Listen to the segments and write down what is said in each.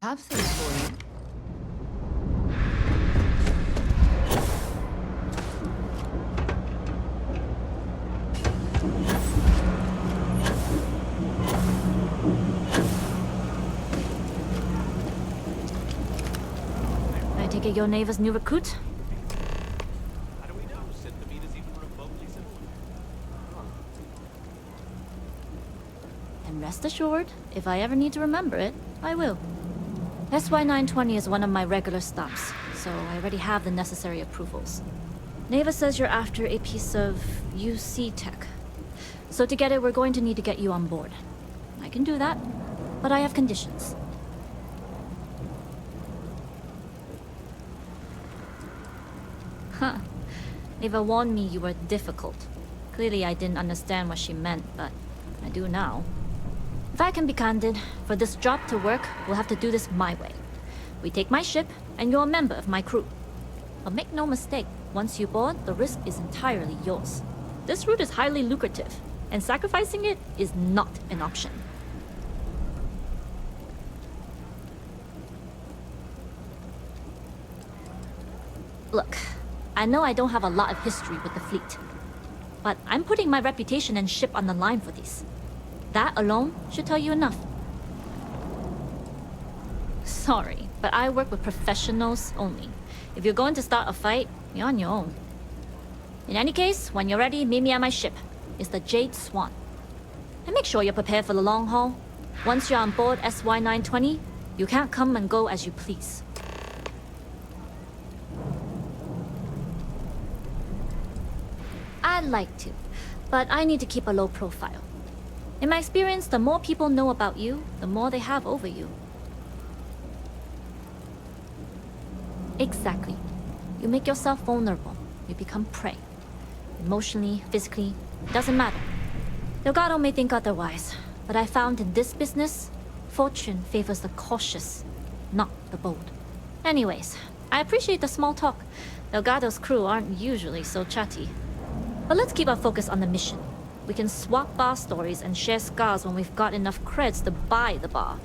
Have things for you. I take it you're Neva's new recruit? How do we know Synthemine is even remotely similar? And rest assured, if I ever need to remember it, I will. SY920 is one of my regular stops, so I already have the necessary approvals. Neva says you're after a piece of UC tech. So to get it, we're going to need to get you on board. I can do that, but I have conditions. Huh. Neva warned me you were difficult. Clearly I didn't understand what she meant, but I do now. If I can be candid, for this job to work, we'll have to do this my way. We take my ship, and you're a member of my crew. But make no mistake, once you board, the risk is entirely yours. This route is highly lucrative, and sacrificing it is not an option. Look, I know I don't have a lot of history with the fleet, but I'm putting my reputation and ship on the line for this. That alone should tell you enough. Sorry, but I work with professionals only. If you're going to start a fight, you're on your own. In any case, when you're ready, meet me at my ship. It's the Jade Swan. And make sure you're prepared for the long haul. Once you're on board SY920, you can't come and go as you please. I'd like to, but I need to keep a low profile. In my experience, the more people know about you, the more they have over you. Exactly. You make yourself vulnerable. You become prey. Emotionally, physically, doesn't matter. Delgado may think otherwise, but I found in this business, fortune favors the cautious, not the bold. Anyways, I appreciate the small talk. Delgado's crew aren't usually so chatty. But let's keep our focus on the mission. We can swap bar stories and share scars when we've got enough creds to buy the bar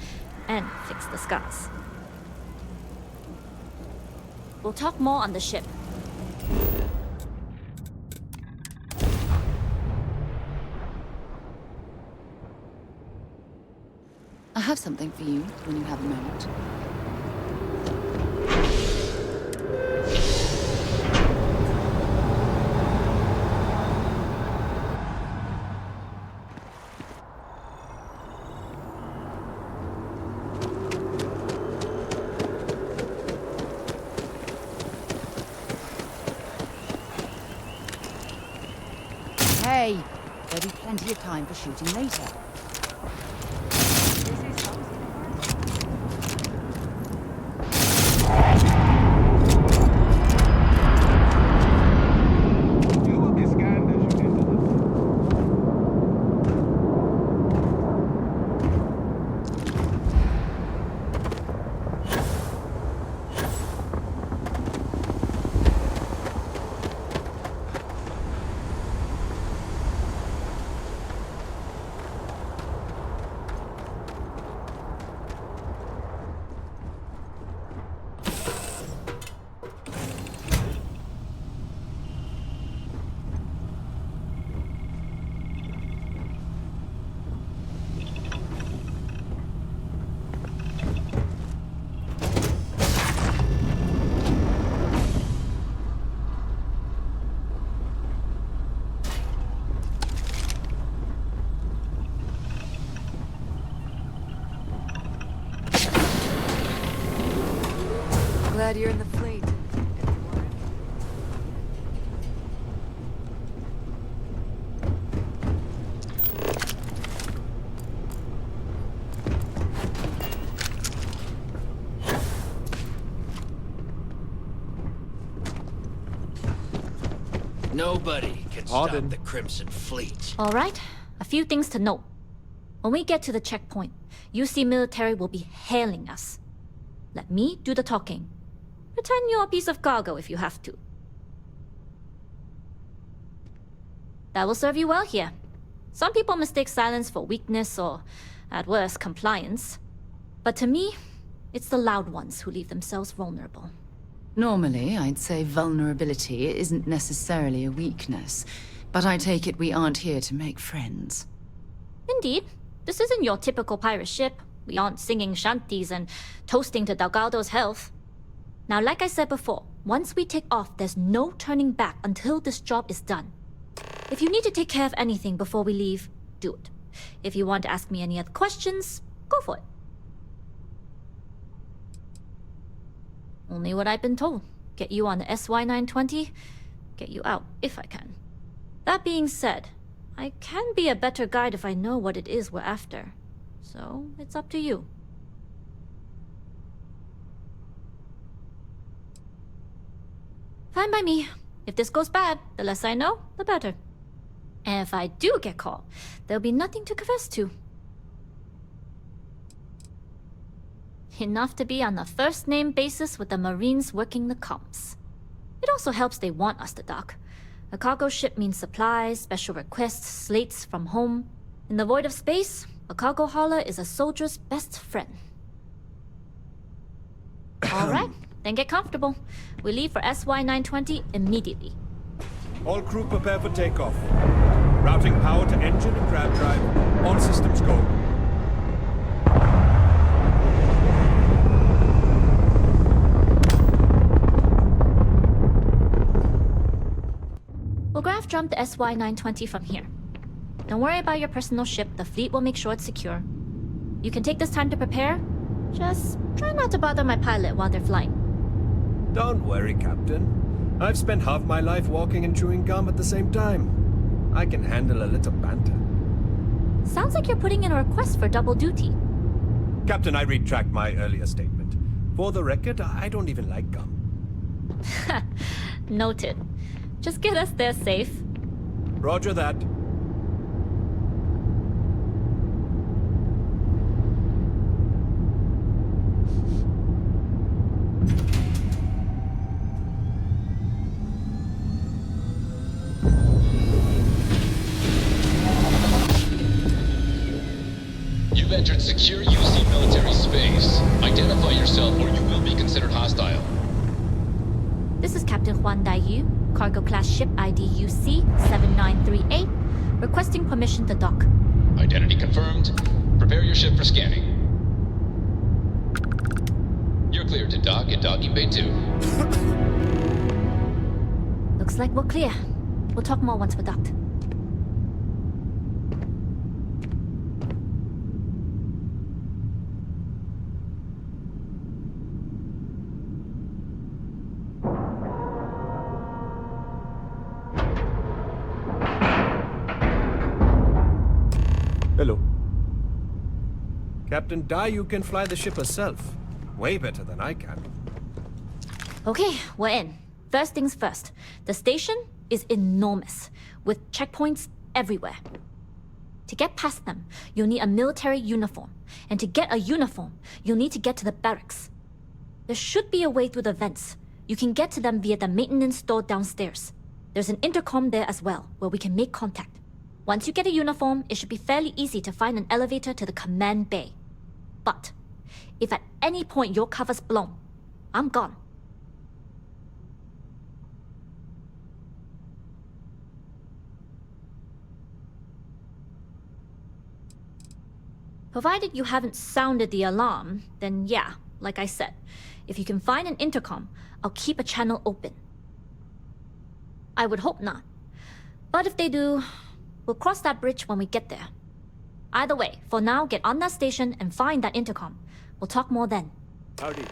and fix the scars. We'll talk more on the ship. I have something for you when you have a moment. Hey, there'll be plenty of time for shooting later. You will be scanned as you enter the Glad you're in the fleet. Nobody can stop the Crimson Fleet. All right, a few things to note. When we get to the checkpoint, UC military will be hailing us. Let me do the talking. Pretend you're a piece of cargo if you have to. That will serve you well here. Some people mistake silence for weakness or, at worst, compliance. But to me, It's the loud ones who leave themselves vulnerable. Normally, I'd say vulnerability isn't necessarily a weakness, but I take it we aren't here to make friends. Indeed. This isn't your typical pirate ship. We aren't singing shanties and toasting to Delgado's health. Now, like I said before, once we take off, there's no turning back until this job is done. If you need to take care of anything before we leave, do it. If you want to ask me any other questions, go for it. Only what I've been told. Get you on the SY-920, get you out if I can. That being said, I can be a better guide if I know what it is we're after. So, it's up to you. Fine by me. If this goes bad, the less I know, the better. And if I do get caught, there'll be nothing to confess to. Enough to be on a first-name basis with the Marines working the comms. It also helps they want us to dock. A cargo ship means supplies, special requests, slates from home. In the void of space, a cargo hauler is a soldier's best friend. Alright, then get comfortable. We leave for SY-920 immediately. All crew prepare for takeoff. Routing power to engine and crab drive. All systems go. We'll graph jump the SY-920 from here. Don't worry about your personal ship, the fleet will make sure it's secure. You can take this time to prepare. Just try not to bother my pilot while they're flying. Don't worry, Captain. I've spent half my life walking and chewing gum at the same time. I can handle a little banter. Sounds like you're putting in a request for double duty. Captain, I retract my earlier statement. For the record, I don't even like gum. Noted. Just get us there safe. Roger that. You've entered secure UC military space. Identify yourself or you will be considered hostile. This is Captain Huan Daiyu, cargo class ship ID UC-7938, requesting permission to dock. Identity confirmed. Prepare your ship for scanning. You're cleared to dock at docking bay 2. Looks like we're clear. We'll talk more once we're docked. Hello. Captain Daiyu can fly the ship herself. Way better than I can. Okay, we're in. First things first. The station is enormous, with checkpoints everywhere. To get past them, you'll need a military uniform. And to get a uniform, you'll need to get to the barracks. There should be a way through the vents. You can get to them via the maintenance store downstairs. There's an intercom there as well, where we can make contact. Once you get a uniform, it should be fairly easy to find an elevator to the command bay. But if at any point your cover's blown, I'm gone. Provided you haven't sounded the alarm, then yeah, like I said, if you can find an intercom, I'll keep a channel open. I would hope not. But if they do, we'll cross that bridge when we get there. Either way, for now, get on that station and find that intercom. We'll talk more then. Howdy.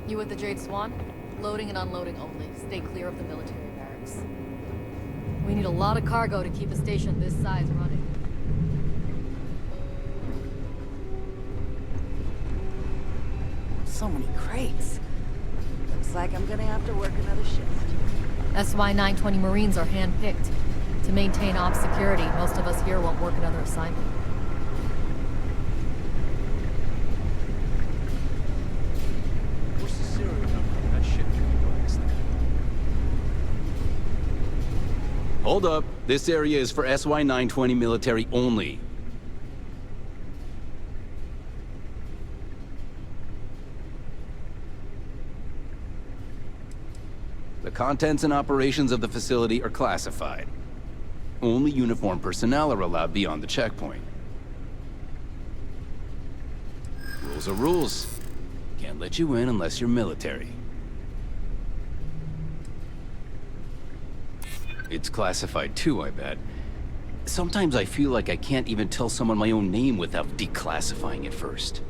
You with the Jade Swan? Loading and unloading only. Stay clear of the military barracks. We need a lot of cargo to keep a station this size running. So many crates. Looks like I'm gonna have to work another shift. SY-920 Marines are handpicked. To maintain op security, most of us here won't work another assignment. What's the serial number? That shit could be glass there. Hold up. This area is for SY-920 military only. The contents and operations of the facility are classified. Only uniformed personnel are allowed beyond the checkpoint. Rules are rules. Can't let you in unless you're military. It's classified too, I bet. Sometimes I feel like I can't even tell someone my own name without declassifying it first.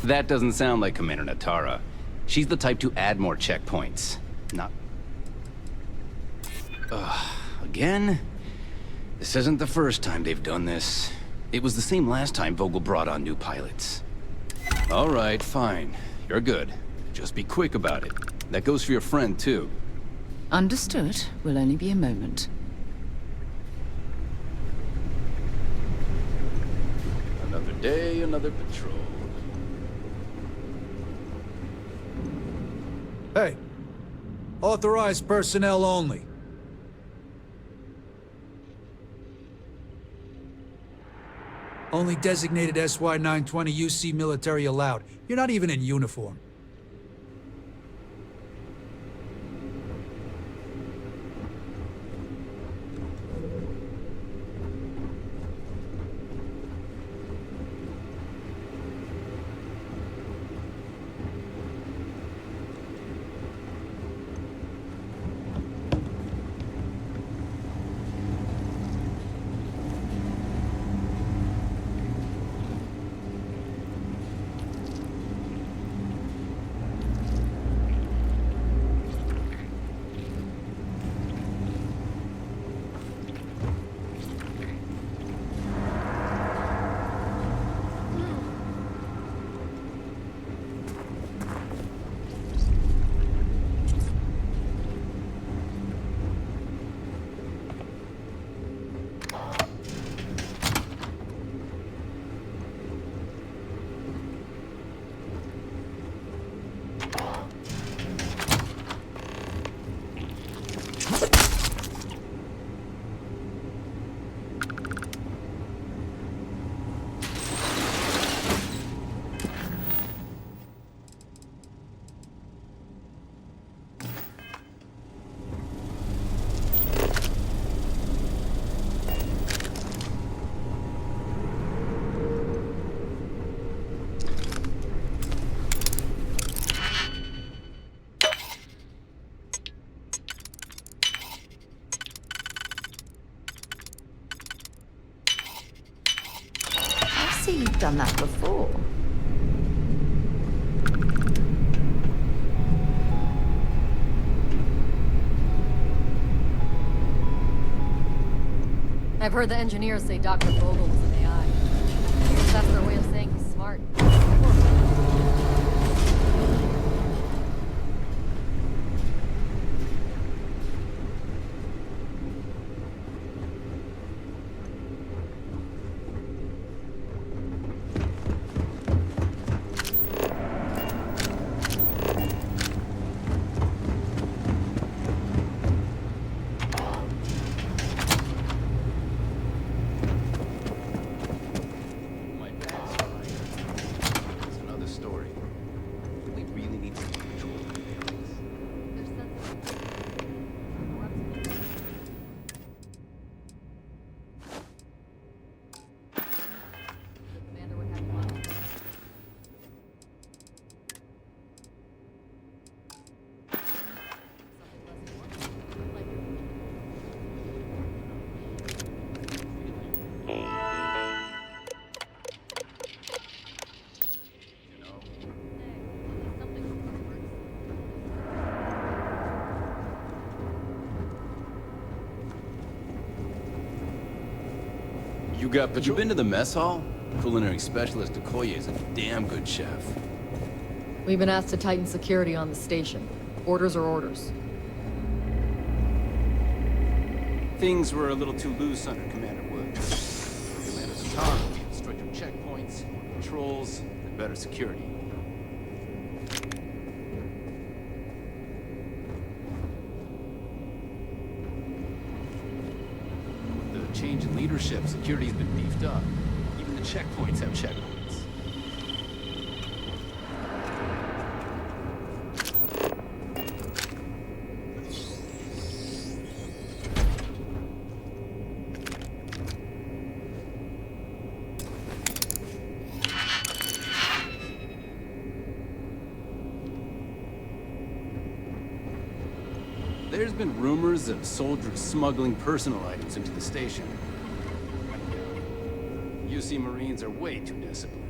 That doesn't sound like Commander Natara. She's the type to add more checkpoints. Not... Again? This isn't the first time they've done this. It was the same last time Vogel brought on new pilots. All right, fine. You're good. Just be quick about it. That goes for your friend, too. Understood. Will only be a moment. Another day, another patrol. Hey, authorized personnel only. Only designated SY-920 UC military allowed. You're not even in uniform. I see you've done that before. I've heard the engineers say Dr. Vogel was an AI. I guess that's their way of saying he's smart. My bag's fine. It's another story. We really need to control the feelings. Commander would have you on. You been to the mess hall? Culinary specialist Okoye is a damn good chef. We've been asked to tighten security on the station. Orders are orders. Things were a little too loose under Commander Wood. Commander's talk, stricter checkpoints, more controls, and better security. With the change in leadership, security's been beefed up. Even the checkpoints have checkpoints. There's been rumors of soldiers smuggling personal items into the station. UC Marines are way too disciplined.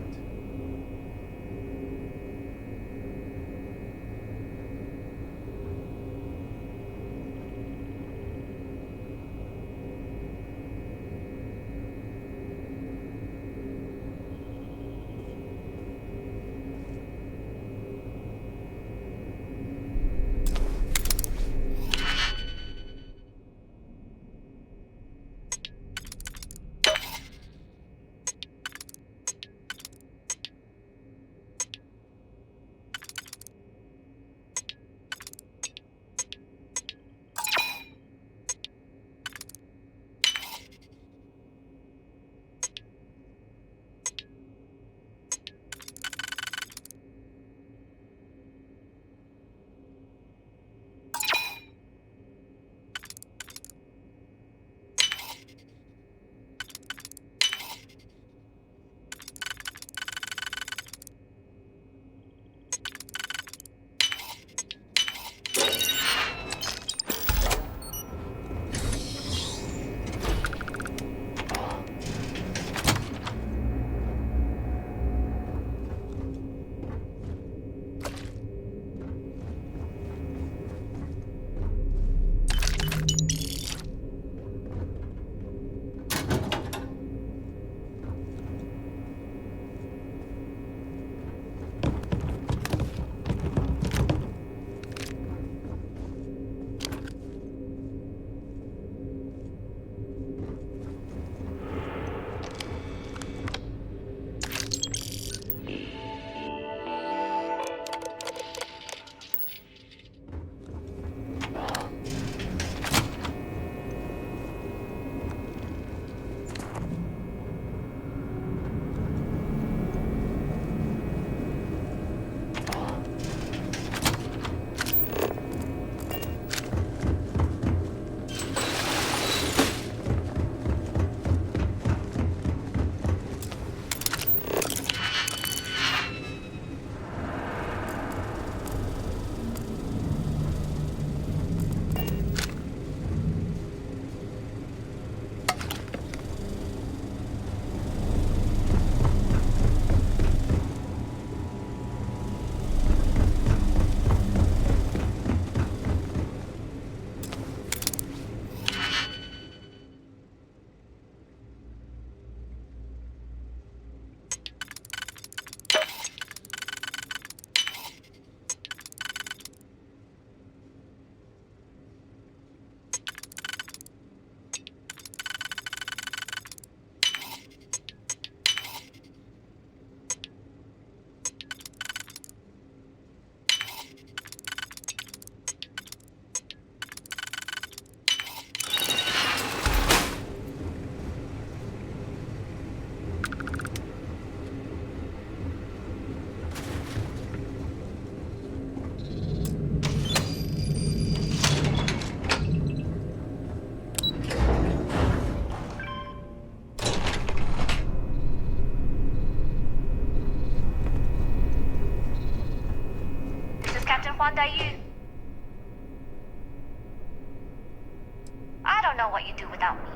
I don't know what you'd do without me,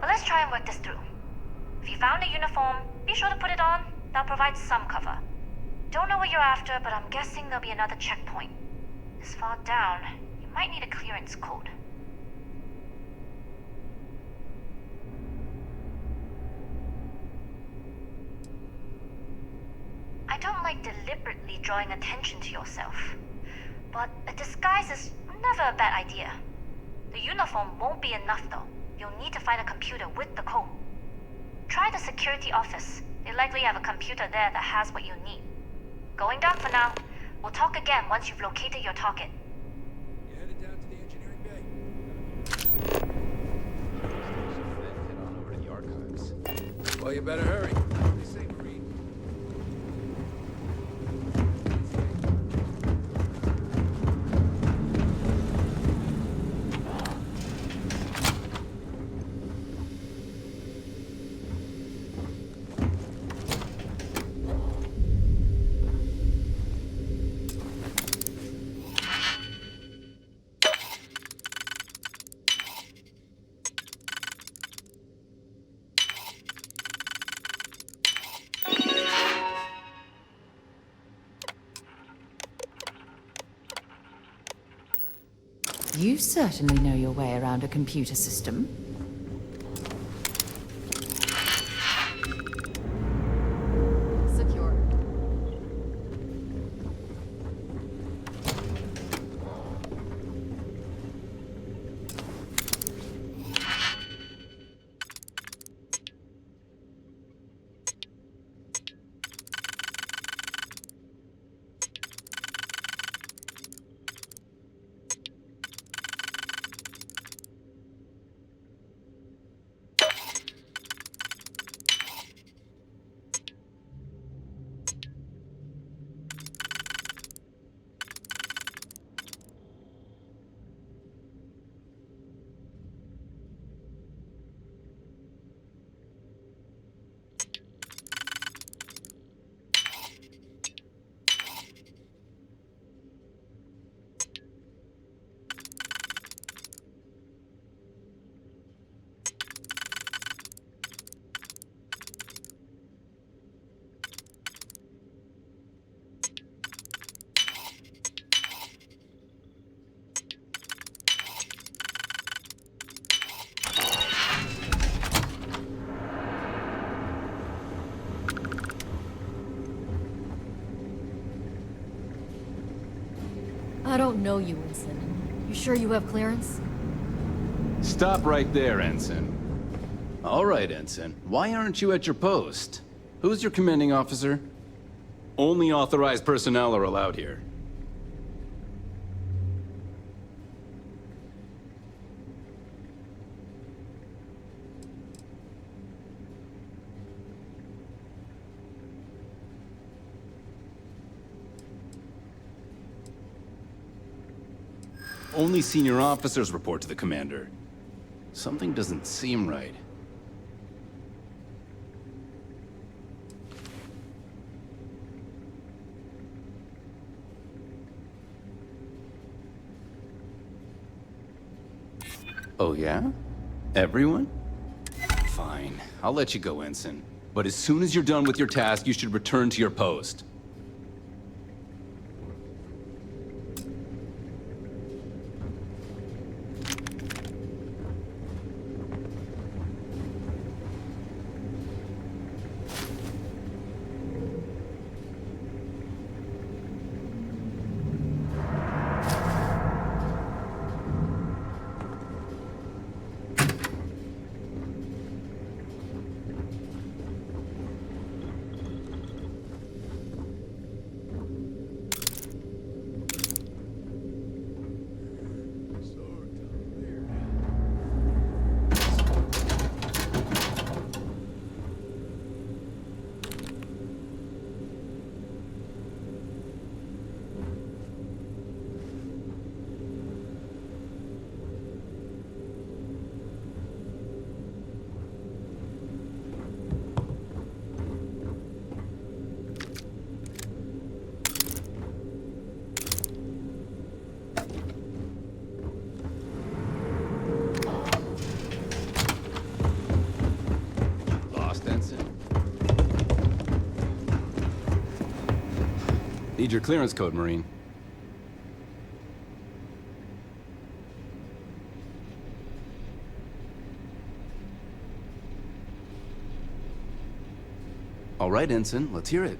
but let's try and work this through. If you found a uniform, be sure to put it on. That'll provide some cover. Don't know what you're after, but I'm guessing there'll be another checkpoint. This far down, you might need a clearance code. I don't like deliberately drawing attention to yourself. But a disguise is never a bad idea. The uniform won't be enough though. You'll need to find a computer with the code. Try the security office. They likely have a computer there that has what you need. Going down for now. We'll talk again once you've located your target. You headed down to the engineering bay? Head on over to the archives. Well, you better hurry. What do they say, Marine? You certainly know your way around a computer system. Secure. I don't know you, Ensign. You sure you have clearance? Stop right there, Ensign. All right, Ensign. Why aren't you at your post? Who's your commanding officer? Only authorized personnel are allowed here. Only senior officers report to the commander. Something doesn't seem right. Oh yeah? Everyone? Fine. I'll let you go, Ensign. But as soon as you're done with your task, you should return to your post. Need your clearance code, Marine. All right, Ensign, let's hear it.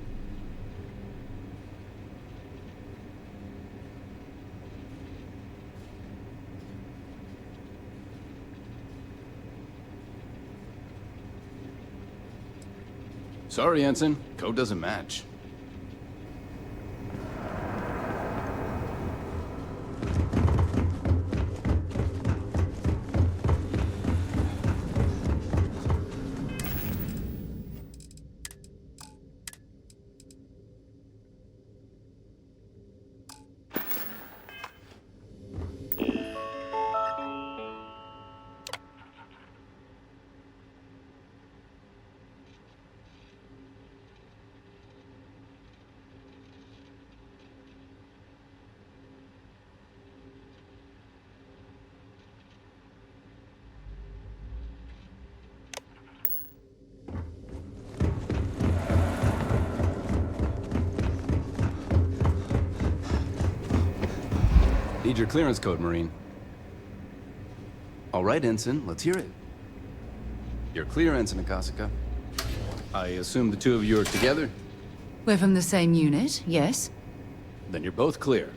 Sorry, Ensign. Code doesn't match. Need your clearance code, Marine. All right, Ensign, let's hear it. You're clear, Ensign Akasaka. I assume the two of you are together? We're from the same unit, yes? Then you're both clear.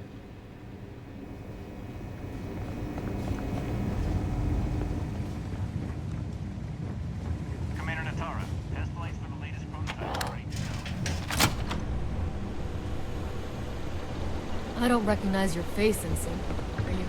Commander Natara, test flights for the latest prototype are ready to go. I don't recognize your face, Ensign. Are you new?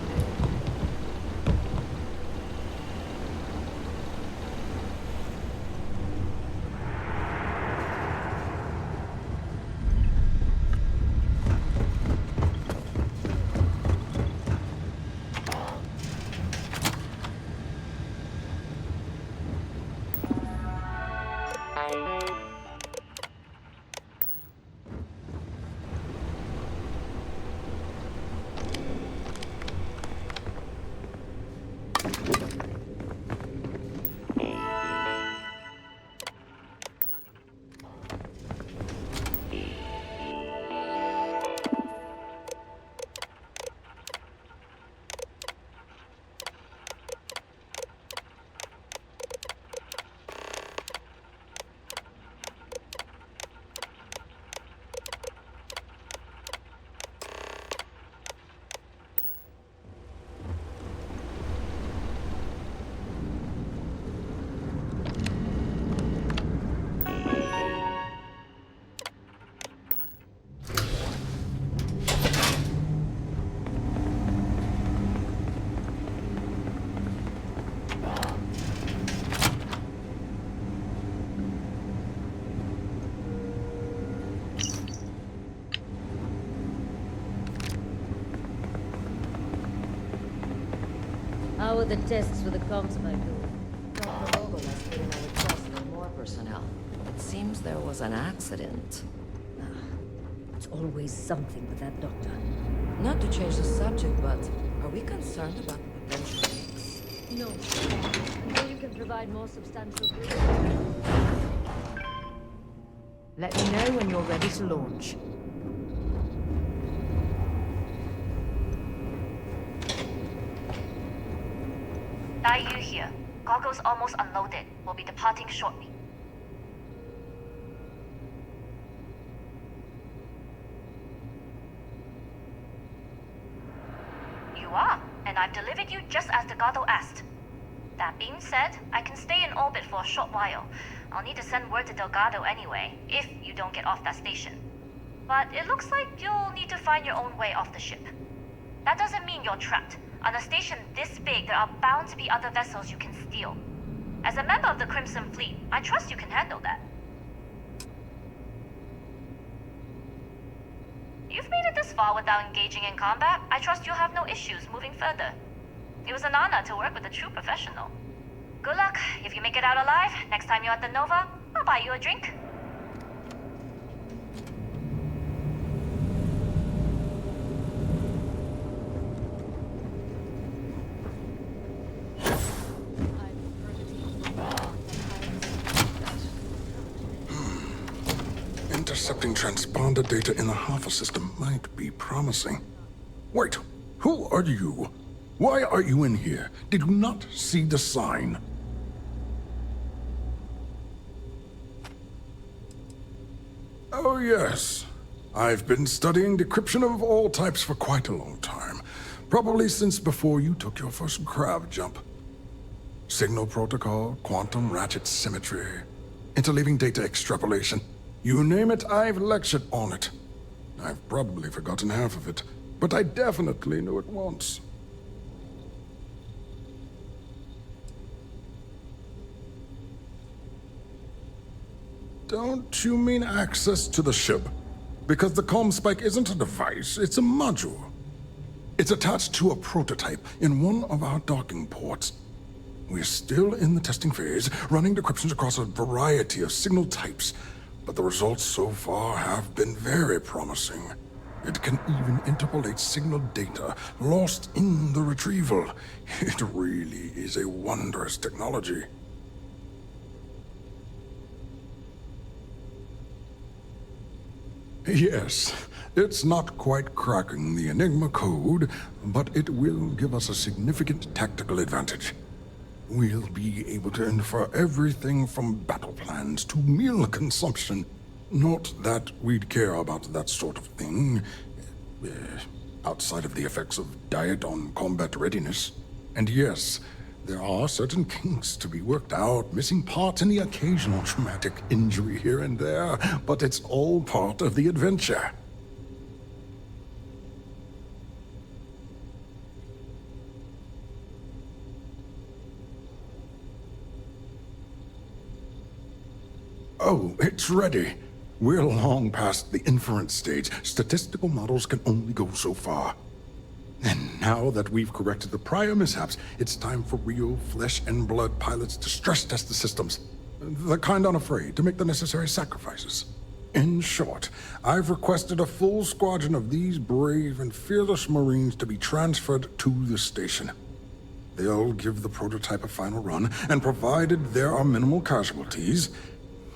How were the tests for the comms module? Dr. Vogel has put in a request for more personnel. It seems there was an accident. It's always something with that doctor. Not to change the subject, but are we concerned about the potential leaks? No. Until you can provide more substantial proof. Let me know when you're ready to launch. Dai Yu here. Goggles almost unloaded. We'll be departing shortly. You are, and I've delivered you just as Delgado asked. That being said, I can stay in orbit for a short while. I'll need to send word to Delgado anyway, if you don't get off that station. But it looks like you'll need to find your own way off the ship. That doesn't mean you're trapped. On a station this big, there are bound to be other vessels you can steal. As a member of the Crimson Fleet, I trust you can handle that. You've made it this far without engaging in combat. I trust you'll have no issues moving further. It was an honor to work with a true professional. Good luck. If you make it out alive, next time you're at the Nova, I'll buy you a drink. Intercepting transponder data in the Alpha system might be promising. Wait, who are you? Why are you in here? Did you not see the sign? Oh yes. I've been studying decryption of all types for quite a long time. Probably since before you took your first grav jump. Signal protocol, quantum ratchet symmetry. interleaving data extrapolation. You name it, I've lectured on it. I've probably forgotten half of it, but I definitely knew it once. Don't you mean access to the ship? Because the comm spike isn't a device, it's a module. It's attached to a prototype in one of our docking ports. We're still in the testing phase, running decryptions across a variety of signal types, but the results so far have been very promising. It can even interpolate signal data lost in the retrieval. It really is a wondrous technology. Yes, it's not quite cracking the Enigma code, but it will give us a significant tactical advantage. We'll be able to infer everything from battle plans to meal consumption. Not that we'd care about that sort of thing, outside of the effects of diet on combat readiness. And yes, there are certain kinks to be worked out, missing parts and the occasional traumatic injury here and there, but it's all part of the adventure. Oh, it's ready. We're long past the inference stage. Statistical models can only go so far. And now that we've corrected the prior mishaps, it's time for real flesh and blood pilots to stress test the systems. The kind unafraid to make the necessary sacrifices. In short, I've requested a full squadron of these brave and fearless Marines to be transferred to the station. They'll give the prototype a final run, and provided there are minimal casualties,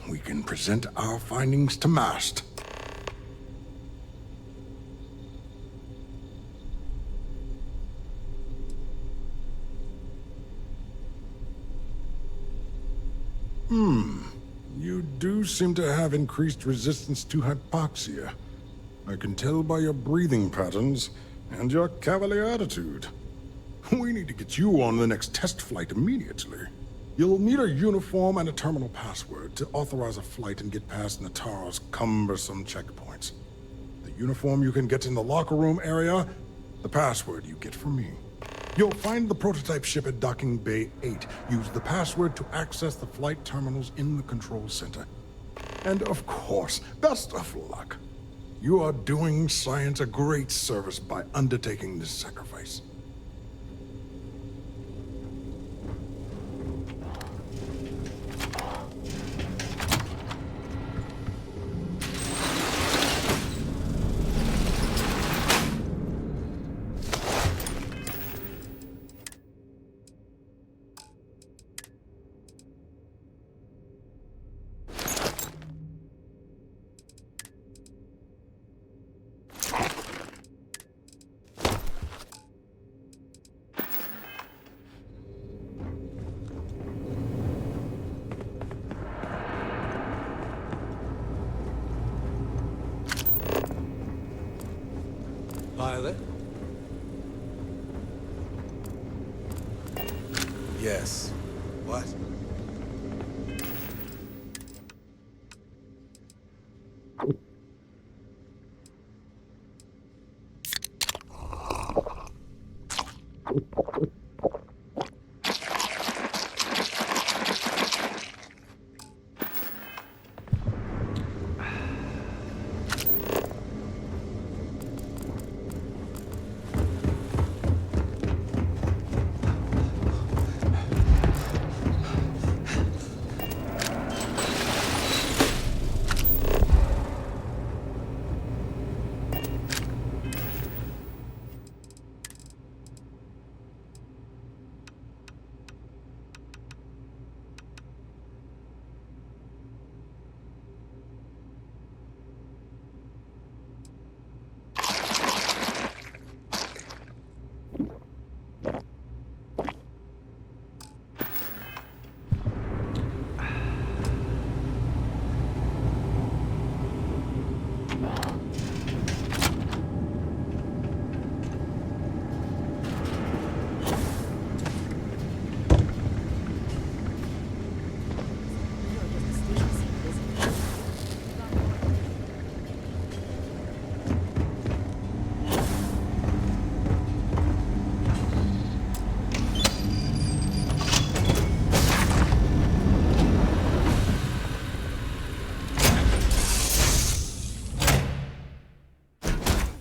we can present our findings to MAST. You do seem to have increased resistance to hypoxia. I can tell by your breathing patterns and your cavalier attitude. We need to get you on the next test flight immediately. You'll need a uniform and a terminal password to authorize a flight and get past Nataro's cumbersome checkpoints. The uniform you can get in the locker room area, the password you get from me. You'll find the prototype ship at Docking Bay 8. Use the password to access the flight terminals in the control center. And of course, best of luck. You are doing science a great service by undertaking this sacrifice. Pilot? Yes. What?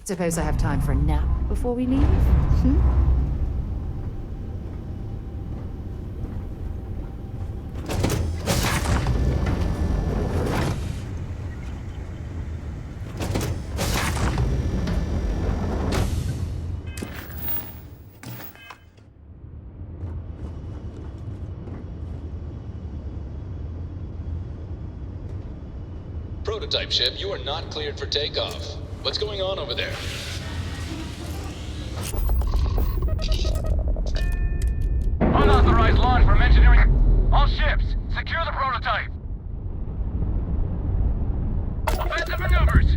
Suppose I have time for a nap before we leave? Hmm? Prototype ship, you are not cleared for takeoff. What's going on over there? Unauthorized launch from engineering. All ships, secure the prototype. Offensive maneuvers.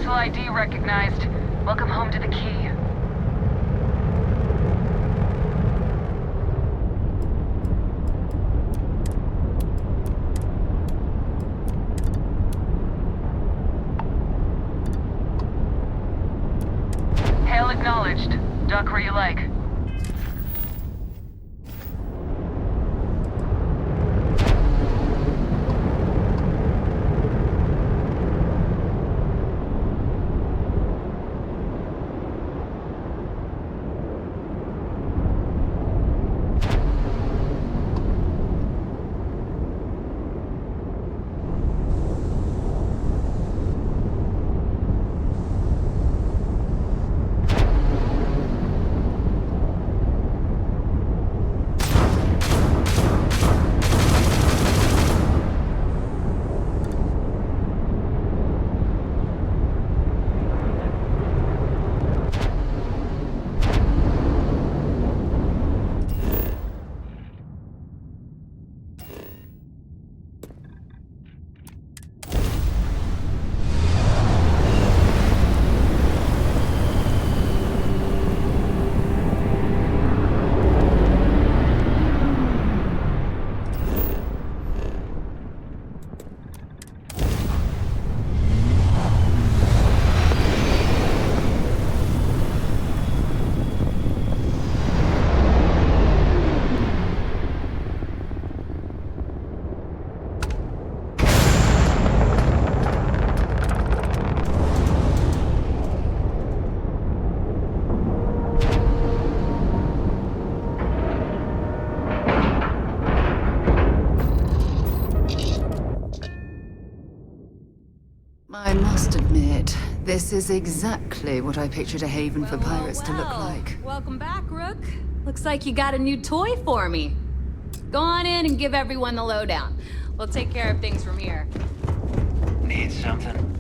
ID recognized. Welcome home to the Key. Hail acknowledged. Dock where you like. I must admit, this is exactly what I pictured a haven for pirates to look like. Welcome back, Rook. Looks like you got a new toy for me. Go on in and give everyone the lowdown. We'll take care of things from here. Need something?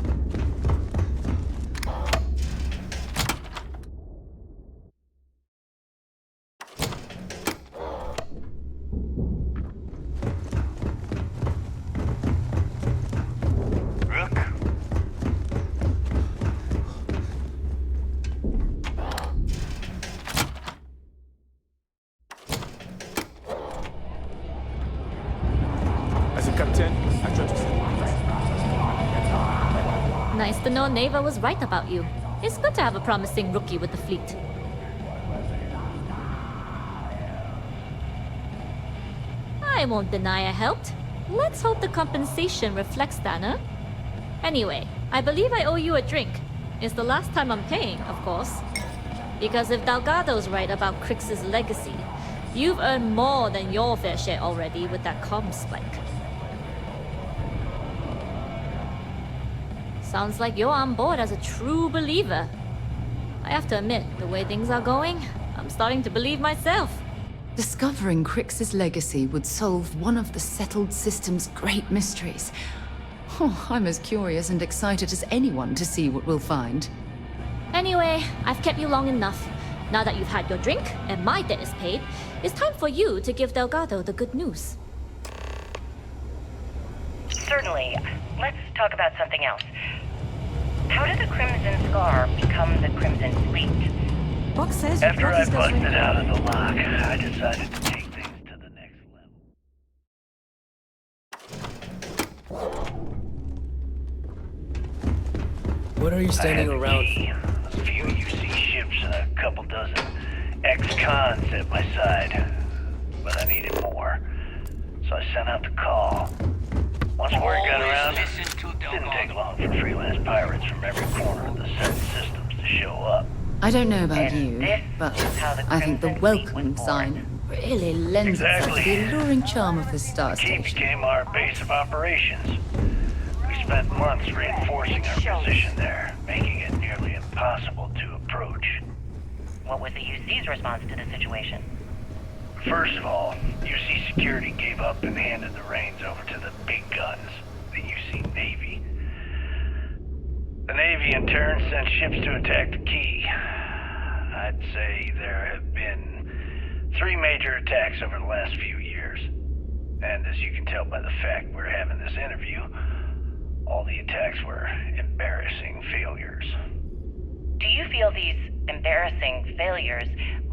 Nice to know Neva was right about you. It's good to have a promising rookie with the fleet. I won't deny I helped. Let's hope the compensation reflects that, huh? Anyway, I believe I owe you a drink. It's the last time I'm paying, of course. Because if Delgado's right about Crix's legacy, you've earned more than your fair share already with that comm spike. Sounds like you're on board as a true believer. I have to admit, the way things are going, I'm starting to believe myself. Discovering Crix's legacy would solve one of the settled system's great mysteries. Oh, I'm as curious and excited as anyone to see what we'll find. Anyway, I've kept you long enough. Now that you've had your drink and my debt is paid, it's time for you to give Delgado the good news. Certainly. Let's talk about something else. How did the Crimson Scar become the Crimson Fleet? Buck says after I busted out of the lock, I decided to take things to the next level. What are you standing around for? A few UC ships and a couple dozen ex-cons at my side. But I needed more, so I sent out the call. Once word got around, it didn't take long for freelance pirates from every corner of the 7 systems to show up. I don't know about you, but I think the welcome sign really lends itself to the alluring charm of the Star Station. Keep became our base of operations. We spent months reinforcing our position there, making it nearly impossible to approach. What was the UC's response to the situation? First of all, UC security gave up and handed the reins over to the big guns, the UC Navy. The Navy in turn sent ships to attack the Key. I'd say there have been 3 major attacks over the last few years. And as you can tell by the fact we're having this interview, all the attacks were embarrassing failures. Do you feel these embarrassing failures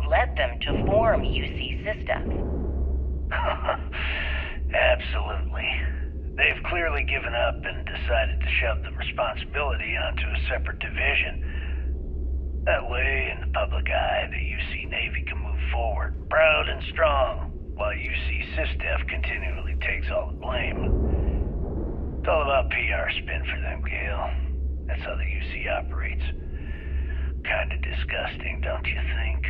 led them to form UC systems? Absolutely. They've clearly given up and decided to shove the responsibility onto a separate division. That way, in the public eye, the UC Navy can move forward, proud and strong, while UC SysDef continually takes all the blame. It's all about PR spin for them, Gale. That's how the UC operates. Kinda disgusting, don't you think?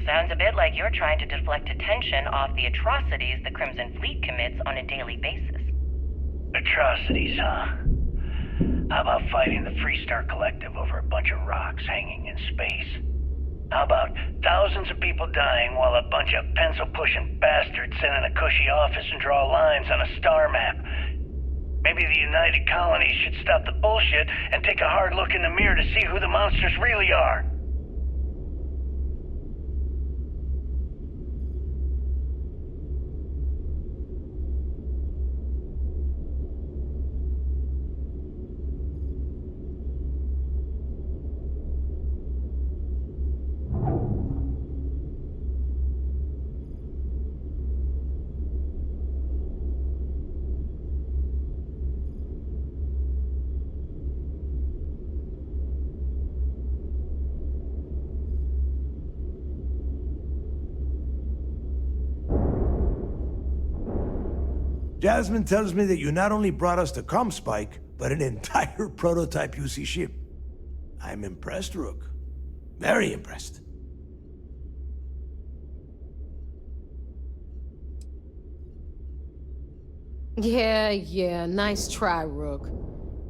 Sounds a bit like you're trying to deflect attention off the atrocities the Crimson Fleet commits on a daily basis. Atrocities, huh? How about fighting the Freestar Collective over a bunch of rocks hanging in space? How about thousands of people dying while a bunch of pencil-pushing bastards sit in a cushy office and draw lines on a star map? Maybe the United Colonies should stop the bullshit and take a hard look in the mirror to see who the monsters really are. Jasmine tells me that you not only brought us the ComSpike, but an entire prototype UC ship. I'm impressed, Rook. Very impressed. Yeah, nice try, Rook.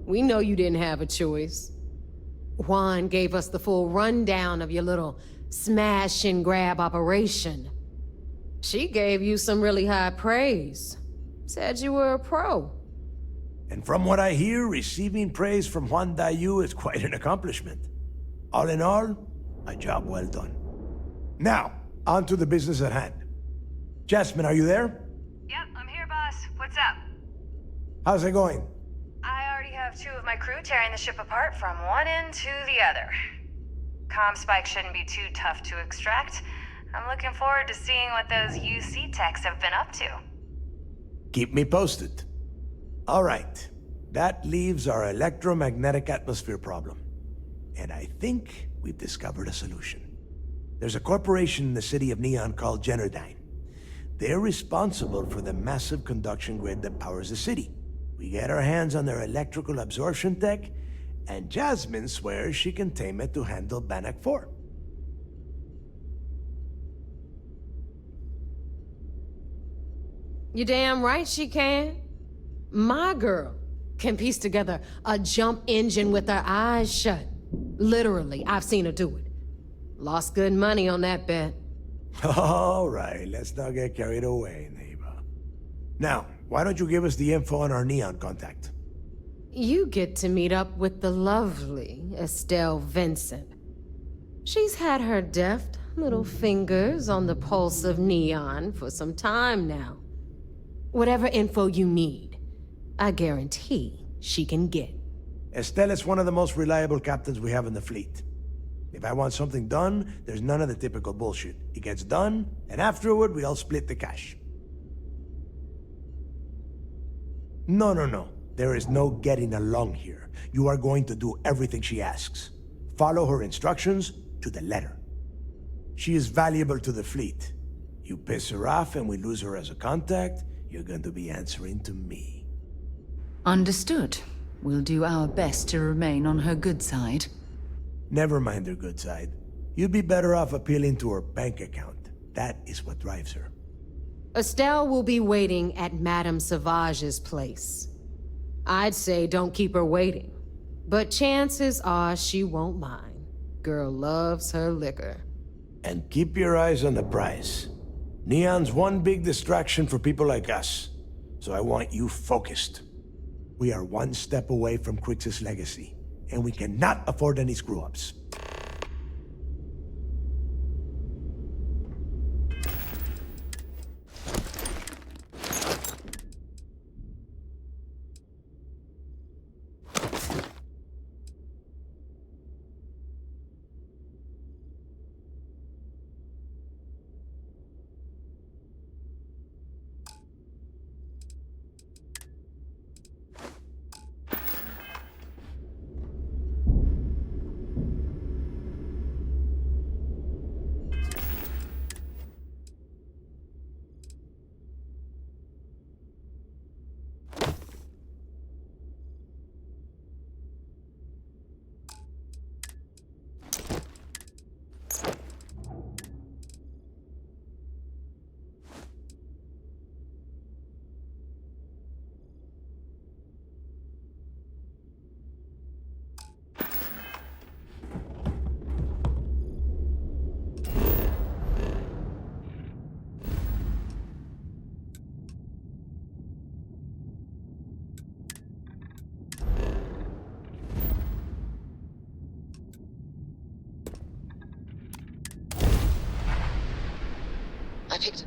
We know you didn't have a choice. Juan gave us the full rundown of your little smash and grab operation. She gave you some really high praise. Said you were a pro. And from what I hear, receiving praise from Juan Dayu is quite an accomplishment. All in all, a job well done. Now, on to the business at hand. Jasmine, are you there? Yep, I'm here, boss. What's up? How's it going? I already have 2 of my crew tearing the ship apart from one end to the other. ComSpike shouldn't be too tough to extract. I'm looking forward to seeing what those UC techs have been up to. Keep me posted. All right. That leaves our electromagnetic atmosphere problem. And I think we've discovered a solution. There's a corporation in the city of Neon called Generdyne. They're responsible for the massive conduction grid that powers the city. We get our hands on their electrical absorption tech, and Jasmine swears she can tame it to handle Bannock 4. You damn right she can. My girl can piece together a jump engine with her eyes shut. Literally, I've seen her do it. Lost good money on that bet. All right, let's not get carried away, neighbor. Now, why don't you give us the info on our Neon contact? You get to meet up with the lovely Estelle Vincent. She's had her deft little fingers on the pulse of Neon for some time now. Whatever info you need, I guarantee she can get. Estelle is one of the most reliable captains we have in the fleet. If I want something done, there's none of the typical bullshit. It gets done, and afterward we all split the cash. No. There is no getting along here. You are going to do everything she asks. Follow her instructions to the letter. She is valuable to the fleet. You piss her off and we lose her as a contact, you're going to be answering to me. Understood. We'll do our best to remain on her good side. Never mind her good side. You'd be better off appealing to her bank account. That is what drives her. Estelle will be waiting at Madame Sauvage's place. I'd say don't keep her waiting. But chances are she won't mind. Girl loves her liquor. And keep your eyes on the prize. Neon's one big distraction for people like us. So I want you focused. We are one step away from Crix's legacy, and we cannot afford any screw-ups. I picked...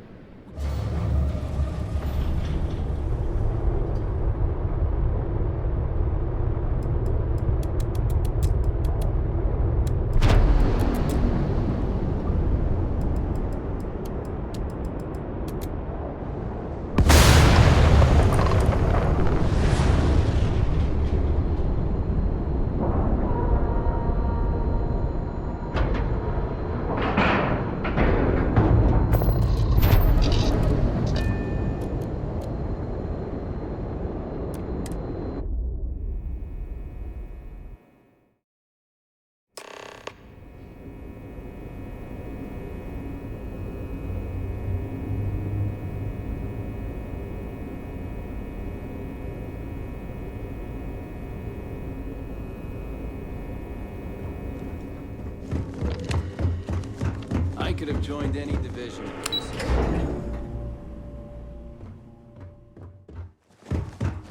I could have joined any division.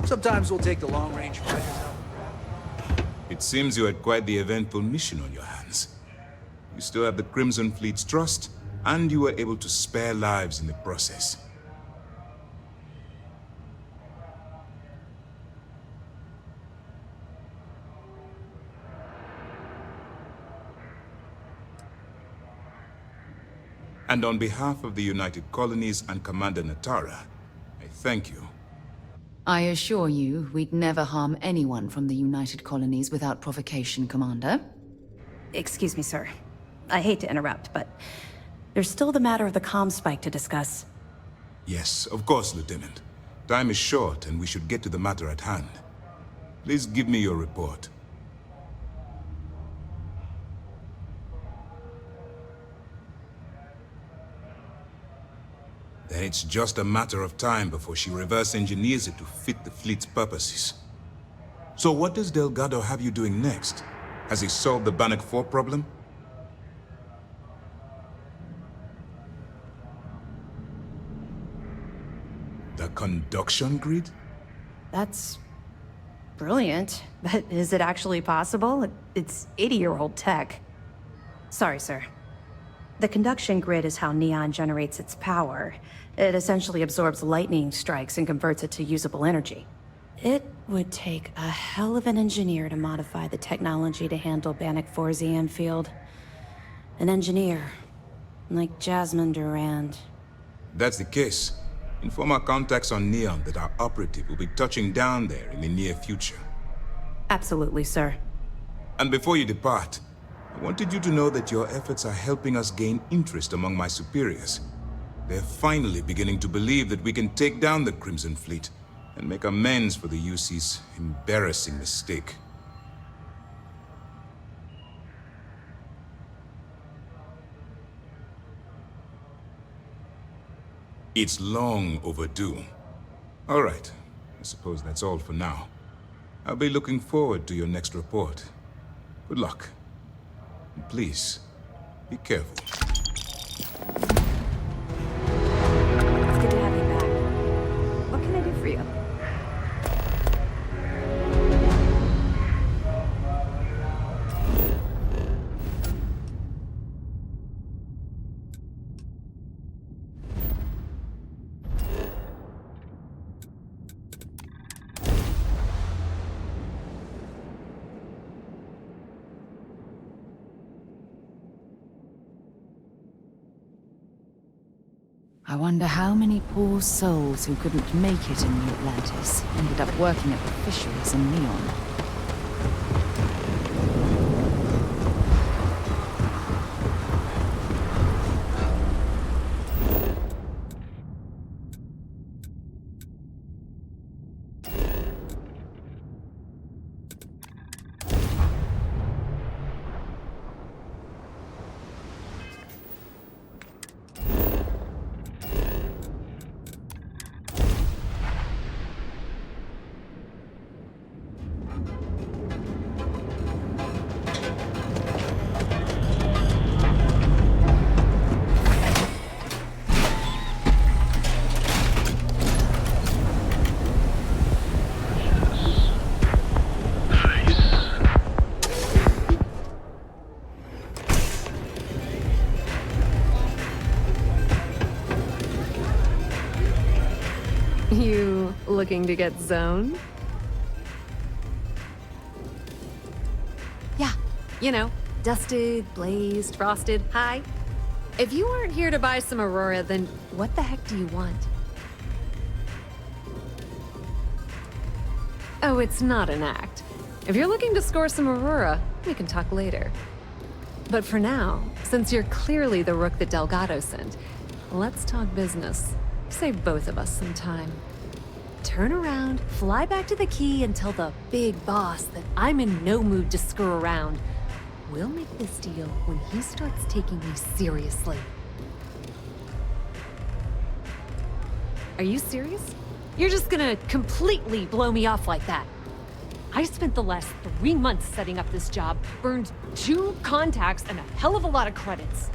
Sometimes we'll take the long-range fighters out. It seems you had quite the eventful mission on your hands. You still have the Crimson Fleet's trust, and you were able to spare lives in the process. And on behalf of the United Colonies and Commander Natara, I thank you. I assure you, we'd never harm anyone from the United Colonies without provocation, Commander. Excuse me, sir. I hate to interrupt, but there's still the matter of the comm spike to discuss. Yes, of course, Lieutenant. Time is short, and we should get to the matter at hand. Please give me your report. Then it's just a matter of time before she reverse engineers it to fit the fleet's purposes. So what does Delgado have you doing next? Has he solved the Bannock 4 problem? The conduction grid? That's brilliant, but is it actually possible? It's 80-year-old tech. Sorry, sir. The conduction grid is how Neon generates its power. It essentially absorbs lightning strikes and converts it to usable energy. It would take a hell of an engineer to modify the technology to handle Bannock 4's EM field. An engineer, like Jasmine Durand. That's the case. Inform our contacts on Neon that our operative will be touching down there in the near future. Absolutely, sir. And before you depart, I wanted you to know that your efforts are helping us gain interest among my superiors. They're finally beginning to believe that we can take down the Crimson Fleet and make amends for the UC's embarrassing mistake. It's long overdue. All right, I suppose that's all for now. I'll be looking forward to your next report. Good luck. And please, be careful. It's good to have you back. What can I do for you? I wonder how many poor souls who couldn't make it in the Atlantis ended up working at the fisheries in Neon. You looking to get zoned? Yeah, you know, dusted, blazed, frosted, high. If you aren't here to buy some Aurora, then what the heck do you want? Oh, it's not an act. If you're looking to score some Aurora, we can talk later. But for now, since you're clearly the rook that Delgado sent, let's talk business. Save both of us some time. Turn around, fly back to the key, and tell the big boss that I'm in no mood to screw around. We'll make this deal when he starts taking me seriously. Are you serious? You're just gonna completely blow me off like that? I spent the last 3 months setting up this job, burned 2 contacts and a hell of a lot of credits.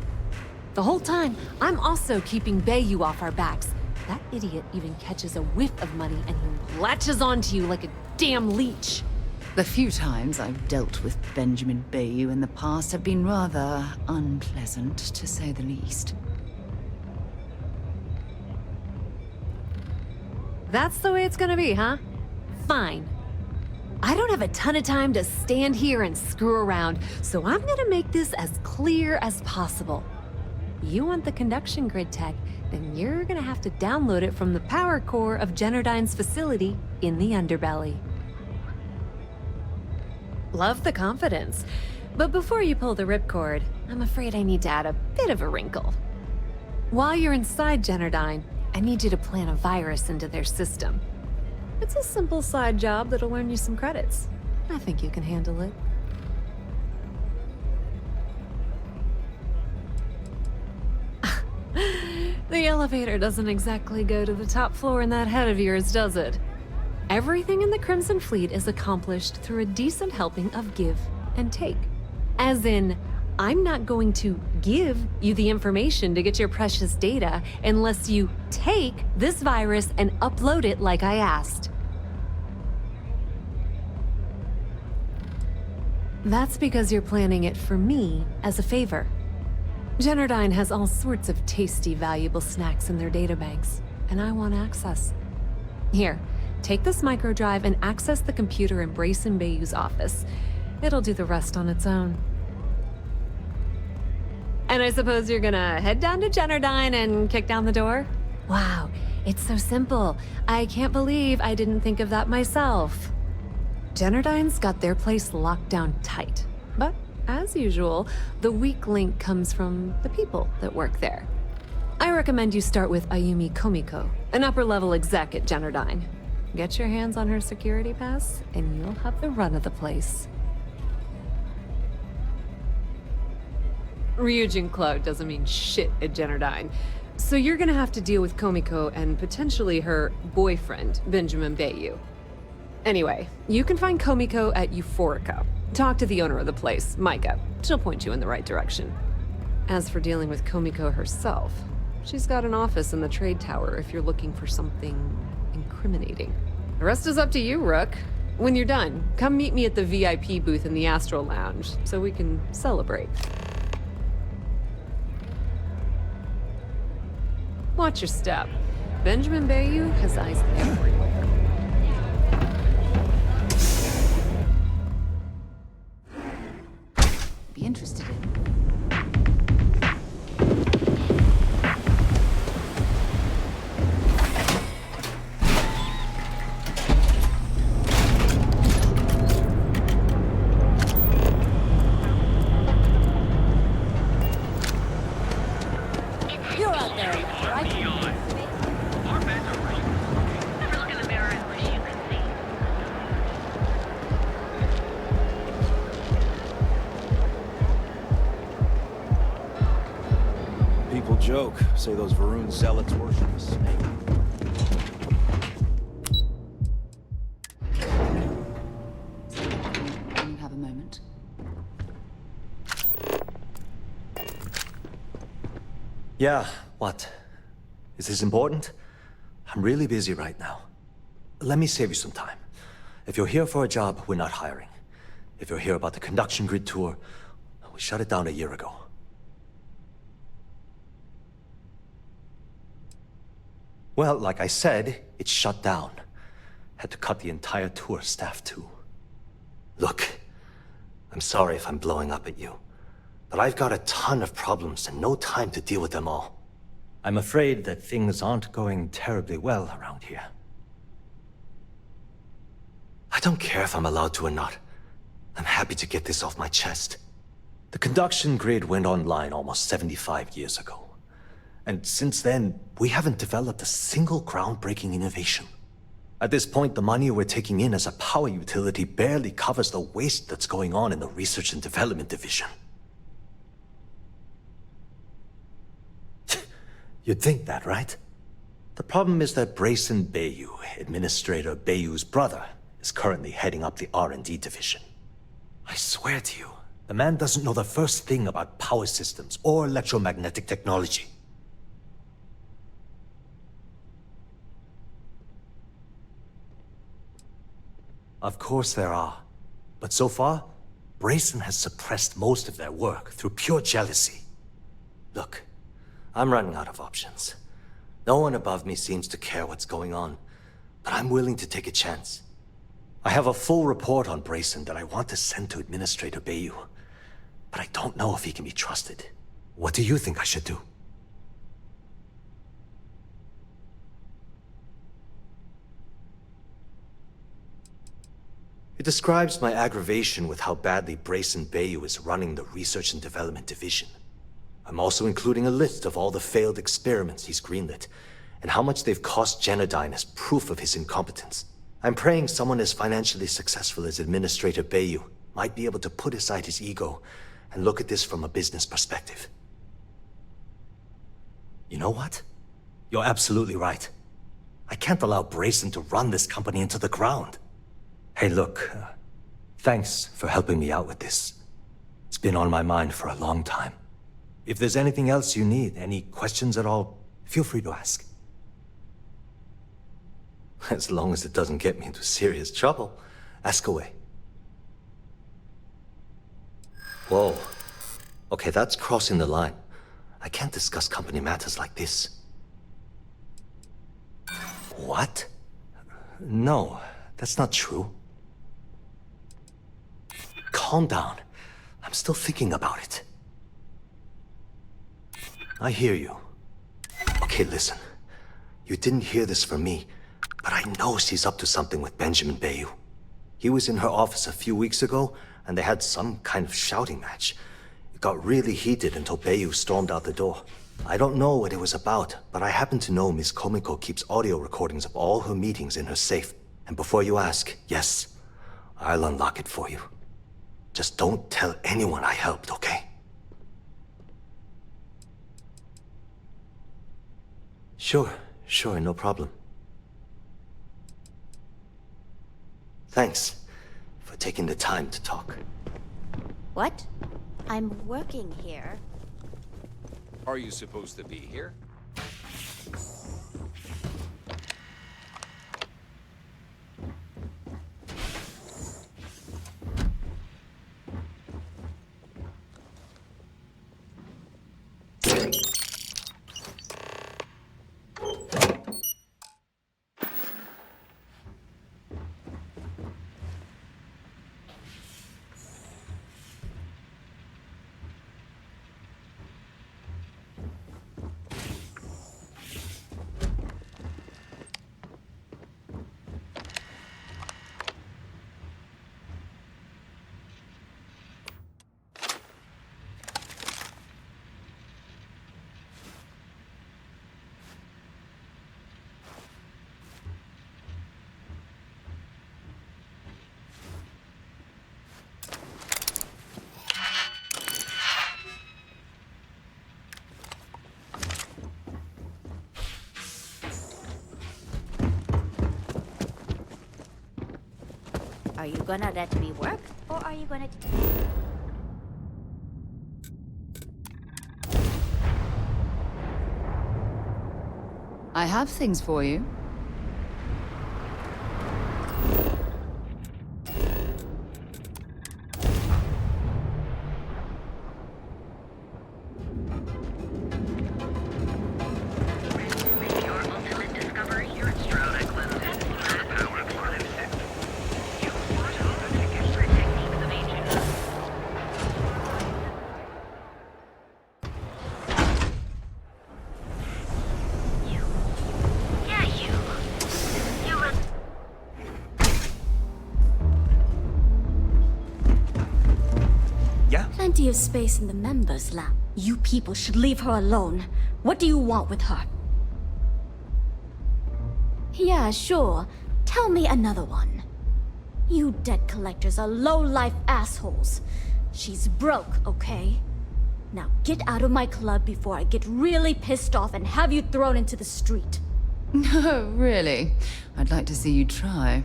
The whole time, I'm also keeping Bayou off our backs. That idiot even catches a whiff of money and he latches onto you like a damn leech. The few times I've dealt with Benjamin Bayou in the past have been rather unpleasant, to say the least. That's the way it's gonna be, huh? Fine. I don't have a ton of time to stand here and screw around, so I'm gonna make this as clear as possible. You want the conduction grid tech, then you're gonna have to download it from the power core of Generdyne's facility in the underbelly. Love the confidence, but before you pull the ripcord, I'm afraid I need to add a bit of a wrinkle. While you're inside Generdyne, I need you to plant a virus into their system. It's a simple side job that'll earn you some credits. I think you can handle it. The elevator doesn't exactly go to the top floor in that head of yours, does it? Everything in the Crimson Fleet is accomplished through a decent helping of give and take. As in, I'm not going to give you the information to get your precious data unless you take this virus and upload it like I asked. That's because you're planning it for me as a favor. Generdyne has all sorts of tasty, valuable snacks in their databanks, and I want access. Here, take this microdrive and access the computer in Brayson Bayou's office. It'll do the rest on its own. And I suppose you're gonna head down to Generdyne and kick down the door? Wow, it's so simple. I can't believe I didn't think of that myself. Generdyne's got their place locked down tight. But, as usual, the weak link comes from the people that work there. I recommend you start with Ayumi Komiko, an upper-level exec at Generdyne. Get your hands on her security pass, and you'll have the run of the place. Ryujin Cloud doesn't mean shit at Generdyne. So you're gonna have to deal with Komiko and potentially her boyfriend, Benjamin Bayou. Anyway, you can find Komiko at Euphorica. Talk to the owner of the place, Micah. She'll point you in the right direction. As for dealing with Komiko herself, she's got an office in the trade tower if you're looking for something incriminating. The rest is up to you, Rook. When you're done, come meet me at the VIP booth in the Astral Lounge so we can celebrate. Watch your step. Benjamin Bayou has eyes everywhere. Be interested in. You're out there, right? Our beds are ready. Never look in the mirror and wish you could see. People joke, say those Varun zealots worship a snake. Can you have a moment? Yeah, what? Is this important? I'm really busy right now. Let me save you some time. If you're here for a job, we're not hiring. If you're here about the conduction grid tour, we shut it down a year ago. Well, like I said, it's shut down. Had to cut the entire tour staff too. Look, I'm sorry if I'm blowing up at you, but I've got a ton of problems and no time to deal with them all. I'm afraid that things aren't going terribly well around here. I don't care if I'm allowed to or not. I'm happy to get this off my chest. The conduction grid went online almost 75 years ago. And since then, we haven't developed a single groundbreaking innovation. At this point, the money we're taking in as a power utility barely covers the waste that's going on in the research and development division. You'd think that, right? The problem is that Brayson Bayou, Administrator Bayou's brother, is currently heading up the R&D division. I swear to you, the man doesn't know the first thing about power systems or electromagnetic technology. Of course there are. But so far, Brayson has suppressed most of their work through pure jealousy. Look, I'm running out of options. No one above me seems to care what's going on, but I'm willing to take a chance. I have a full report on Brayson that I want to send to Administrator Bayou, but I don't know if he can be trusted. What do you think I should do? It describes my aggravation with how badly Brayson Bayou is running the Research and Development Division. I'm also including a list of all the failed experiments he's greenlit, and how much they've cost Generdyne as proof of his incompetence. I'm praying someone as financially successful as Administrator Bayou might be able to put aside his ego and look at this from a business perspective. You know what? You're absolutely right. I can't allow Brayson to run this company into the ground. Hey, look, thanks for helping me out with this. It's been on my mind for a long time. If there's anything else you need, any questions at all, feel free to ask. As long as it doesn't get me into serious trouble, ask away. Whoa. Okay, that's crossing the line. I can't discuss company matters like this. What? No, that's not true. Calm down. I'm still thinking about it. I hear you. Okay, listen. You didn't hear this from me, but I know she's up to something with Benjamin Bayou. He was in her office a few weeks ago, and they had some kind of shouting match. It got really heated until Bayou stormed out the door. I don't know what it was about, but I happen to know Miss Komiko keeps audio recordings of all her meetings in her safe. And before you ask, yes, I'll unlock it for you. Just don't tell anyone I helped, okay? Sure, no problem. Thanks for taking the time to talk. What? I'm working here. Are you supposed to be here? Are you gonna let me work, or are you gonna... I have things for you. Plenty of space in the members' lab. You people should leave her alone. What do you want with her? Yeah, sure. Tell me another one. You debt collectors are low-life assholes. She's broke, okay? Now get out of my club before I get really pissed off and have you thrown into the street. No, really? I'd like to see you try.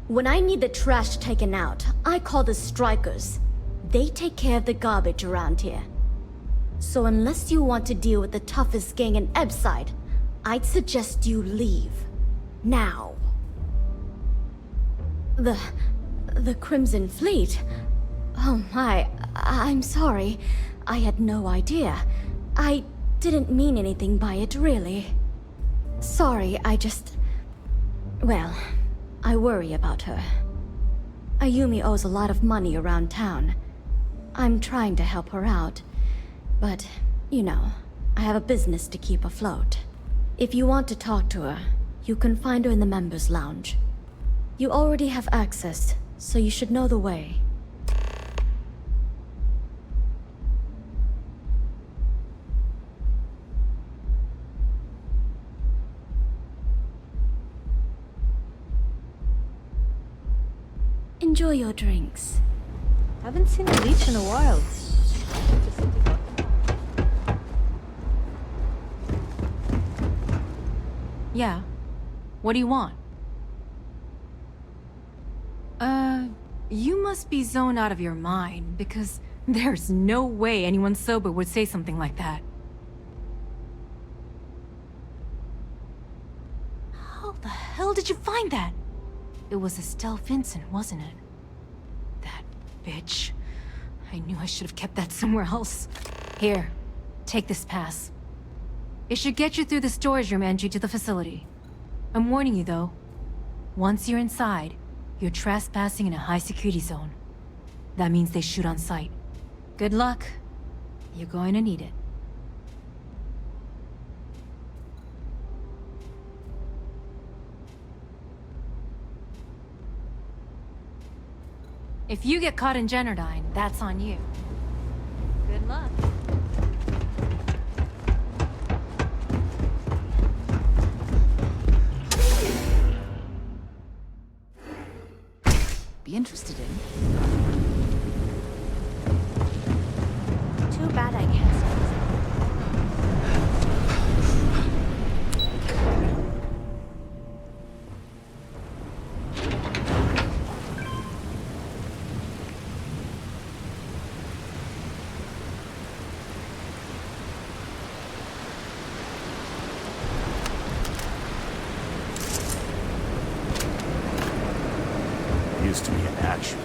When I need the trash taken out, I call the strikers. They take care of the garbage around here. So unless you want to deal with the toughest gang in Ebside, I'd suggest you leave. Now. The Crimson Fleet? Oh my, I'm sorry. I had no idea. I didn't mean anything by it, really. Sorry, well, I worry about her. Ayumi owes a lot of money around town. I'm trying to help her out. But, you know, I have a business to keep afloat. If you want to talk to her, you can find her in the members' lounge. You already have access, so you should know the way. Enjoy your drinks. Haven't seen Bleach in a while. Yeah. What do you want? You must be zoned out of your mind, because there's no way anyone sober would say something like that. How the hell did you find that? It was Estelle Vincent, wasn't it? That bitch. I knew I should have kept that somewhere else. Here, take this pass. It should get you through the storage room entry to the facility. I'm warning you, though. Once you're inside, you're trespassing in a high-security zone. That means they shoot on sight. Good luck. You're going to need it. If you get caught in Generdyne, that's on you. Good luck. Be interested in. Too bad I can't see. Used to be an action.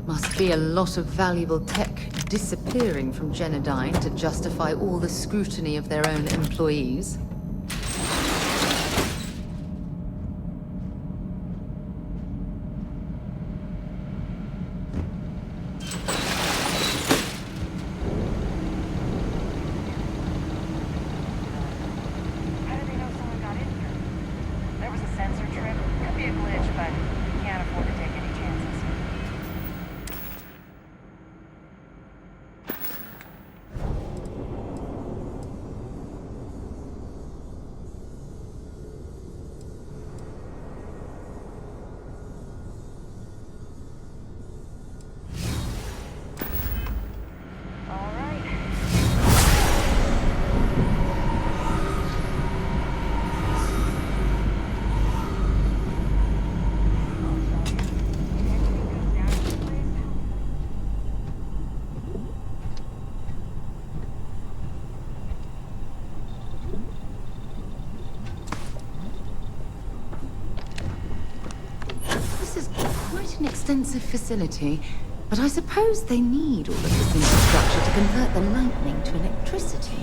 Must be a lot of valuable tech disappearing from Generdyne to justify all the scrutiny of their own employees. How do they know someone got in here? There was a sensor trip. Could be a glitch, but we can't afford to take any chances. All right. This is quite an extensive facility, but I suppose they need all of this infrastructure to convert the lightning to electricity.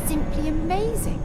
Simply amazing.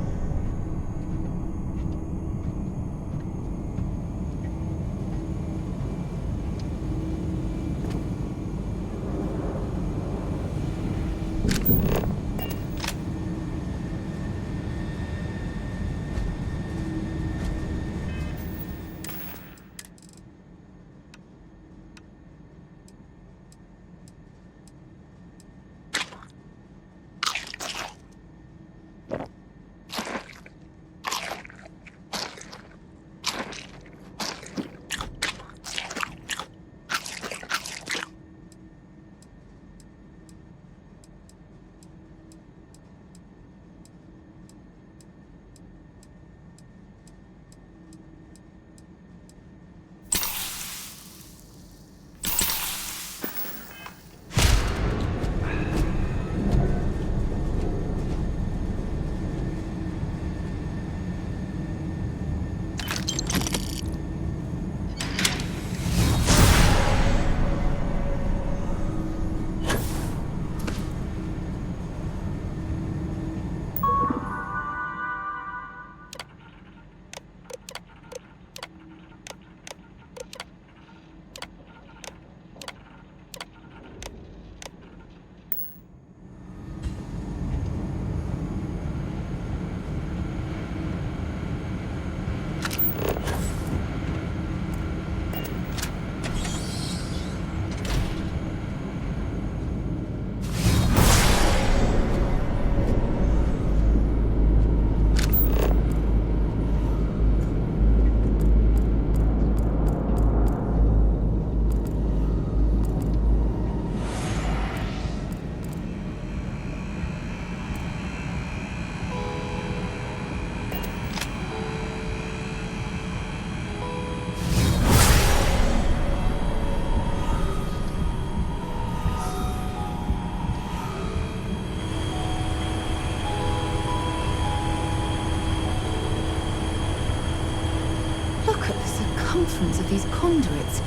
difference of these conduits.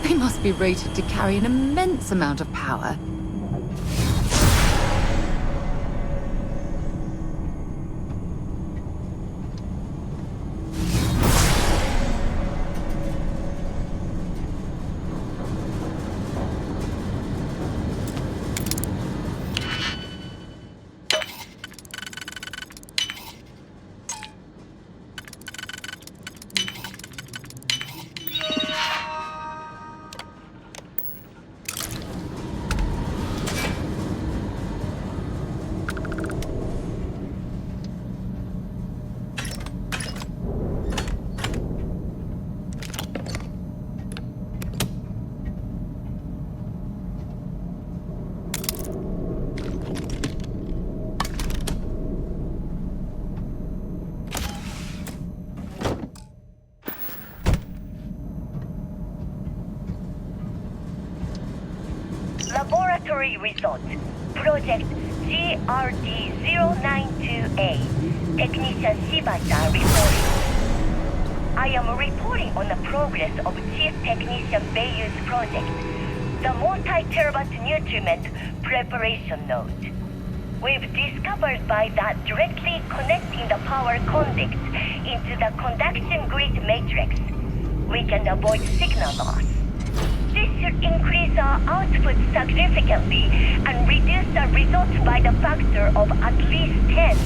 They must be rated to carry an immense amount of power. Laboratory result. Project GRD-092A. Technician Shibata reporting. I am reporting on the progress of Chief Technician Bayu's project, the multi-terabyte nutriment preparation node. We've discovered by that directly connecting the power conducts into the conduction grid matrix, we can avoid signal loss. This should increase our output significantly and reduce the results by the factor of at least 10.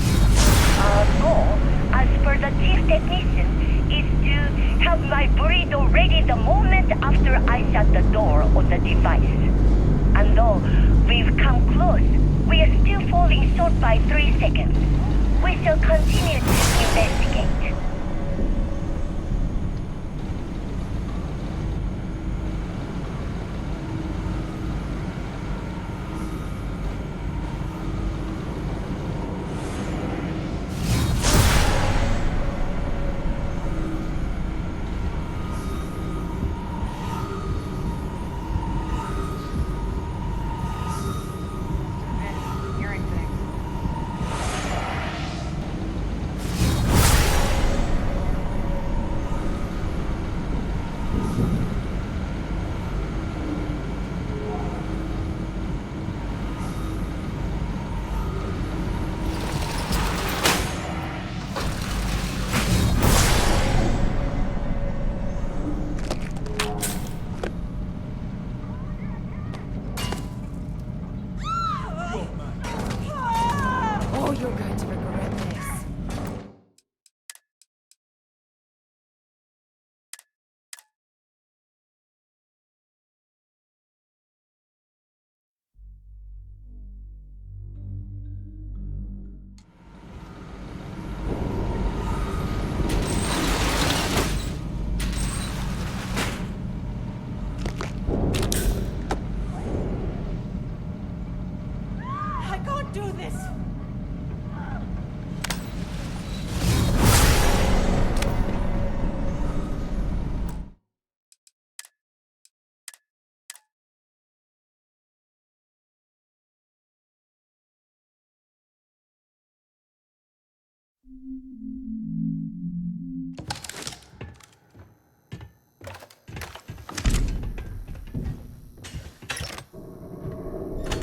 Our goal, as per the chief technician, is to have my burrito ready the moment after I shut the door on the device. And though we've come close, we are still falling short by 3 seconds. We shall continue to investigate.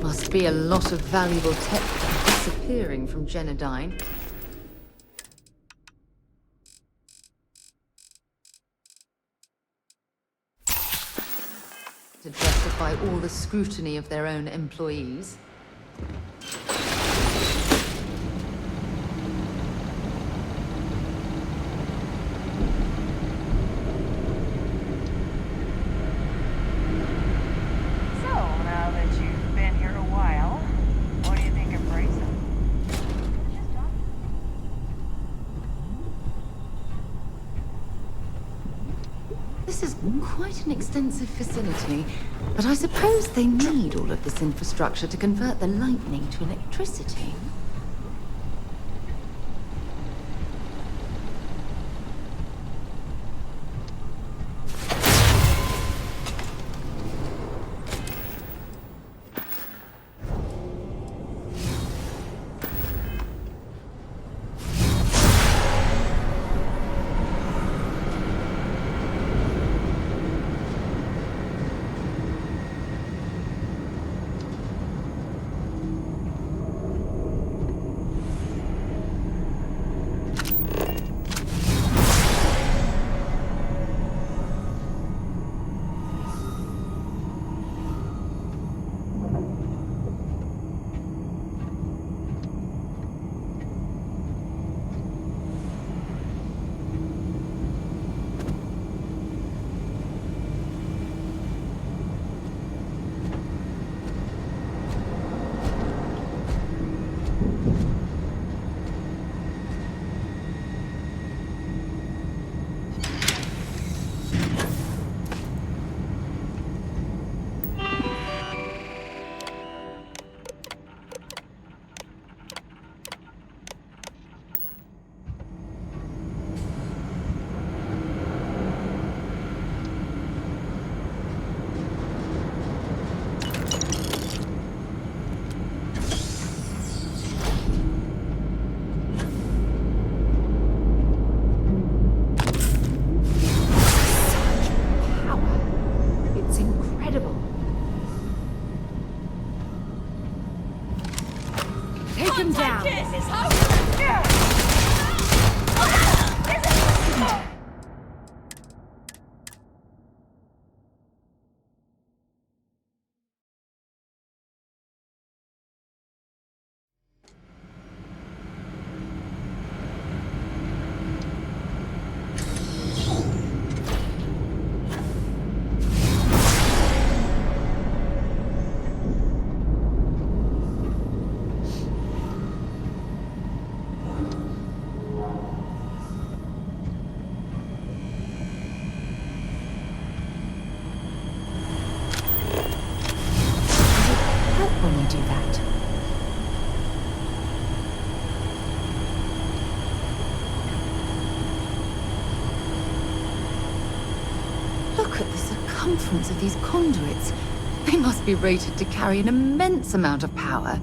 Must be a lot of valuable tech disappearing from Genodyne. To justify all the scrutiny of their own employees. This is quite an extensive facility, but I suppose they need all of this infrastructure to convert the lightning to electricity. Take him down! When you do that. Look at the circumference of these conduits. They must be rated to carry an immense amount of power.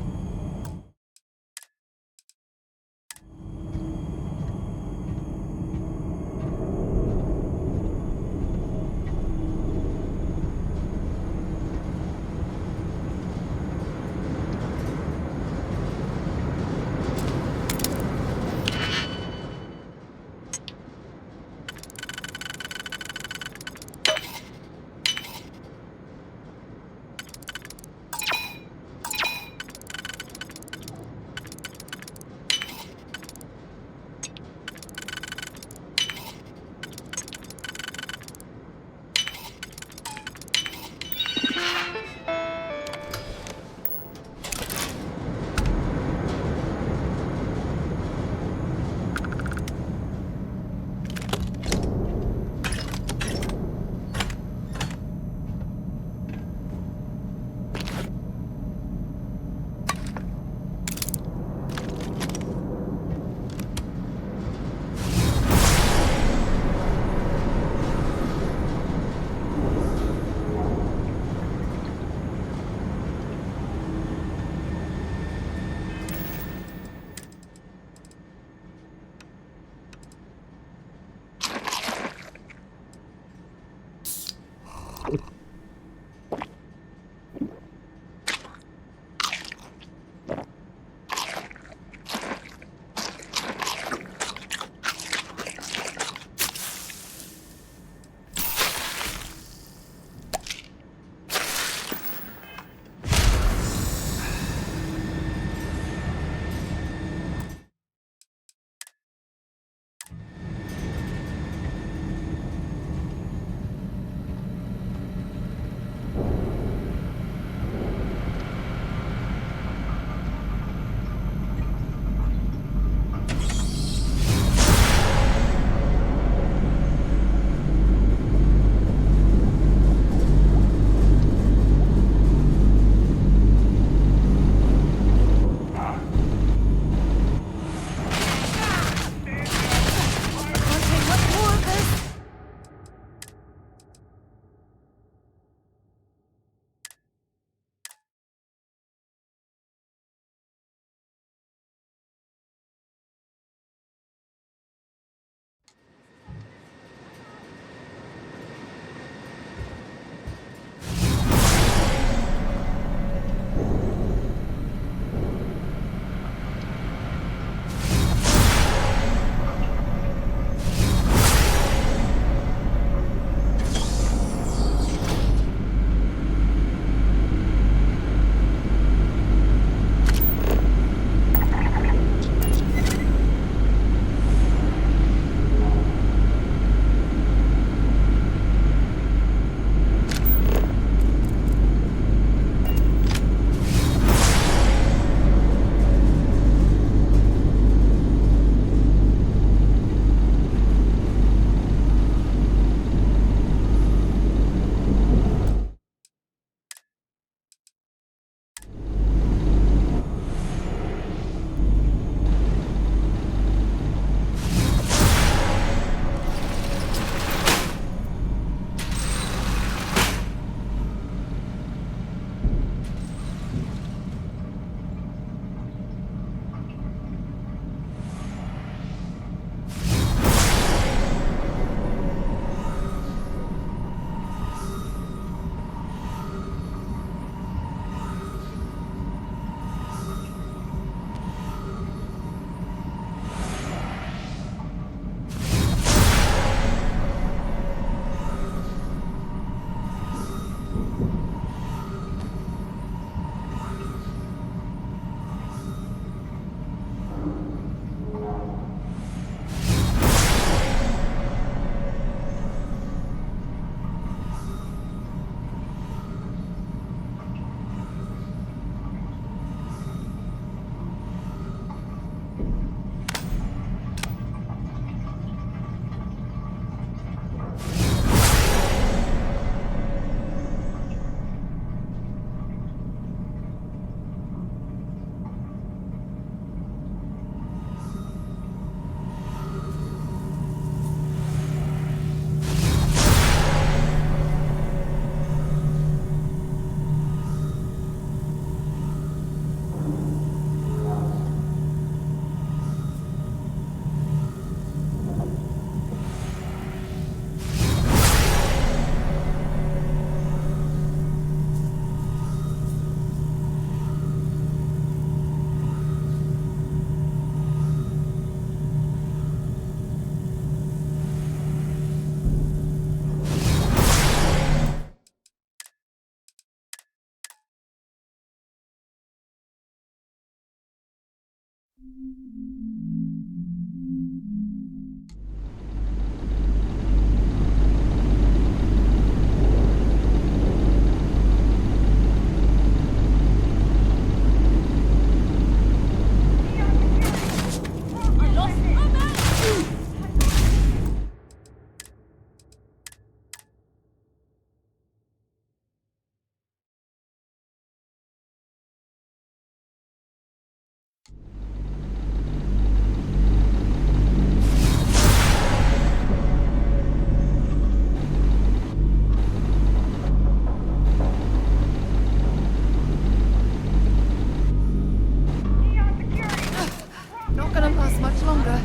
Not gonna last much longer.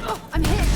Oh, I'm hit!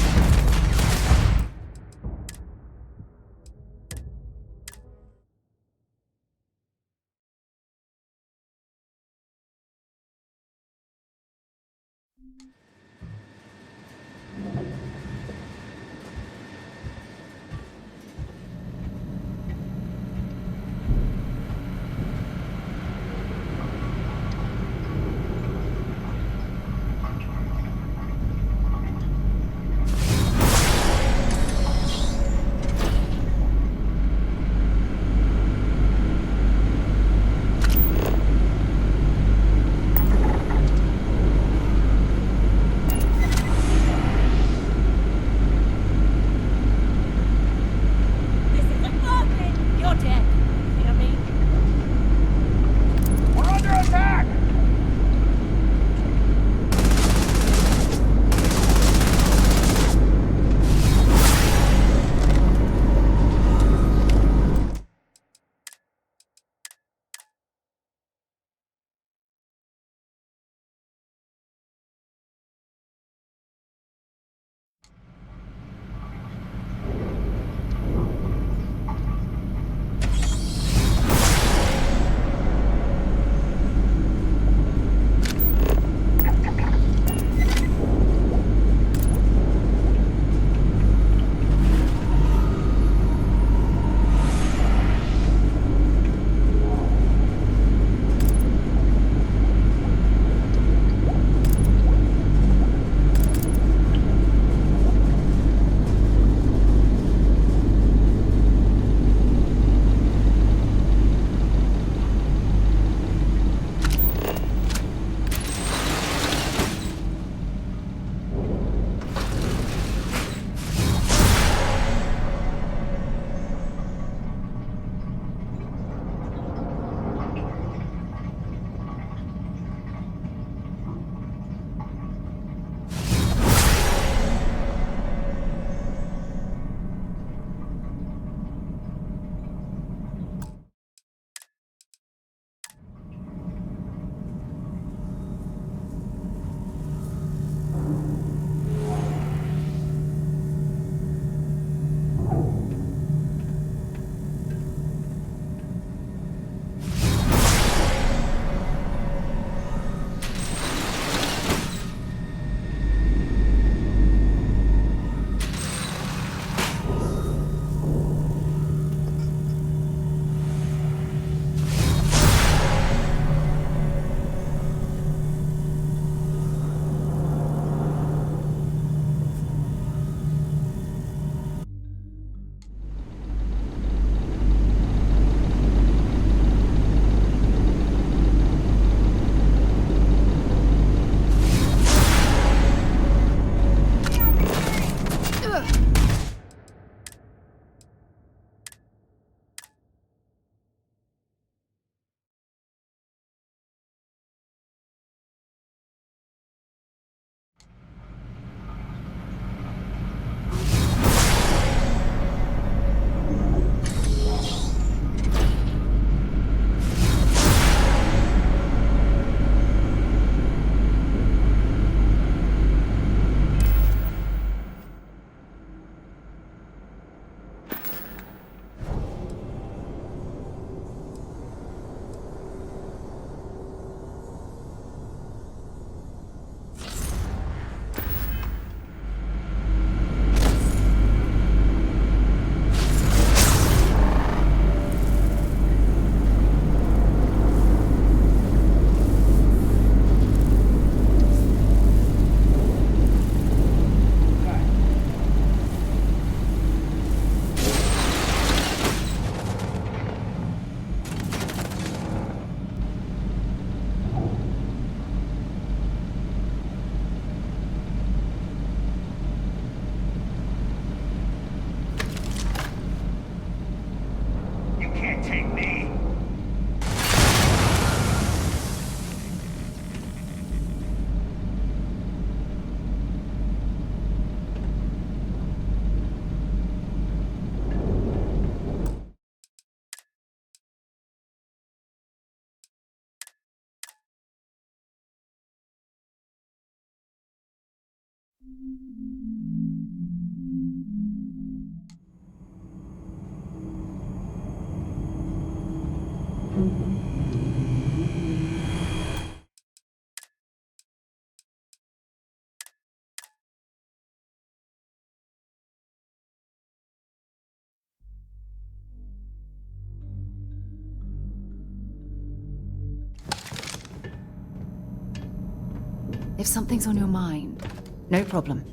If something's on your mind, no problem.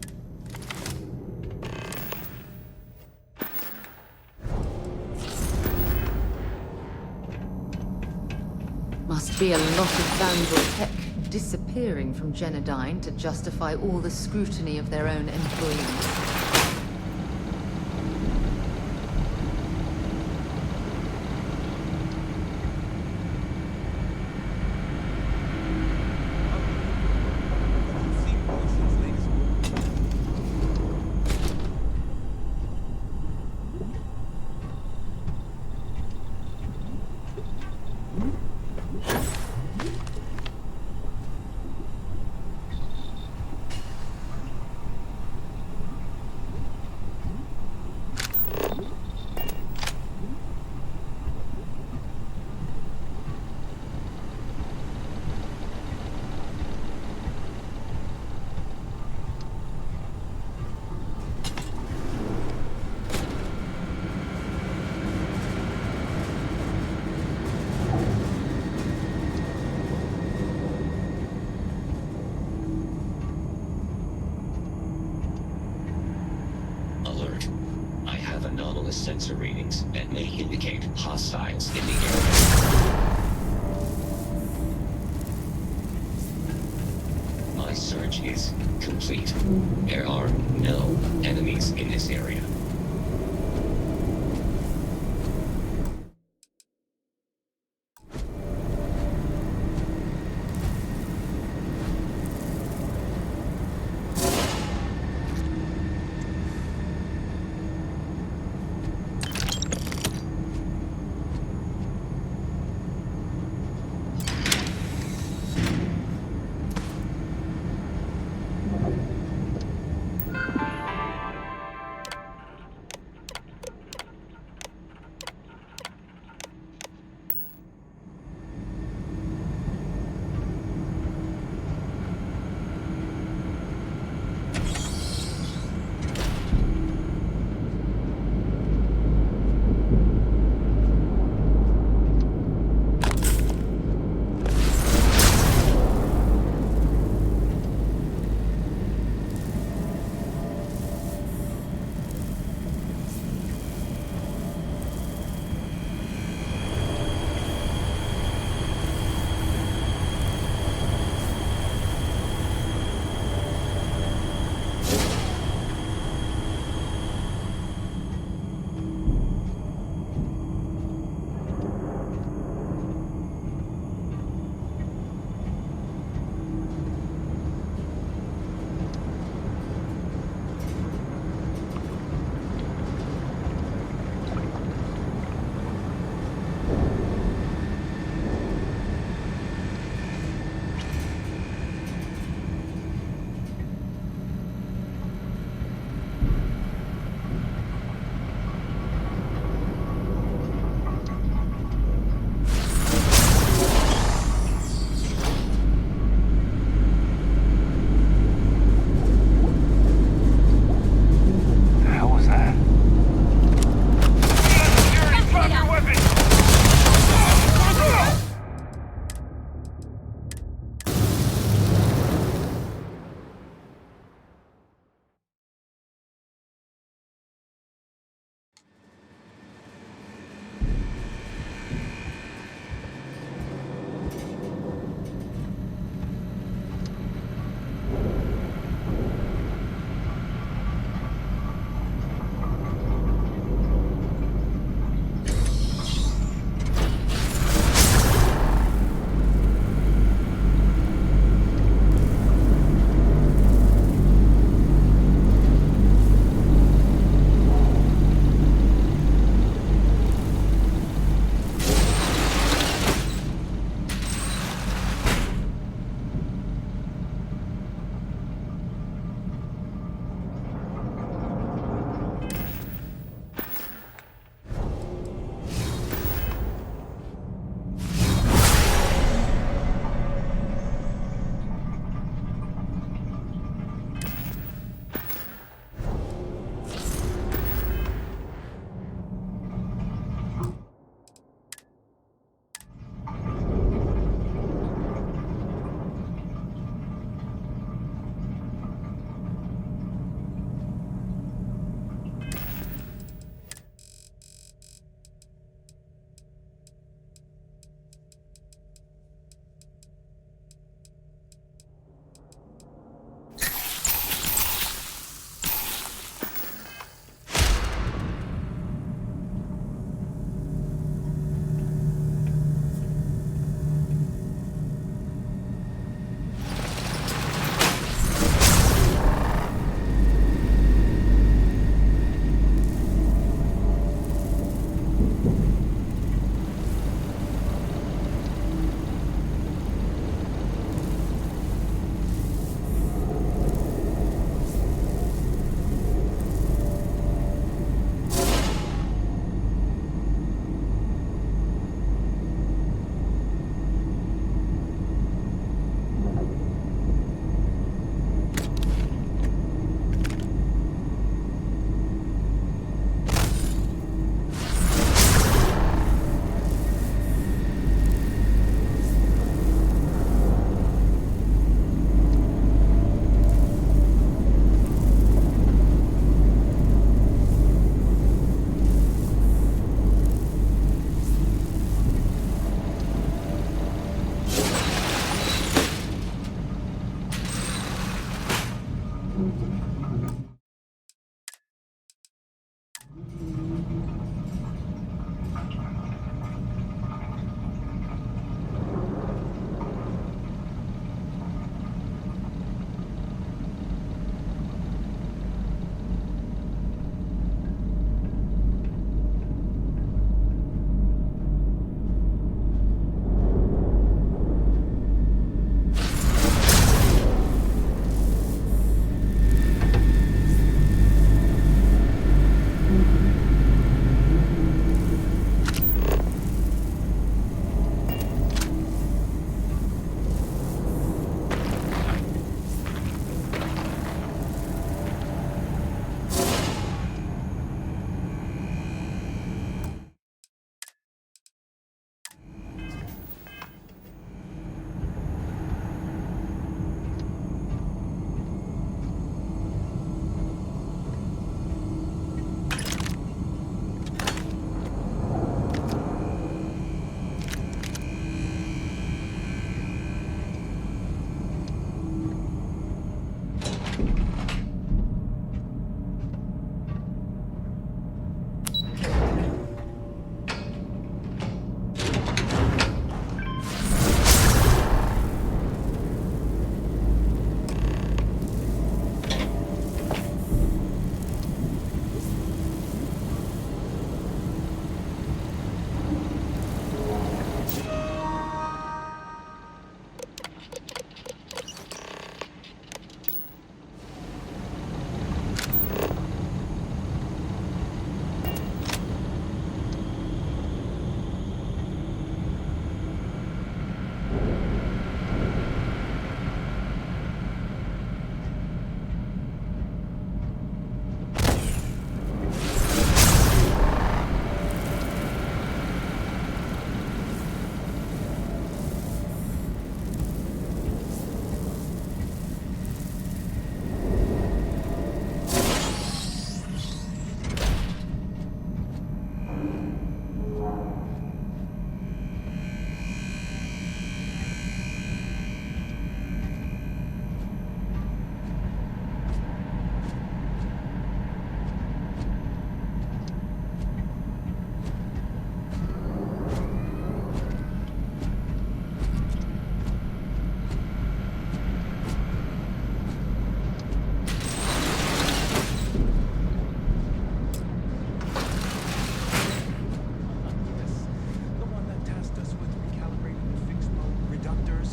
Must be a lot of vandal tech disappearing from Genodyne to justify all the scrutiny of their own employees. Alert. I have anomalous sensor readings that may indicate hostiles in the area. My search is complete. There are no enemies in this area.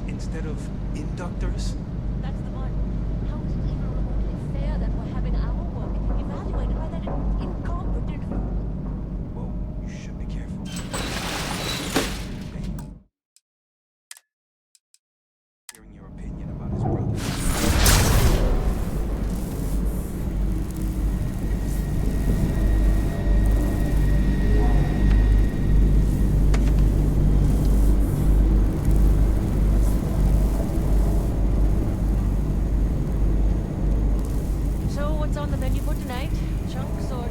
conductors instead of inductors? That's the one. How is it even remotely fair that we're having our work evaluated by that incompetent... Whoa, you should be careful. Hearing your opinion about his brother. So what's on the menu for tonight? Chunks or...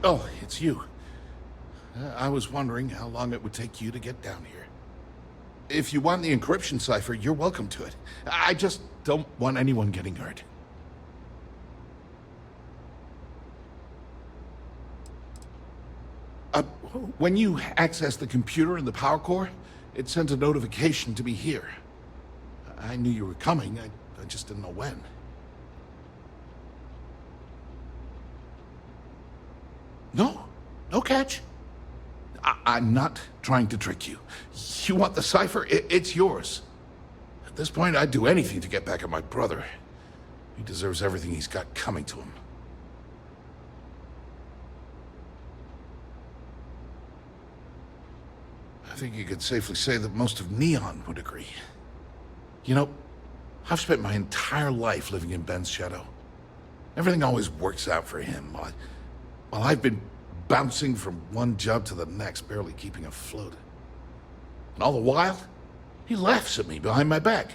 Oh, it's you. I was wondering how long it would take you to get down here. If you want the encryption cipher, you're welcome to it. I just don't want anyone getting hurt. When you accessed the computer in the power core, it sent a notification to me here. I knew you were coming, I just didn't know when. No catch. I'm not trying to trick you. You want the cipher? It's yours. At this point, I'd do anything to get back at my brother. He deserves everything he's got coming to him. I think you could safely say that most of Neon would agree. You know, I've spent my entire life living in Ben's shadow. Everything always works out for him, while I've been bouncing from one job to the next, barely keeping afloat. And all the while, he laughs at me behind my back.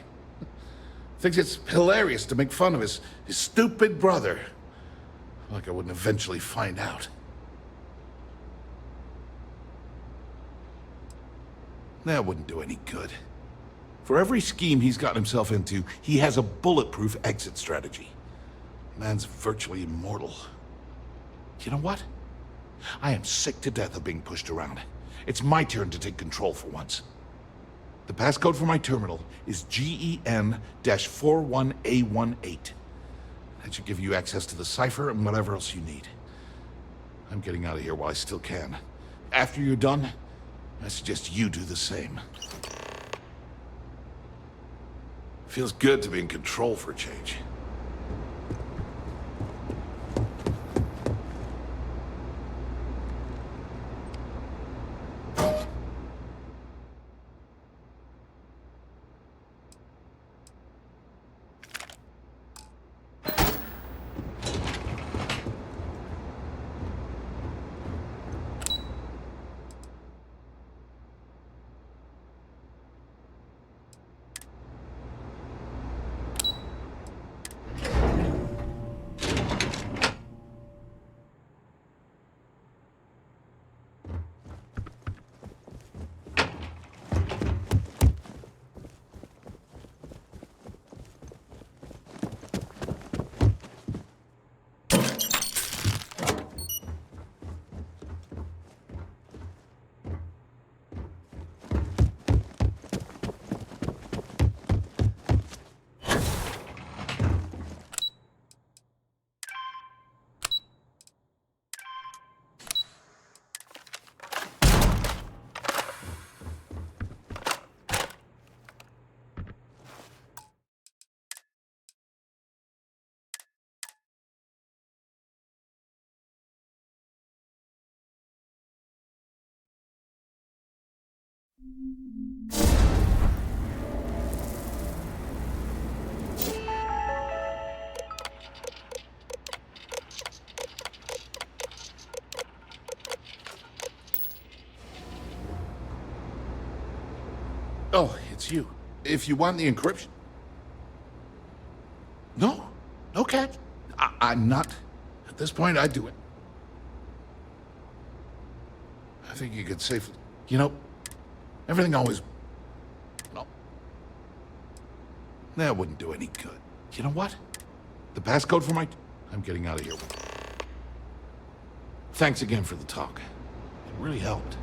Thinks it's hilarious to make fun of his stupid brother. Like I wouldn't eventually find out. That wouldn't do any good. For every scheme he's gotten himself into, he has a bulletproof exit strategy. Man's virtually immortal. You know what? I am sick to death of being pushed around. It's my turn to take control for once. The passcode for my terminal is GEN-41A18. That should give you access to the cipher and whatever else you need. I'm getting out of here while I still can. After you're done, I suggest you do the same. Feels good to be in control for a change. Oh, it's you. if you want the encryption. No. No, Cat. I'm not. At this point, I'd do it. I think you could safely... You know, everything always... No. That wouldn't do any good. You know what? The passcode for my... I'm getting out of here. Thanks again for the talk. It really helped.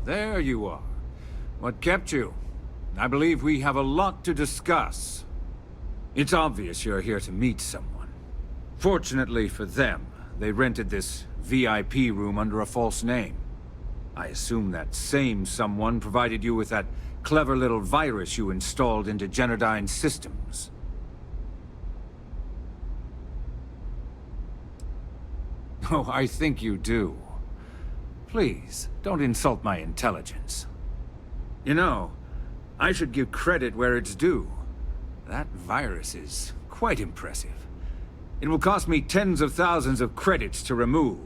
There you are. What kept you? I believe we have a lot to discuss. It's obvious you're here to meet someone. Fortunately for them, they rented this VIP room under a false name. I assume that same someone provided you with that clever little virus you installed into Genodyne's systems. Oh, I think you do. Please, don't insult my intelligence. You know, I should give credit where it's due. That virus is quite impressive. It will cost me tens of thousands of credits to remove.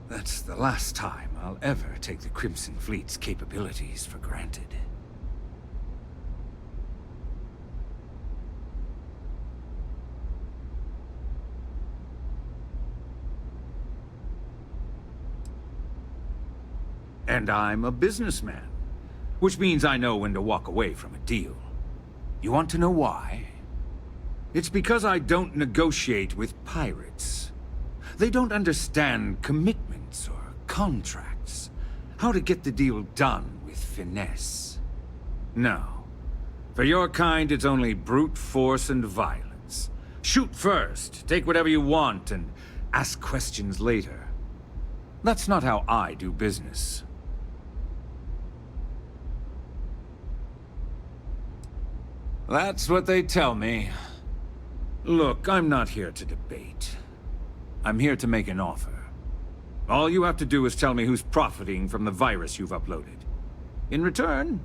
That's the last time I'll ever take the Crimson Fleet's capabilities for granted. And I'm a businessman, which means I know when to walk away from a deal. You want to know why? It's because I don't negotiate with pirates. They don't understand commitments or contracts, how to get the deal done with finesse. No. For your kind, it's only brute force and violence. Shoot first, take whatever you want, and ask questions later. That's not how I do business. That's what they tell me. Look, I'm not here to debate. I'm here to make an offer. All you have to do is tell me who's profiting from the virus you've uploaded. In return,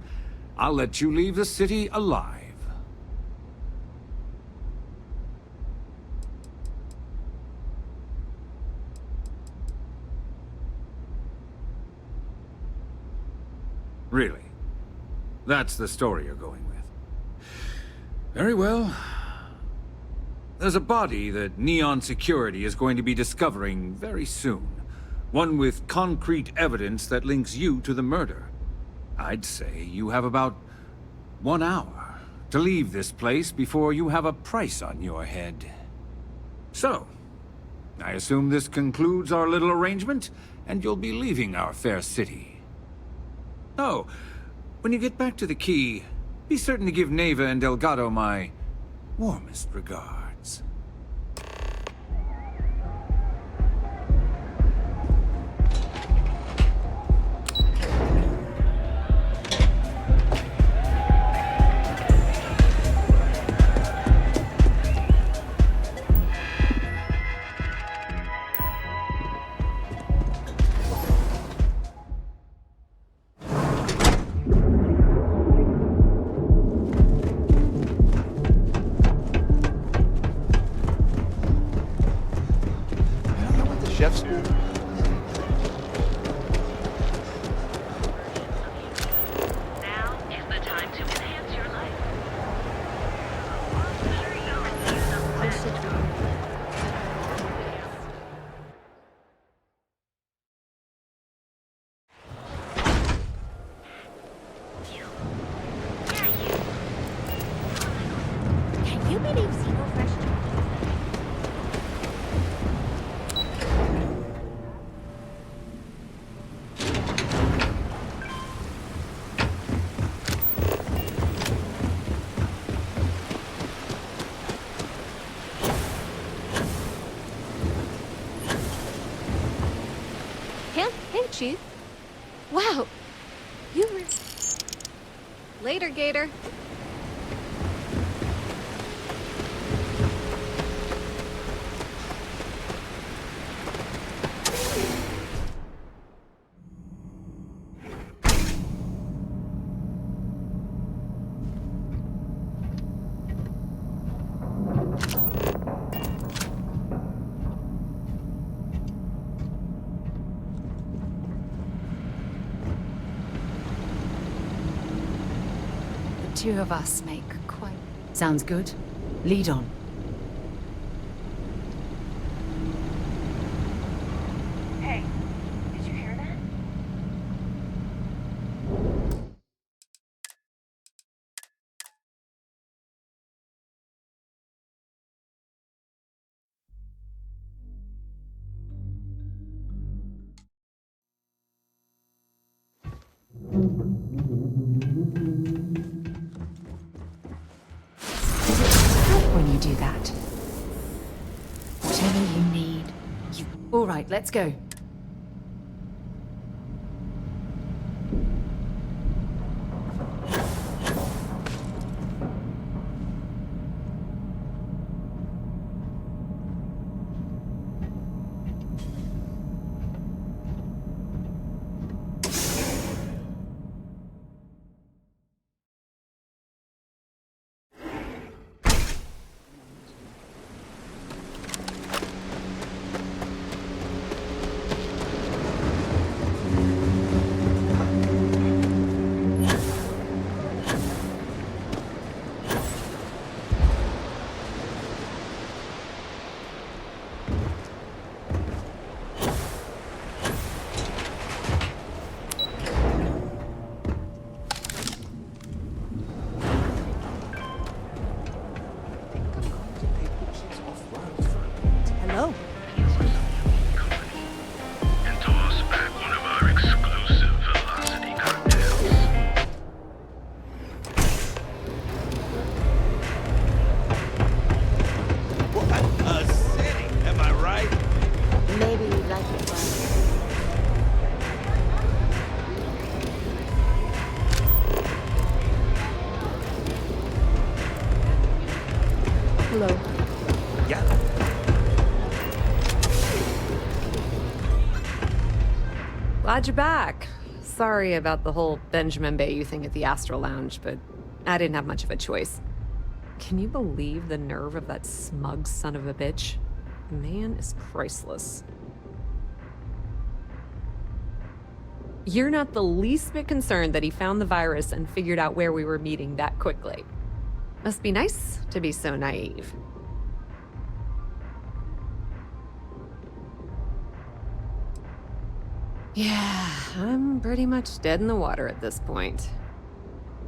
I'll let you leave the city alive. Really? That's the story you're going with? Very well. There's a body that Neon Security is going to be discovering very soon. One with concrete evidence that links you to the murder. I'd say you have about 1 hour to leave this place before you have a price on your head. So, I assume this concludes our little arrangement, and you'll be leaving our fair city. Oh, when you get back to the key, be certain to give Neva and Delgado my warmest regards. Wow! You were... Later, Gator. Two of us make quite... Sounds good. Lead on. Hey, did you hear that? When you do that. Whatever you need, you... All right, let's go. Hello. And toss back one of our exclusive velocity cocktails. What a city, am I right? Maybe you'd like it one. Hello. Yeah. Glad you're back. Sorry about the whole Benjamin Bayou thing at the Astral Lounge, but I didn't have much of a choice. Can you believe the nerve of that smug son of a bitch? The man is priceless. You're not the least bit concerned that he found the virus and figured out where we were meeting that quickly. Must be nice to be so naive. Yeah, I'm pretty much dead in the water at this point.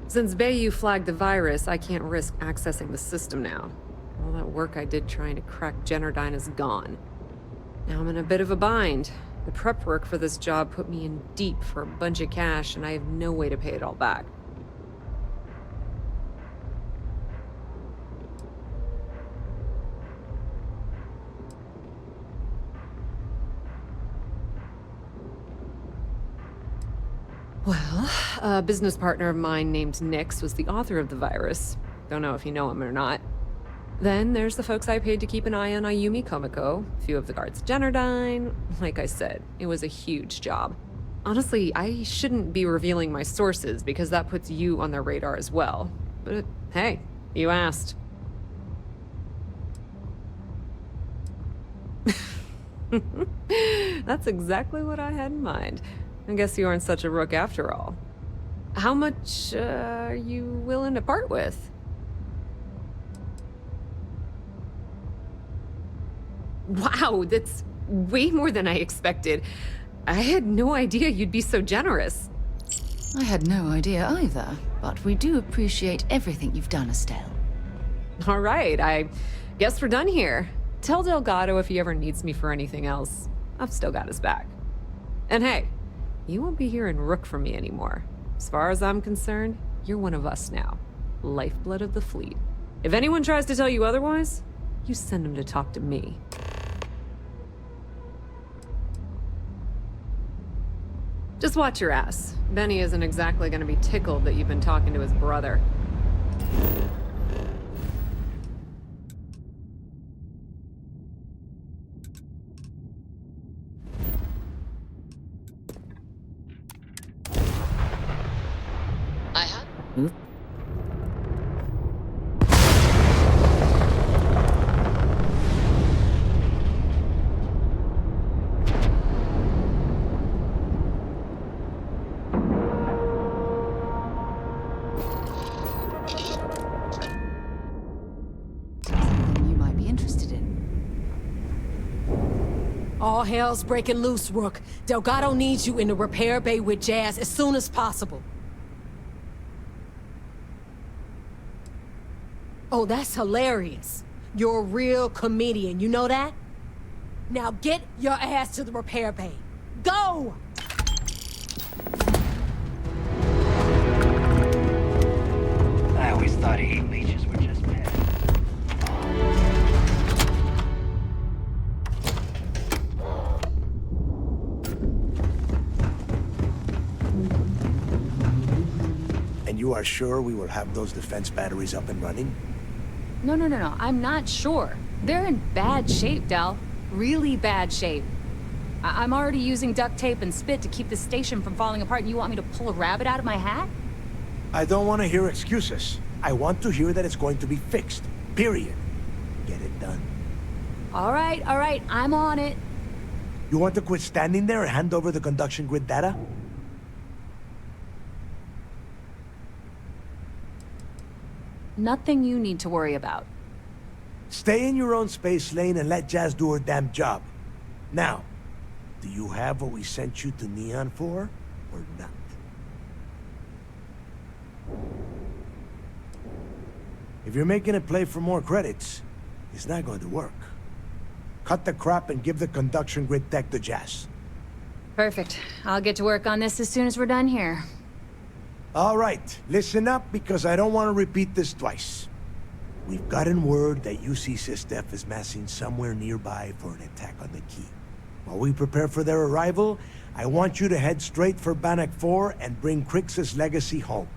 Since Bayou flagged the virus, I can't risk accessing the system now. All that work I did trying to crack Generdyne is gone. Now I'm in a bit of a bind. The prep work for this job put me in deep for a bunch of cash, and I have no way to pay it all back. Well, a business partner of mine named Nix was the author of the virus. Don't know if you know him or not. Then there's the folks I paid to keep an eye on Ayumi Komiko, a few of the guards at Generdyne. Like I said, it was a huge job. Honestly, I shouldn't be revealing my sources because that puts you on their radar as well. But hey, you asked. That's exactly what I had in mind. I guess you aren't such a rook after all. How much are you willing to part with? Wow, that's way more than I expected. I had no idea you'd be so generous. I had no idea either, but we do appreciate everything you've done, Estelle. All right, I guess we're done here. Tell Delgado if he ever needs me for anything else. I've still got his back. And hey, you won't be hearing Rook from me anymore. As far as I'm concerned, you're one of us now. Lifeblood of the fleet. If anyone tries to tell you otherwise, you send them to talk to me. Just watch your ass. Benny isn't exactly gonna be tickled that you've been talking to his brother. I have. Something you might be interested in. All hell's breaking loose, Rook. Delgado needs you in the repair bay with Jazz as soon as possible. Oh, that's hilarious. You're a real comedian, you know that? Now get your ass to the repair bay. Go! I always thought heat leeches were just bad. And you are sure we will have those defense batteries up and running? No, I'm not sure. They're in bad shape, Del. Really bad shape. I'm already using duct tape and spit to keep the station from falling apart, and you want me to pull a rabbit out of my hat? I don't want to hear excuses. I want to hear that it's going to be fixed. Period. Get it done. All right, I'm on it. You want to quit standing there and hand over the conduction grid data? Nothing you need to worry about. Stay in your own space lane and let Jazz do her damn job. Now, do you have what we sent you to Neon for, or not? If you're making a play for more credits, it's not going to work. Cut the crap and give the conduction grid tech to Jazz. Perfect. I'll get to work on this as soon as we're done here. All right, listen up because I don't want to repeat this twice. We've gotten word that UC SysDef is massing somewhere nearby for an attack on the key. While we prepare for their arrival, I want you to head straight for Bannock 4 and bring Crix's legacy home.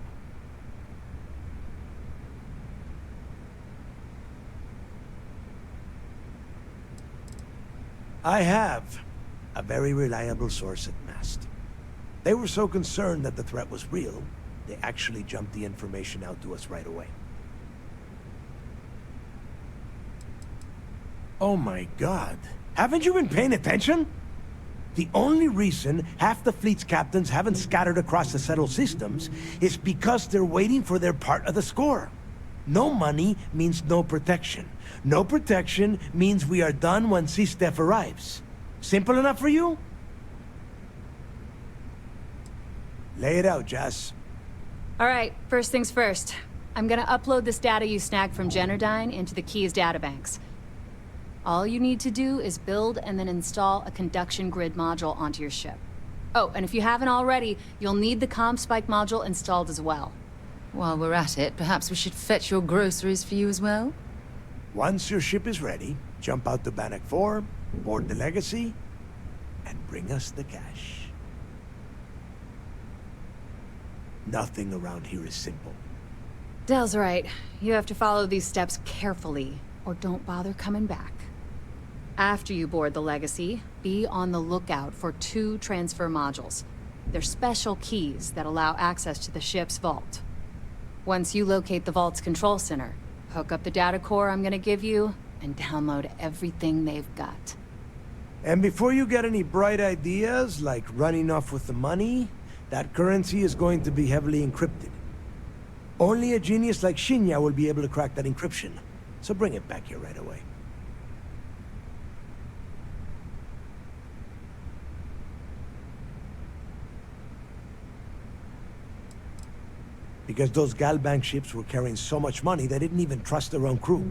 I have a very reliable source at Mast. They were so concerned that the threat was real, they actually jumped the information out to us right away. Oh my god. Haven't you been paying attention? The only reason half the fleet's captains haven't scattered across the settled systems is because they're waiting for their part of the score. No money means no protection. No protection means we are done when SysDef arrives. Simple enough for you? Lay it out, Jazz. All right, first things first. I'm gonna upload this data you snagged from Genodyne into the Key's databanks. All you need to do is build and then install a conduction grid module onto your ship. Oh, and if you haven't already, you'll need the comm spike module installed as well. While we're at it, perhaps we should fetch your groceries for you as well? Once your ship is ready, jump out to Bannock 4, board the Legacy, and bring us the cash. Nothing around here is simple. Del's right. You have to follow these steps carefully, or don't bother coming back. After you board the Legacy, be on the lookout for 2 transfer modules. They're special keys that allow access to the ship's vault. Once you locate the vault's control center, hook up the data core I'm gonna give you, and download everything they've got. And before you get any bright ideas, like running off with the money, that currency is going to be heavily encrypted. Only a genius like Shinya will be able to crack that encryption, so bring it back here right away. Because those Galbank ships were carrying so much money, they didn't even trust their own crew.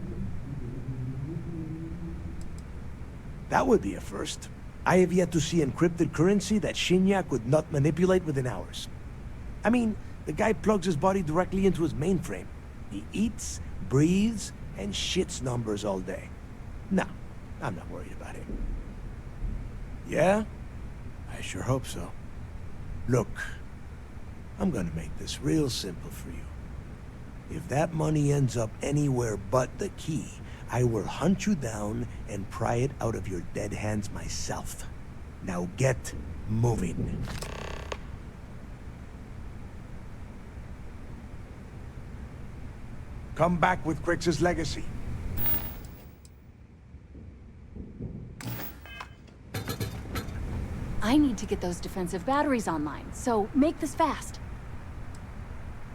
That would be a first. I have yet to see encrypted currency that Shinya could not manipulate within hours. I mean, the guy plugs his body directly into his mainframe. He eats, breathes, and shits numbers all day. No, I'm not worried about him. Yeah? I sure hope so. Look, I'm gonna make this real simple for you. If that money ends up anywhere but the key, I will hunt you down and pry it out of your dead hands myself. Now get moving. Come back with Crix's legacy. I need to get those defensive batteries online, so make this fast.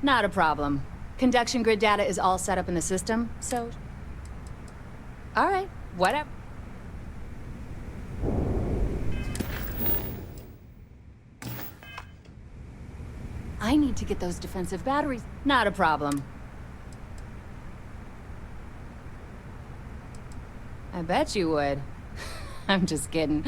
Not a problem. Conduction grid data is all set up in the system, so... All right, whatever. I need to get those defensive batteries. Not a problem. I bet you would. I'm just kidding.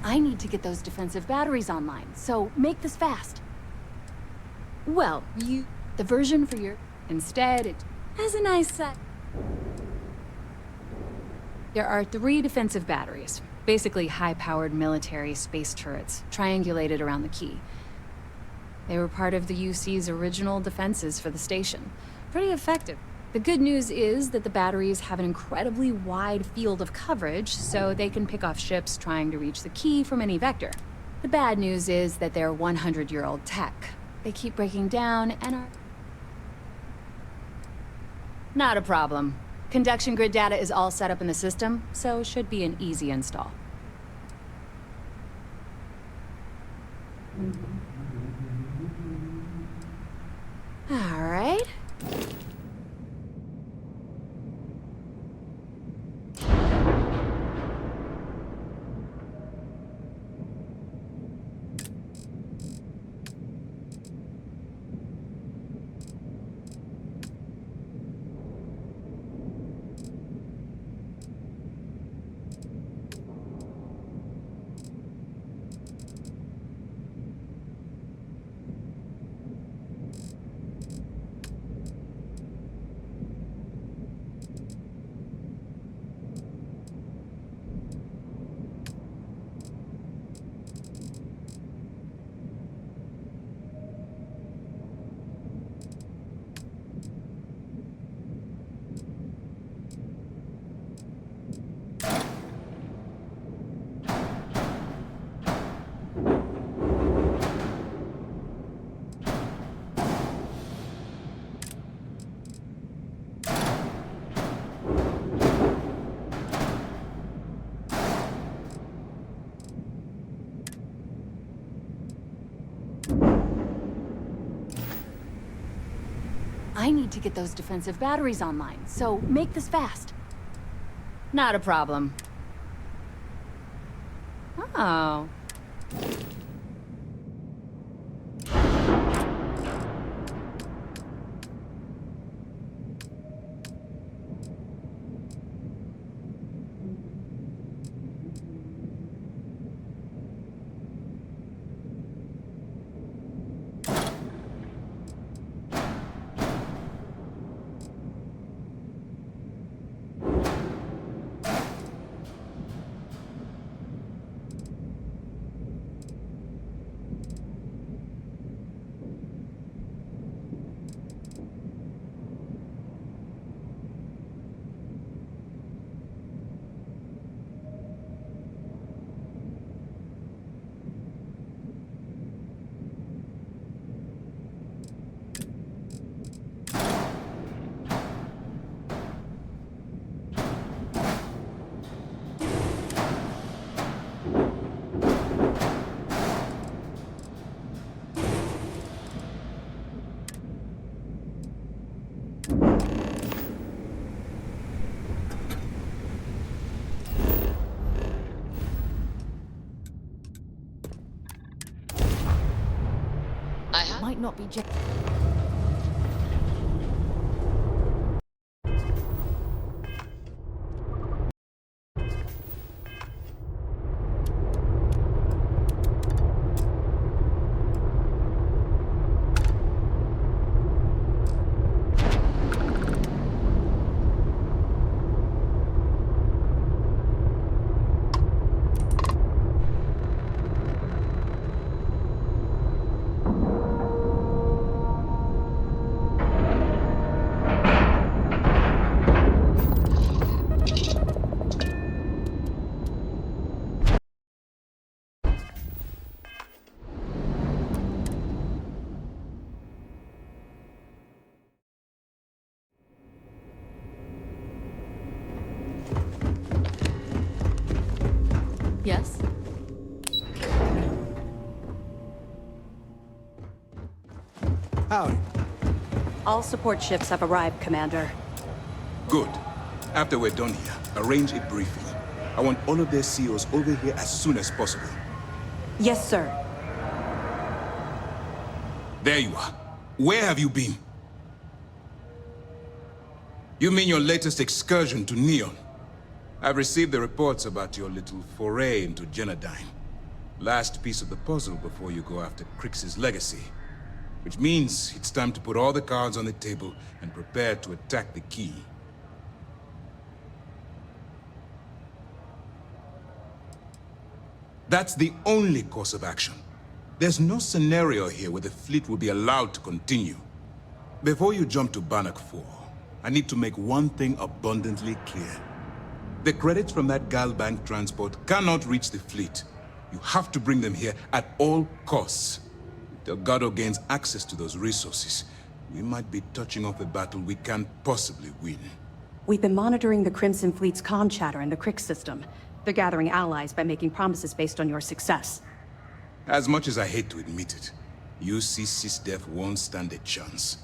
I need to get those defensive batteries online, so make this fast. Well, The version for your... instead, it has a nice set. There are 3 defensive batteries, basically high-powered military space turrets, triangulated around the key. They were part of the UC's original defenses for the station. Pretty effective. The good news is that the batteries have an incredibly wide field of coverage, so they can pick off ships trying to reach the key from any vector. The bad news is that they're 100-year-old tech. They keep breaking down and are... Not a problem. Conduction grid data is all set up in the system, so should be an easy install. All right. I need to get those defensive batteries online, so make this fast. Not a problem. Oh. Might not be just. Yes? Howdy. All support ships have arrived, Commander. Good. After we're done here, arrange a briefing. I want all of their CEOs over here as soon as possible. Yes, sir. There you are. Where have you been? You mean your latest excursion to Neon? I've received the reports about your little foray into Genodyne. Last piece of the puzzle before you go after Crix's legacy. Which means it's time to put all the cards on the table and prepare to attack the key. That's the only course of action. There's no scenario here where the fleet will be allowed to continue. Before you jump to Bannock 4, I need to make one thing abundantly clear. The credits from that Galbank transport cannot reach the fleet. You have to bring them here at all costs. If Delgado gains access to those resources, we might be touching off a battle we can't possibly win. We've been monitoring the Crimson Fleet's comm chatter in the Crix system. They're gathering allies by making promises based on your success. As much as I hate to admit it, UC SysDef won't stand a chance.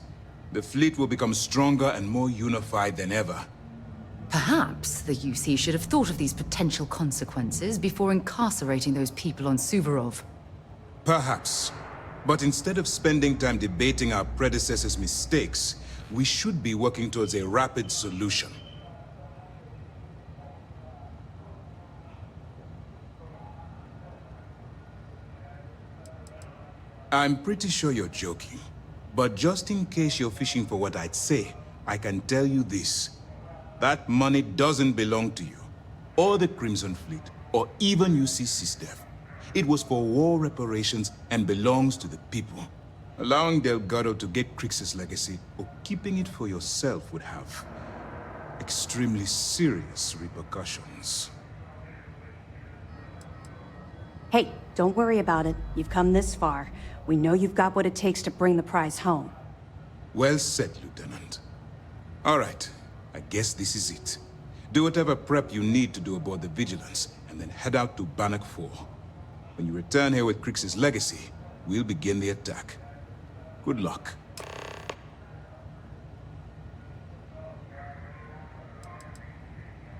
The fleet will become stronger and more unified than ever. Perhaps the UC should have thought of these potential consequences before incarcerating those people on Suvorov. Perhaps. But instead of spending time debating our predecessors' mistakes, we should be working towards a rapid solution. I'm pretty sure you're joking. But just in case you're fishing for what I'd say, I can tell you this. That money doesn't belong to you, or the Crimson Fleet, or even UC SysDef. It was for war reparations and belongs to the people. Allowing Delgado to get Crix's legacy, or keeping it for yourself would have extremely serious repercussions. Hey, don't worry about it. You've come this far. We know you've got what it takes to bring the prize home. Well said, Lieutenant. All right, I guess this is it. Do whatever prep you need to do aboard the Vigilance, and then head out to Bannock 4. When you return here with Crix's legacy, we'll begin the attack. Good luck.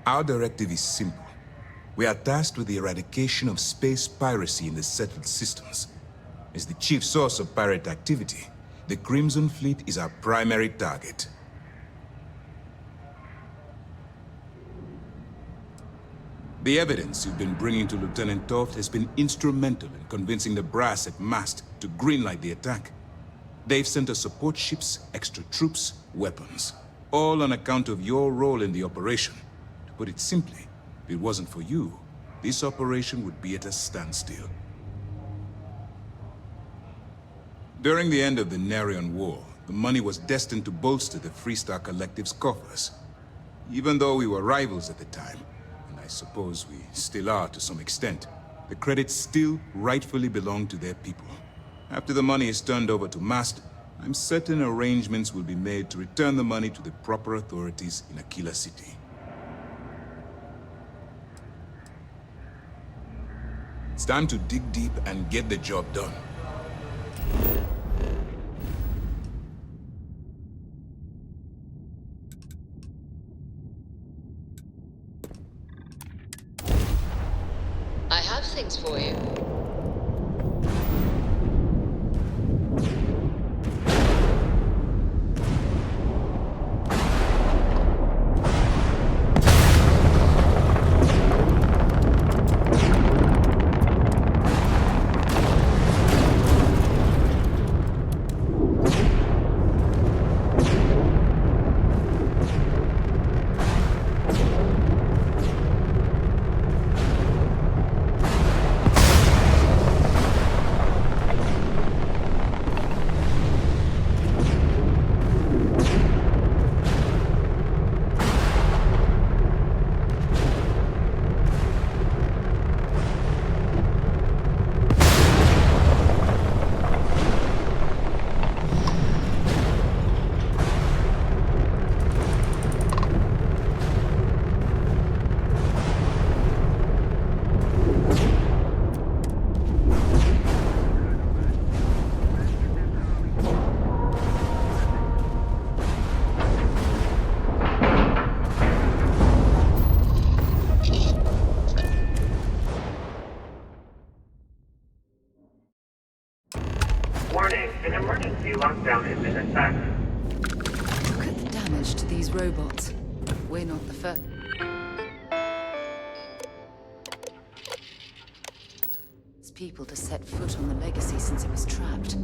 Our directive is simple. We are tasked with the eradication of space piracy in the settled systems. As the chief source of pirate activity, the Crimson Fleet is our primary target. The evidence you've been bringing to Lieutenant Toft has been instrumental in convincing the brass at mast to greenlight the attack. They've sent us support ships, extra troops, weapons, all on account of your role in the operation. To put it simply, if it wasn't for you, this operation would be at a standstill. During the end of the Narion War, the money was destined to bolster the Freestar Collective's coffers. Even though we were rivals at the time, and I suppose we still are to some extent, the credits still rightfully belong to their people. After the money is turned over to Mast, I'm certain arrangements will be made to return the money to the proper authorities in Aquila City. It's time to dig deep and get the job done. I have things for you. Warning, an emergency lockdown has been attacked. Look at the damage to these robots. We're not the first. It's people to set foot on the Legacy since it was trapped.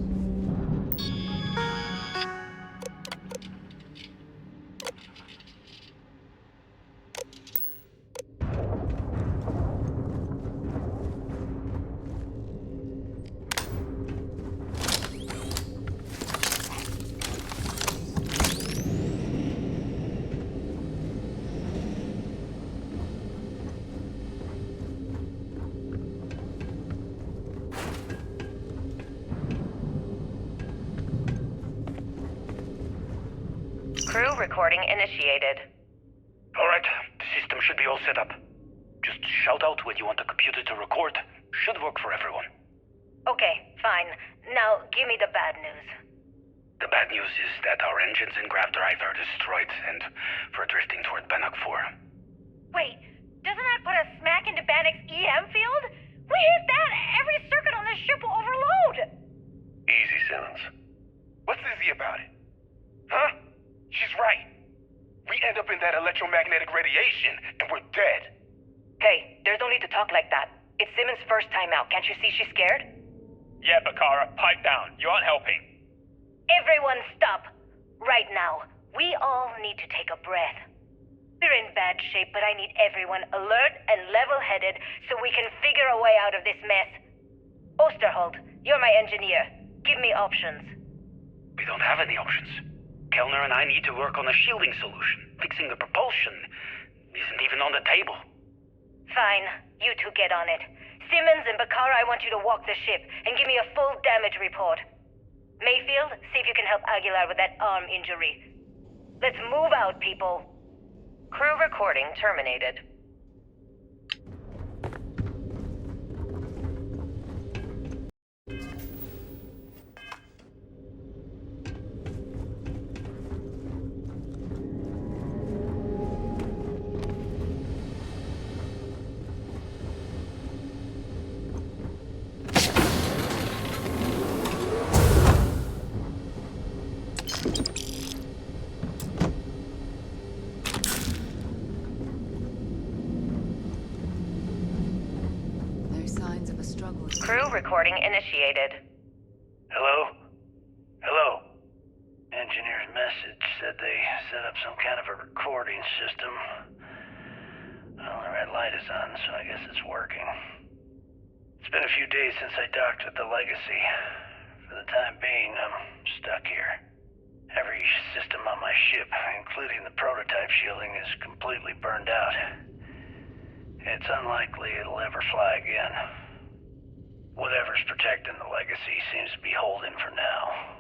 Crew recording initiated. Alright, the system should be all set up. Just shout out when you want the computer to record. Should work for everyone. Okay, fine. Now, give me the bad news. The bad news is that our engines and grav drive are destroyed, and we're drifting toward Bannock 4. Wait, doesn't that put us smack into Bannock's EM field? We hit that! Every circuit on this ship will overload! Easy, Simmons. What's easy about it? Huh? She's right. We end up in that electromagnetic radiation, and we're dead. Hey, there's no need to talk like that. It's Simmons' first time out. Can't you see she's scared? Yeah, Bakara, pipe down. You aren't helping. Everyone stop. Right now, we all need to take a breath. We're in bad shape, but I need everyone alert and level-headed so we can figure a way out of this mess. Osterholt, you're my engineer. Give me options. We don't have any options. Kellner and I need to work on a shielding solution. Fixing the propulsion isn't even on the table. Fine. You two get on it. Simmons and Bakara, I want you to walk the ship and give me a full damage report. Mayfield, see if you can help Aguilar with that arm injury. Let's move out, people. Crew recording terminated. No signs of a struggle. Crew recording initiated. Hello? Hello? Engineer's message said they set up some kind of a recording system. Well, the red light is on, so I guess it's working. It's been a few days since I docked with the Legacy. For the time being, I'm stuck here. Every system on my ship, including the prototype shielding, is completely burned out. It's unlikely it'll ever fly again. Whatever's protecting the Legacy seems to be holding for now.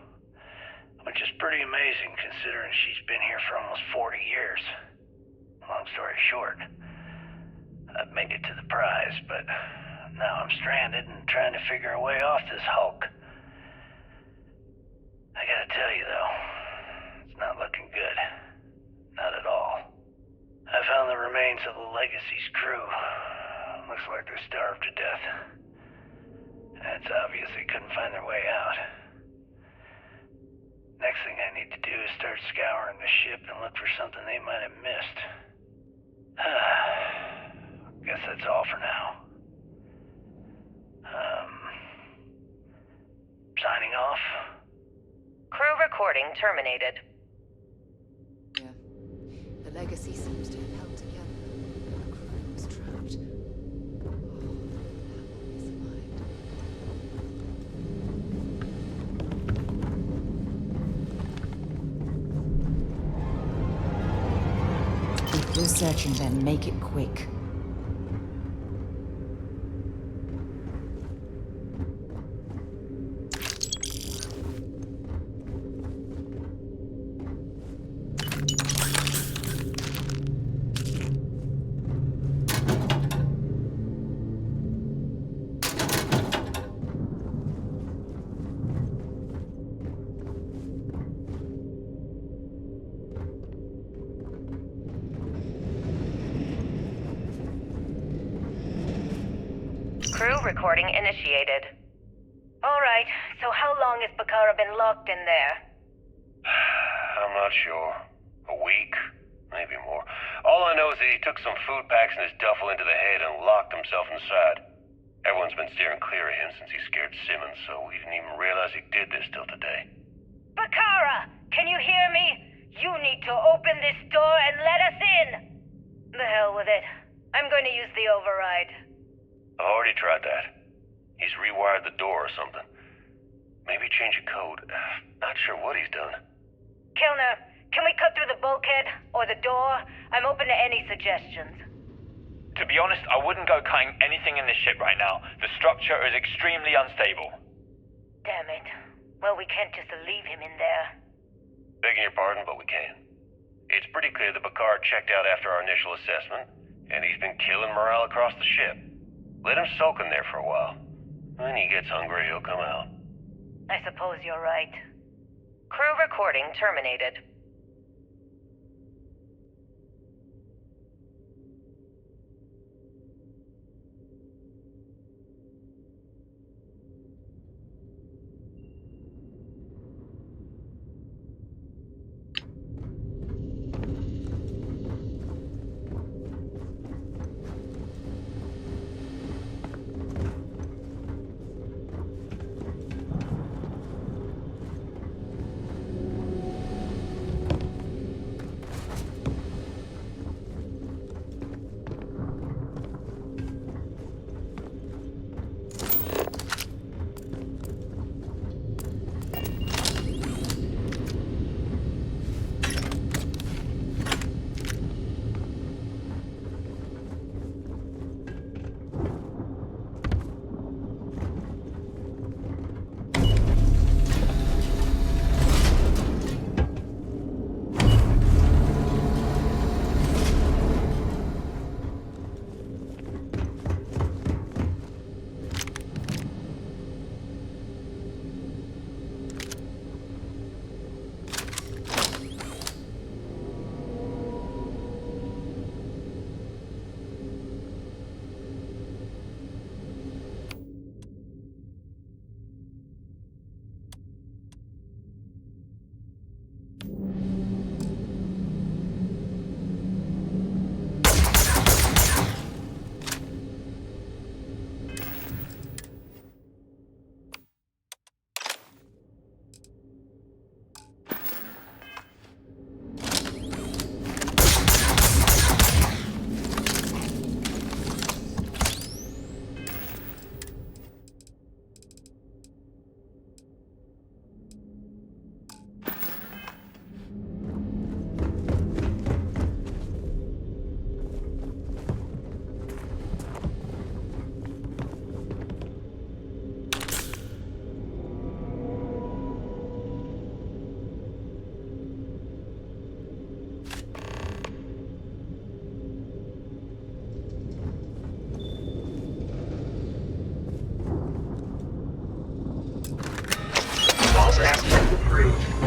Which is pretty amazing considering she's been here for almost 40 years. Long story short, I've made it to the prize, but now I'm stranded and trying to figure a way off this hulk. I gotta tell you though, it's not looking good. Not at all. I found the remains of the Legacy's crew. Looks like they're starved to death. And it's obvious they couldn't find their way out. Next thing I need to do is start scouring the ship and look for something they might have missed. Guess that's all for now. Signing off. Crew recording terminated. Yeah. The Legacy seems to have held together. Our crew was trapped. If you're searching, then make it quick. Crew recording initiated. Alright, so how long has Bakara been locked in there? I'm not sure. A week? Maybe more. All I know is that he took some food packs in his duffel into the head and locked himself inside. Everyone's been steering clear of him since he scared Simmons, so we didn't even realize he did this till today. Bakara! Can you hear me? You need to open this door and let us in! The hell with it. I'm going to use the override. I've already tried that. He's rewired the door or something. Maybe change a code. Not sure what he's done. Kilner, can we cut through the bulkhead? Or the door? I'm open to any suggestions. To be honest, I wouldn't go cutting anything in this ship right now. The structure is extremely unstable. Damn it. Well, we can't just leave him in there. Begging your pardon, but we can. It's pretty clear that Bakar checked out after our initial assessment, and he's been killing morale across the ship. Let him soak in there for a while. When he gets hungry, he'll come out. I suppose you're right. Crew recording terminated.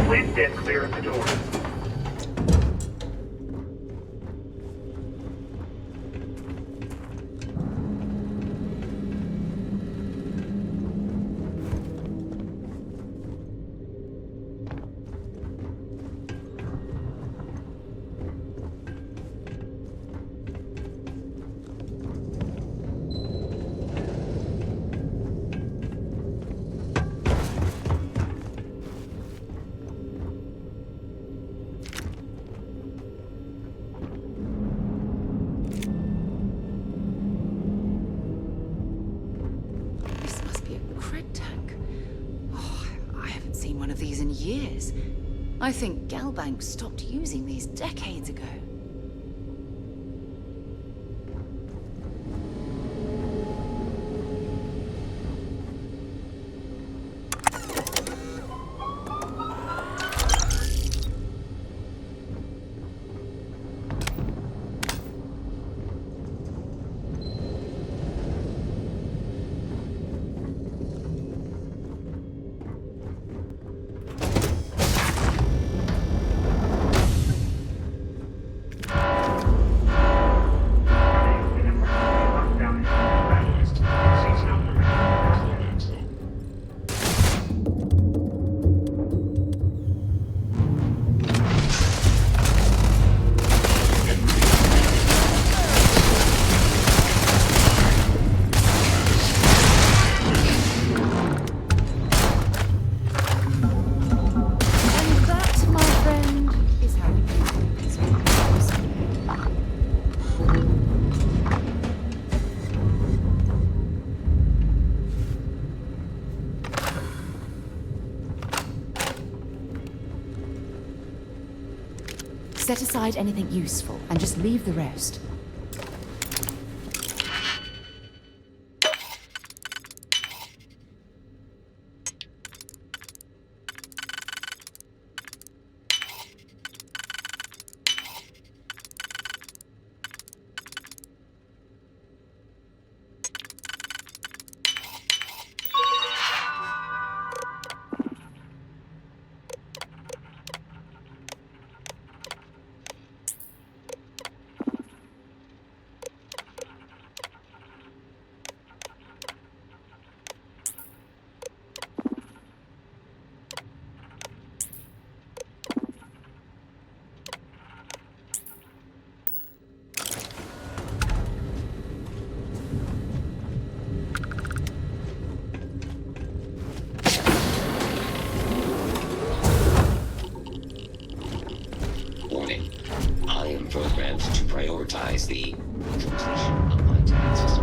Please stand clear of the door. Years. I think Galbank stopped using these decades ago. Set aside anything useful and just leave the rest. Programmed to prioritize the completion of my tasks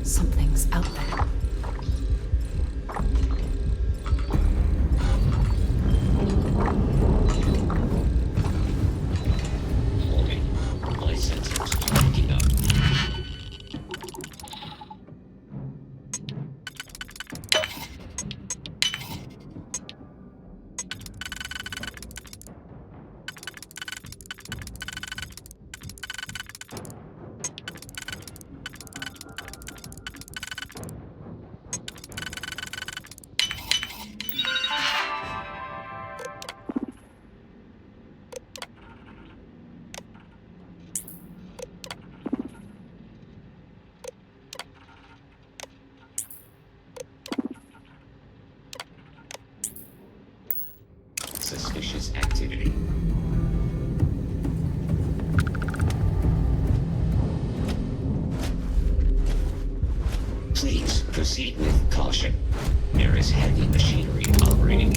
Something's out there. My sensors are picking up. Suspicious activity. Please proceed with caution. There is heavy machinery operating.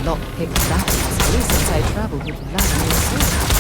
lockpicked that easily since I traveled with Vladimir Sword.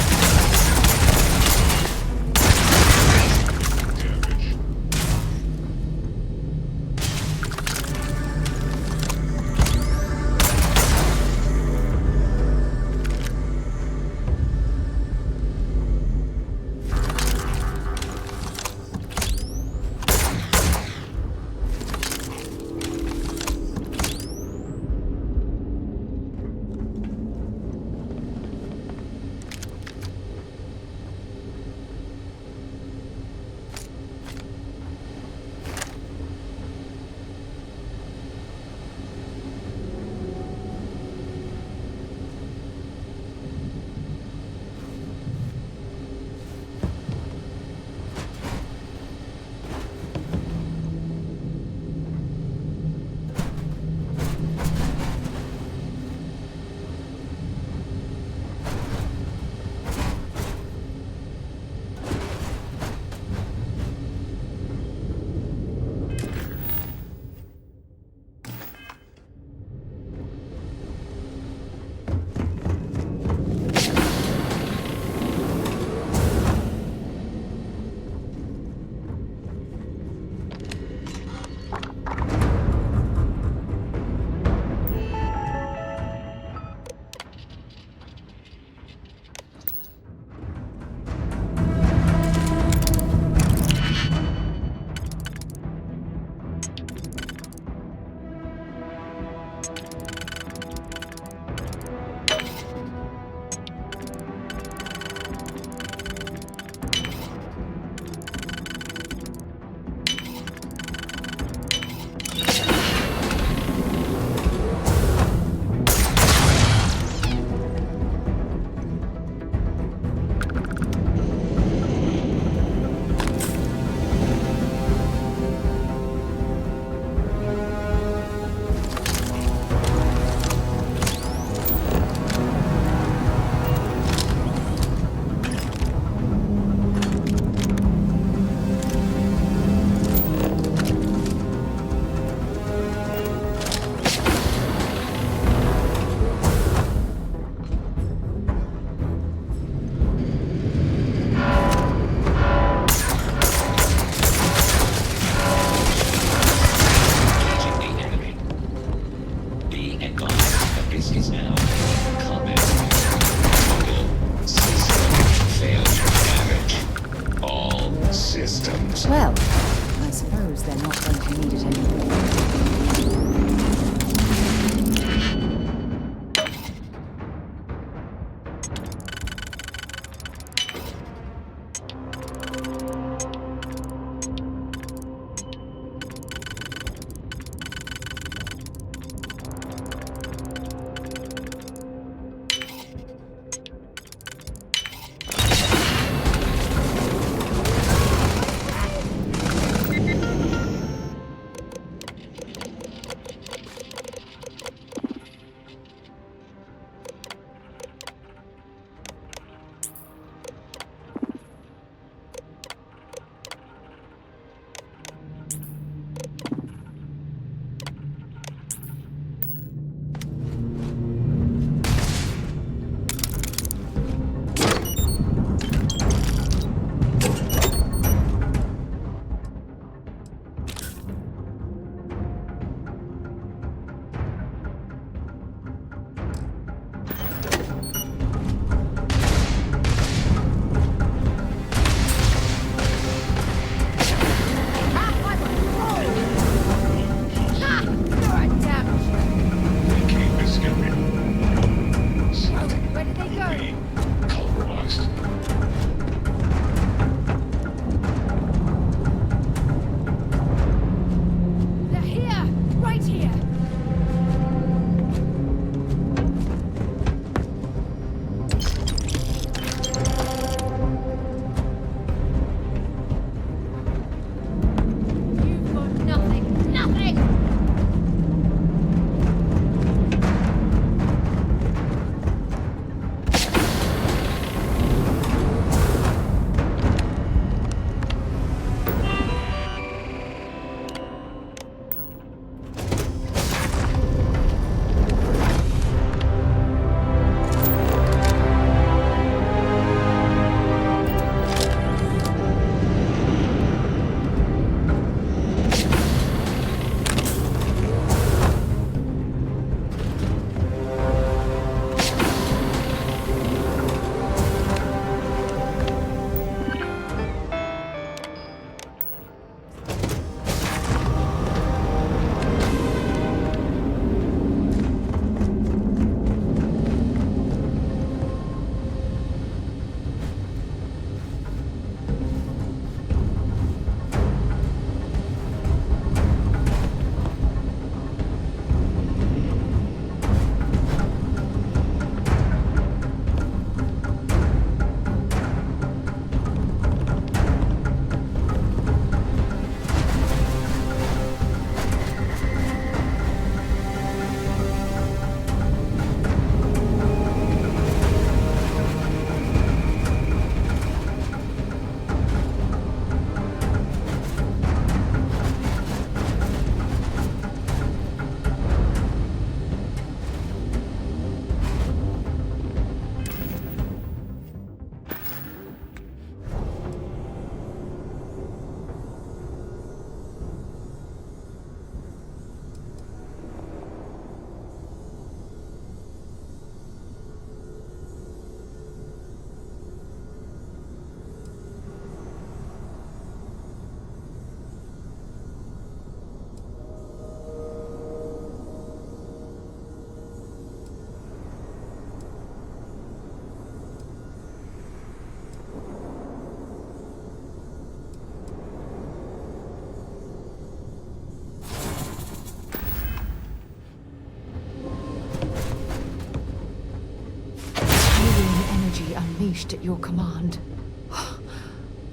unleashed at your command.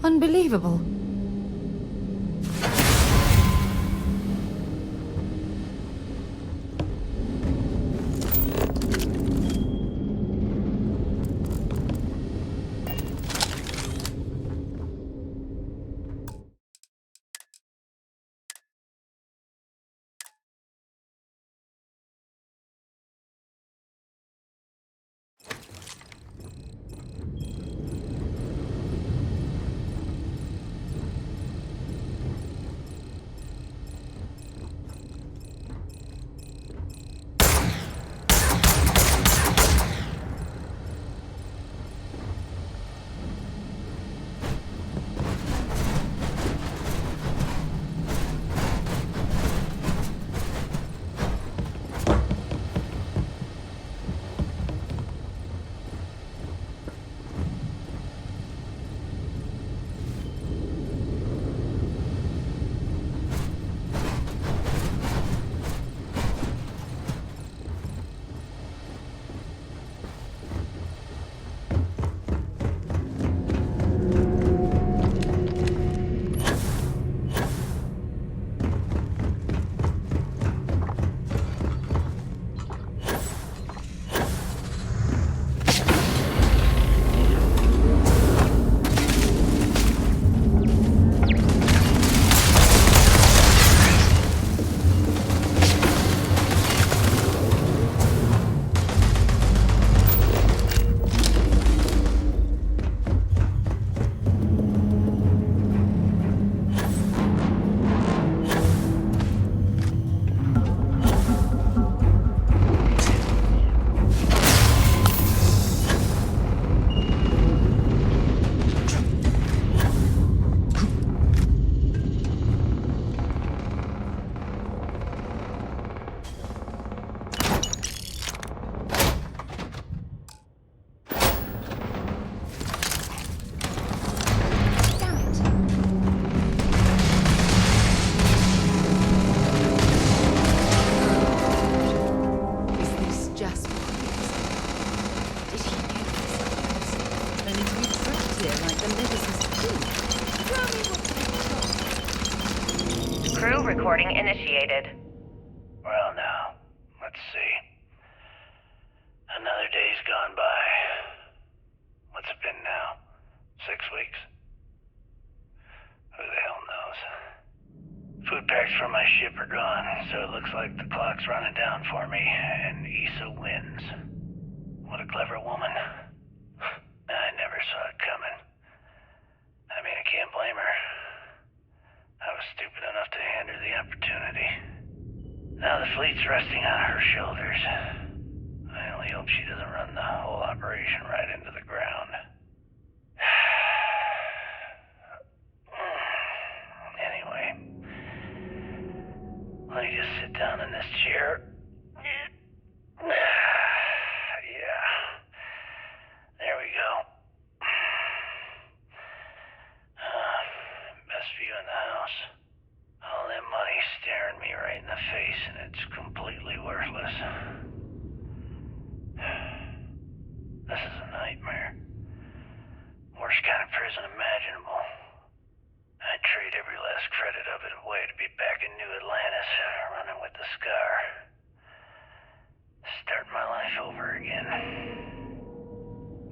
Unbelievable. Crew recording initiated. Well, now, let's see. Another day's gone by. What's it been now? 6 weeks? Who the hell knows? Food packs from my ship are gone, so it looks like the clock's running down for me, and Issa wins. What a clever woman. I never saw it coming. I mean, I can't blame her. I was stupid enough to hand her the opportunity. Now the fleet's resting on her shoulders. I only hope she doesn't run the whole operation right into the ground. Anyway, let me just sit down in this chair. Yeah. There we go. Best view in the house. All that money staring me right in the face, and it's completely worthless. This is a nightmare. Worst kind of prison imaginable. I'd trade every last credit of it away to be back in New Atlantis, running with the Scar. Start my life over again.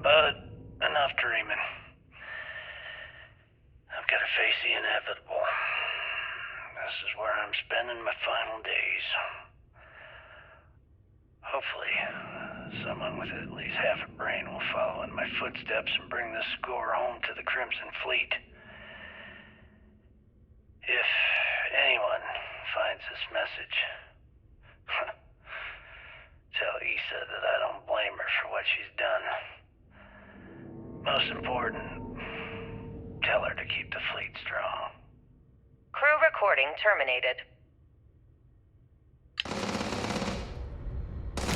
But enough dreaming. I've got to face the inevitable. This is where I'm spending my final days. Hopefully, someone with at least half a brain will follow in my footsteps and bring this score home to the Crimson Fleet. If anyone finds this message, tell Issa that I don't blame her for what she's done. Most important, tell her to keep the fleet strong. Crew recording terminated.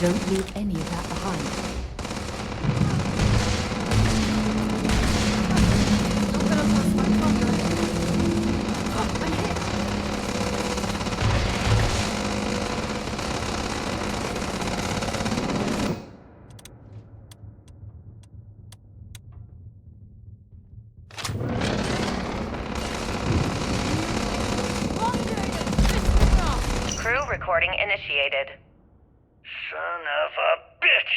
Don't leave any of that behind. Son of a bitch!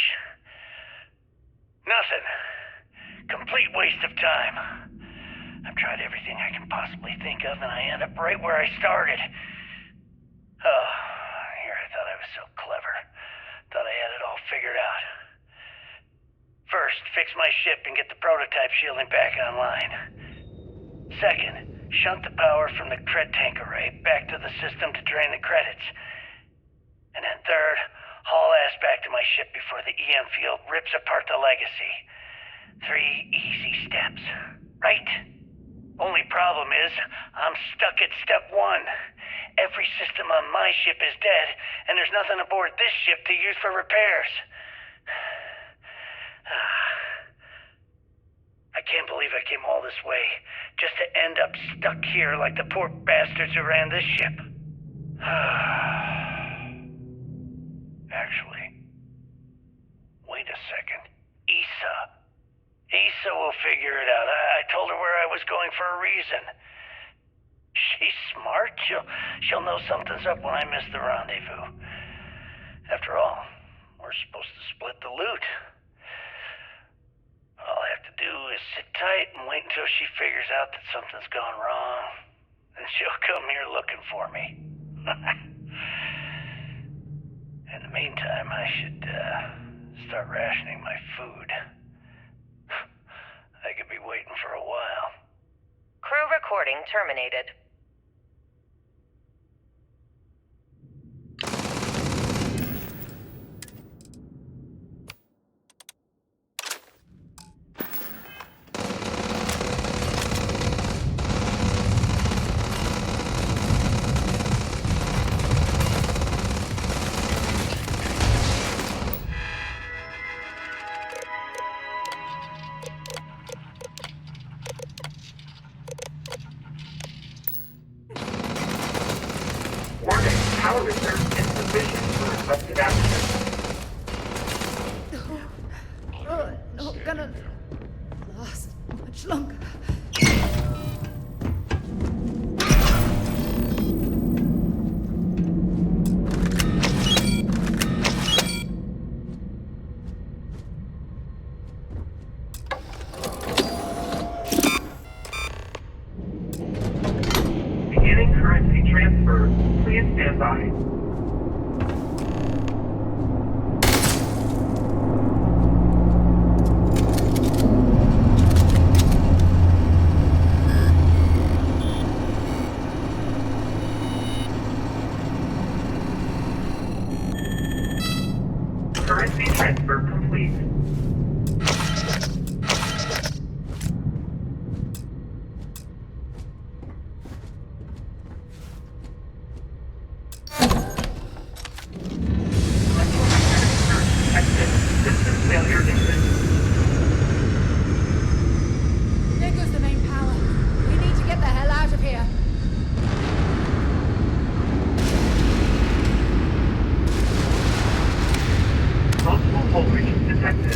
Nothing. Complete waste of time. I've tried everything I can possibly think of, and I end up right where I started. Oh, here I thought I was so clever. Thought I had it all figured out. First, fix my ship and get the prototype shielding back online. Second, shunt the power from the cred tank array back to the system to drain the credits. And then third, haul ass back to my ship before the EM field rips apart the legacy. 3 easy steps, right? Only problem is, I'm stuck at step 1. Every system on my ship is dead, and there's nothing aboard this ship to use for repairs. I can't believe I came all this way, just to end up stuck here like the poor bastards who ran this ship. Actually, wait a second. Issa will figure it out. I told her where I was going for a reason. She's smart. She'll know something's up when I miss the rendezvous. After all, we're supposed to split the loot. All I have to do is sit tight and wait until she figures out that something's gone wrong. And she'll come here looking for me. In the meantime, I should start rationing my food. I could be waiting for a while. Crew recording terminated. Power reserve insufficient for requested action. Not gonna last much longer. Beginning currency transfer. Please stand by. Currency transfer complete. System failure exists. There goes the main power. We need to get the hell out of here. Multiple voltages detected.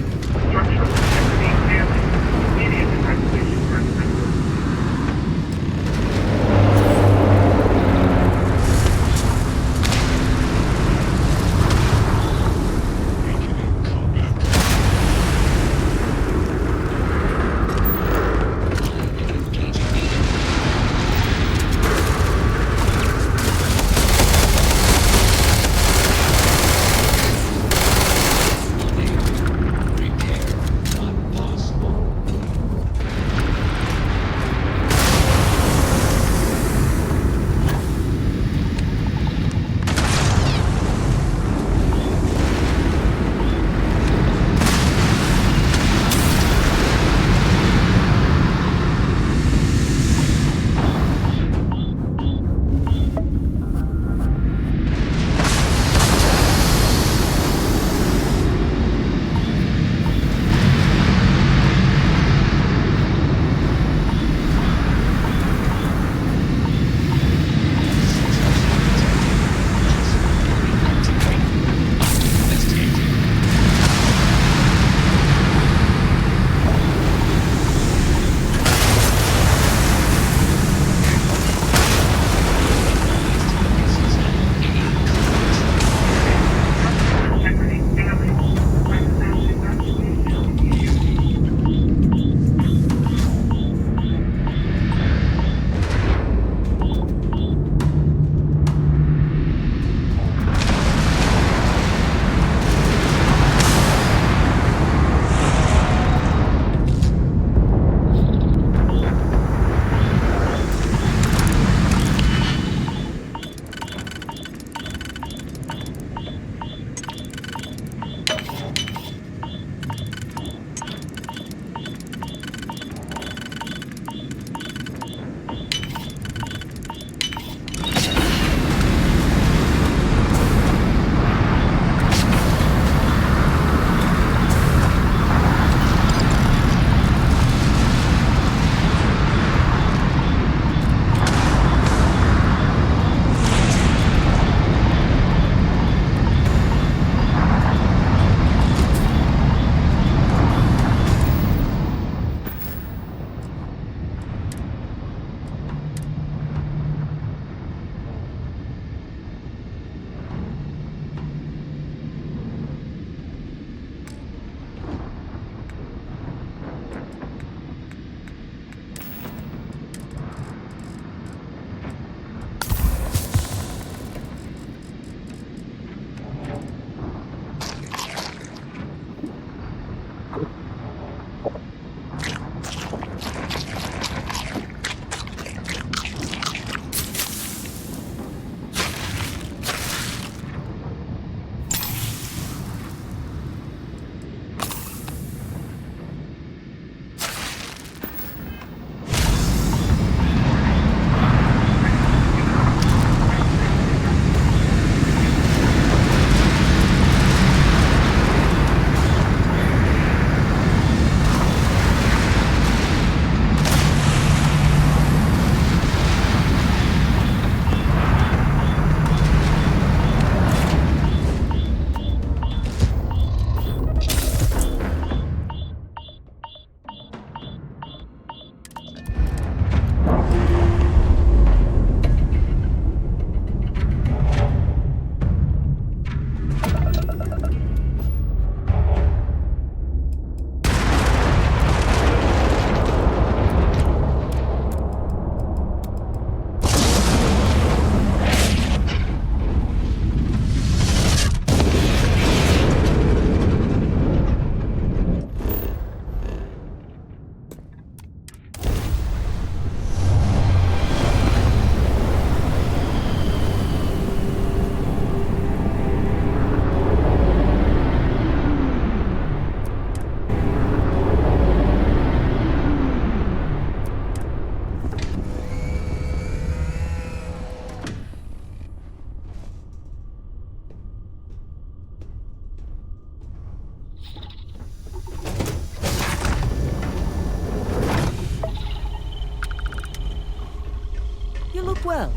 Well,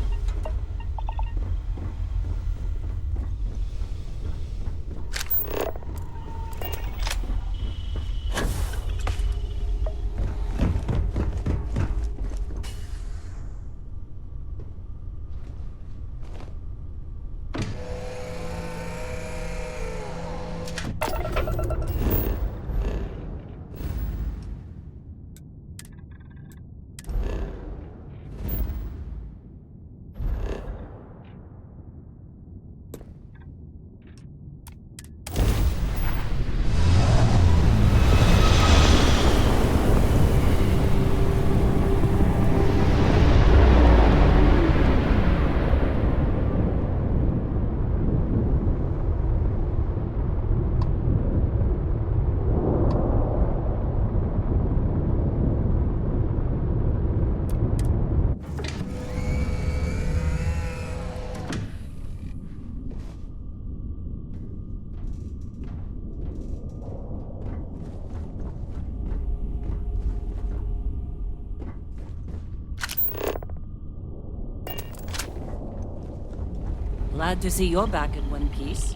glad to see you're back in one piece.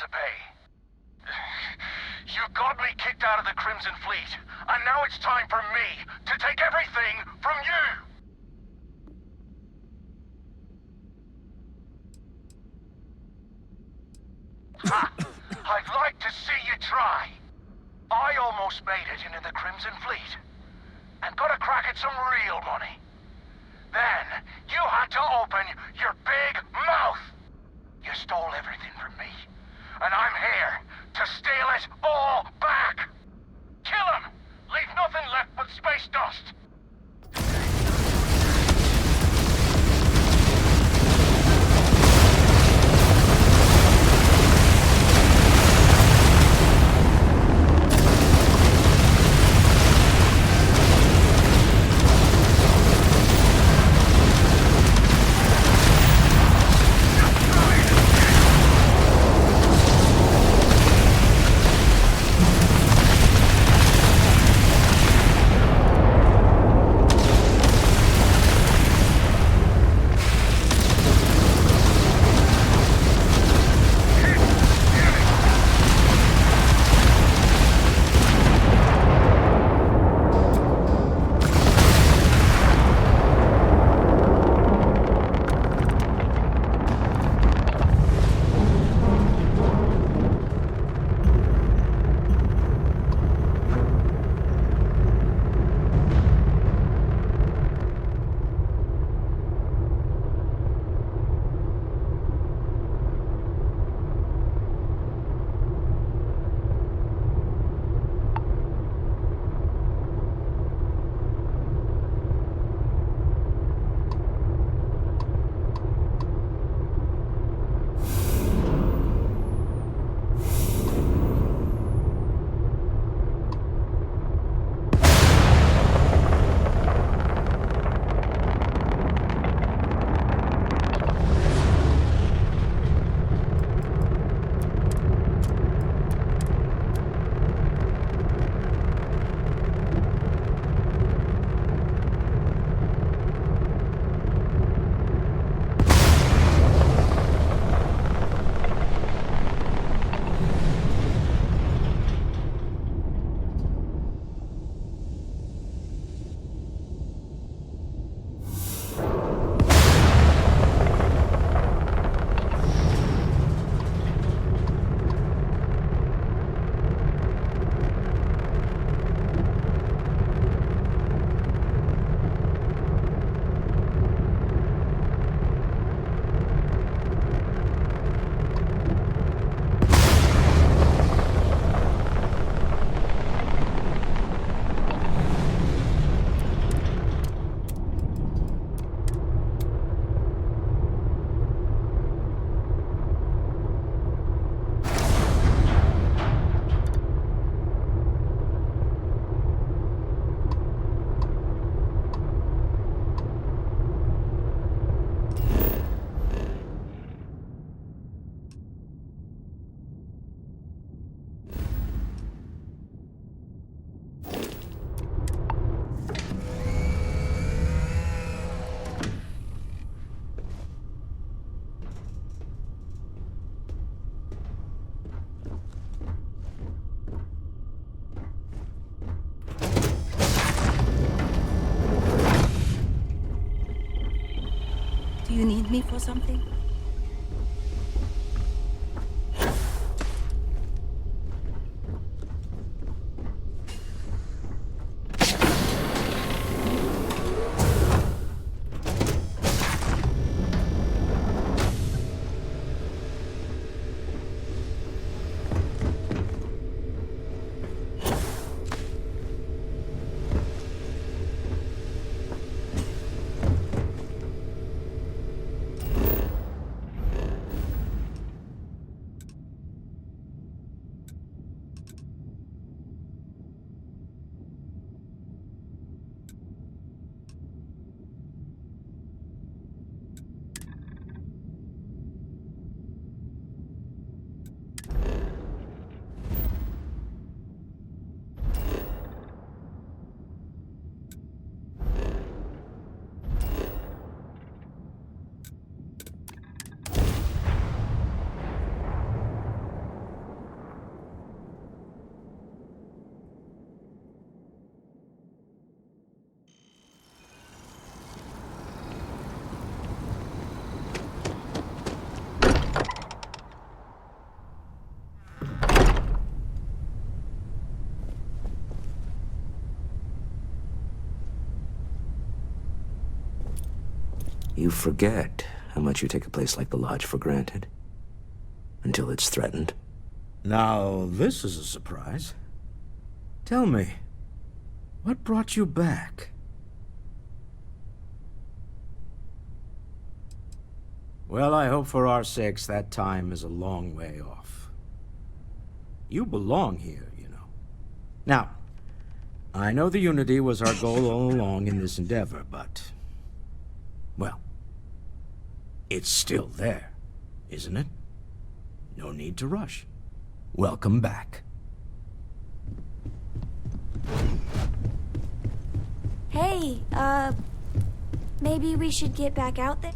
to pay. You got me kicked out of the Crimson Fleet, and now it's time for me to take everything from you! Ha! I'd like to see you try. I almost made it into the Crimson Fleet, and got a crack at some real money. Then, you had to open your big mouth! You stole everything from me, and I'm here to steal it all back! Kill him! Leave nothing left but space dust! Do you need me for something? You forget how much you take a place like the Lodge for granted. Until it's threatened. Now, this is a surprise. Tell me, what brought you back? Well, I hope for our sakes that time is a long way off. You belong here, you know. Now, I know the Unity was our goal all along in this endeavor, but... well, it's still there, isn't it? No need to rush. Welcome back. Hey, maybe we should get back out there?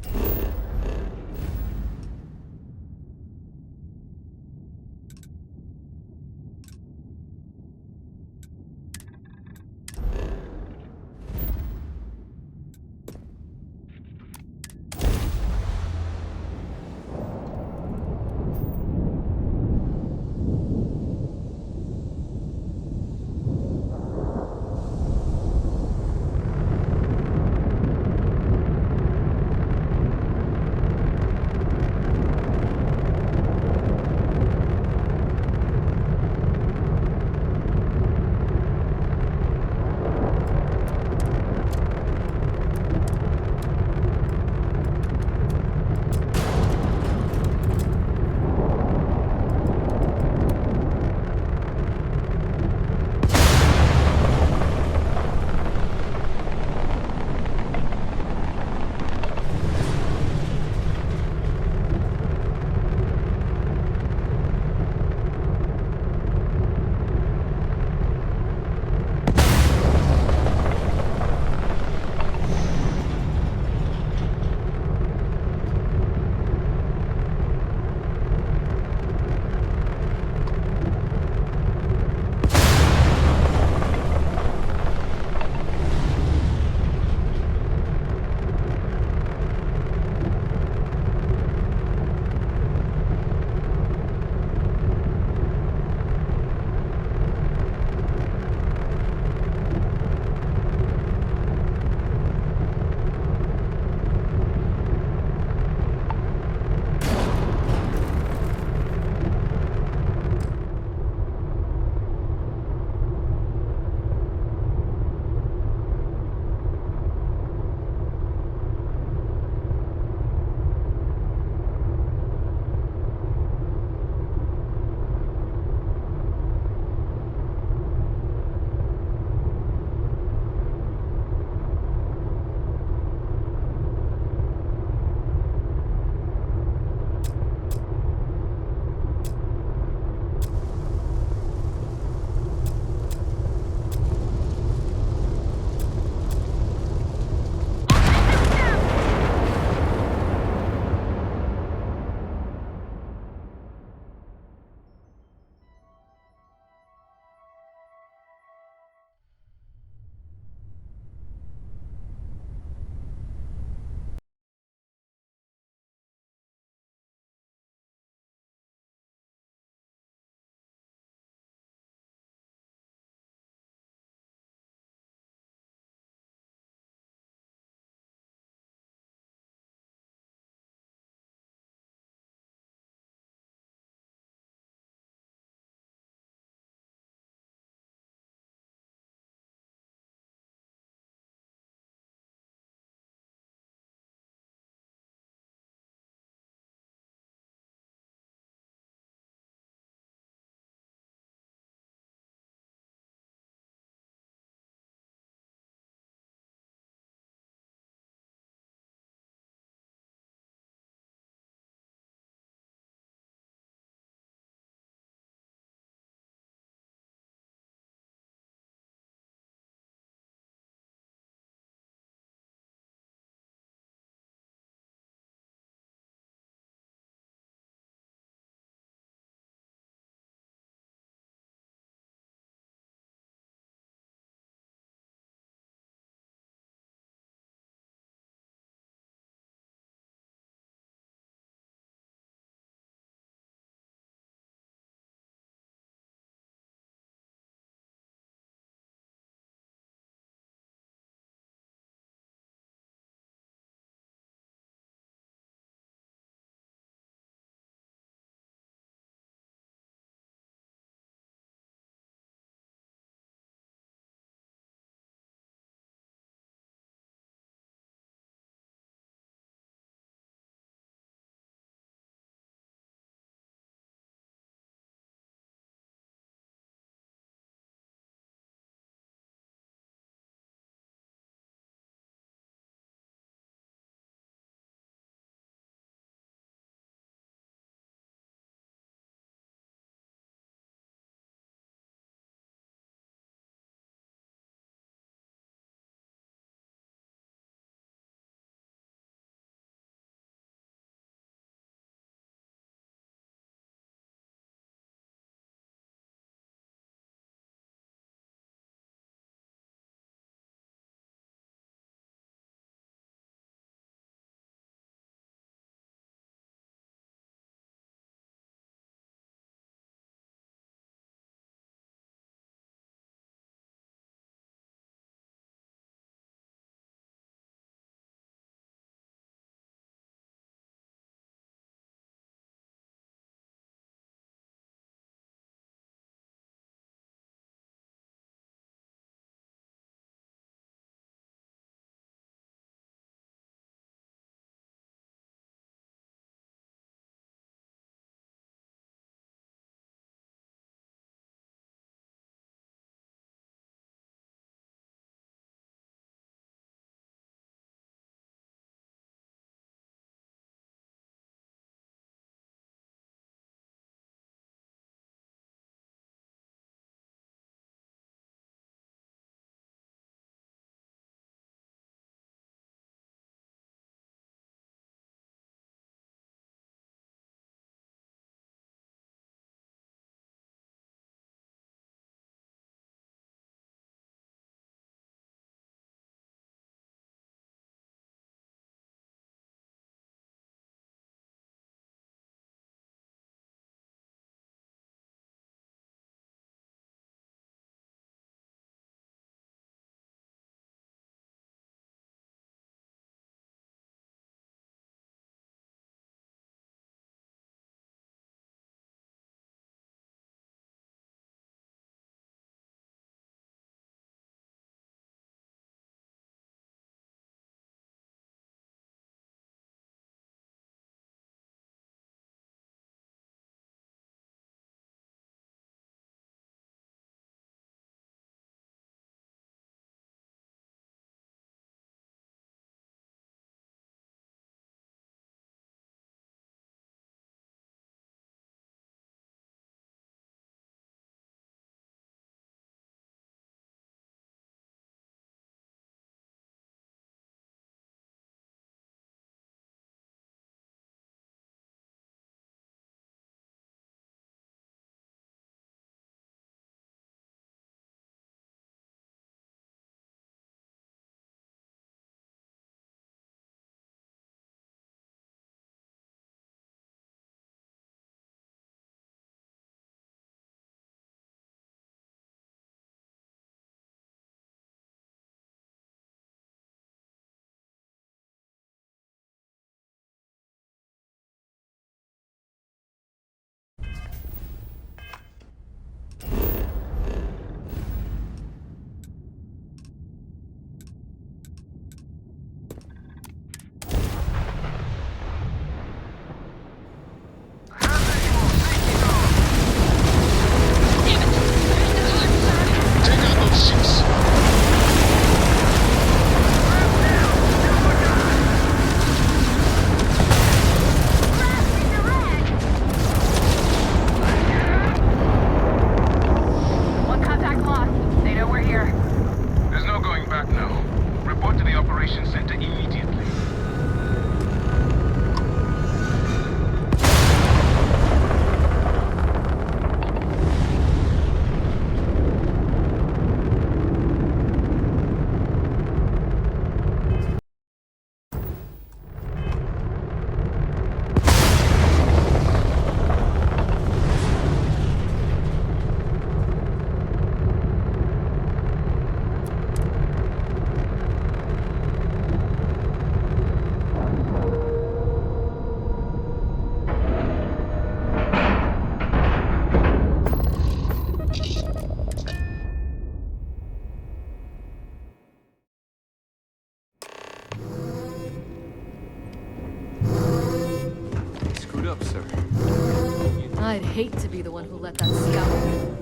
hate to be the one who let that scoundrel.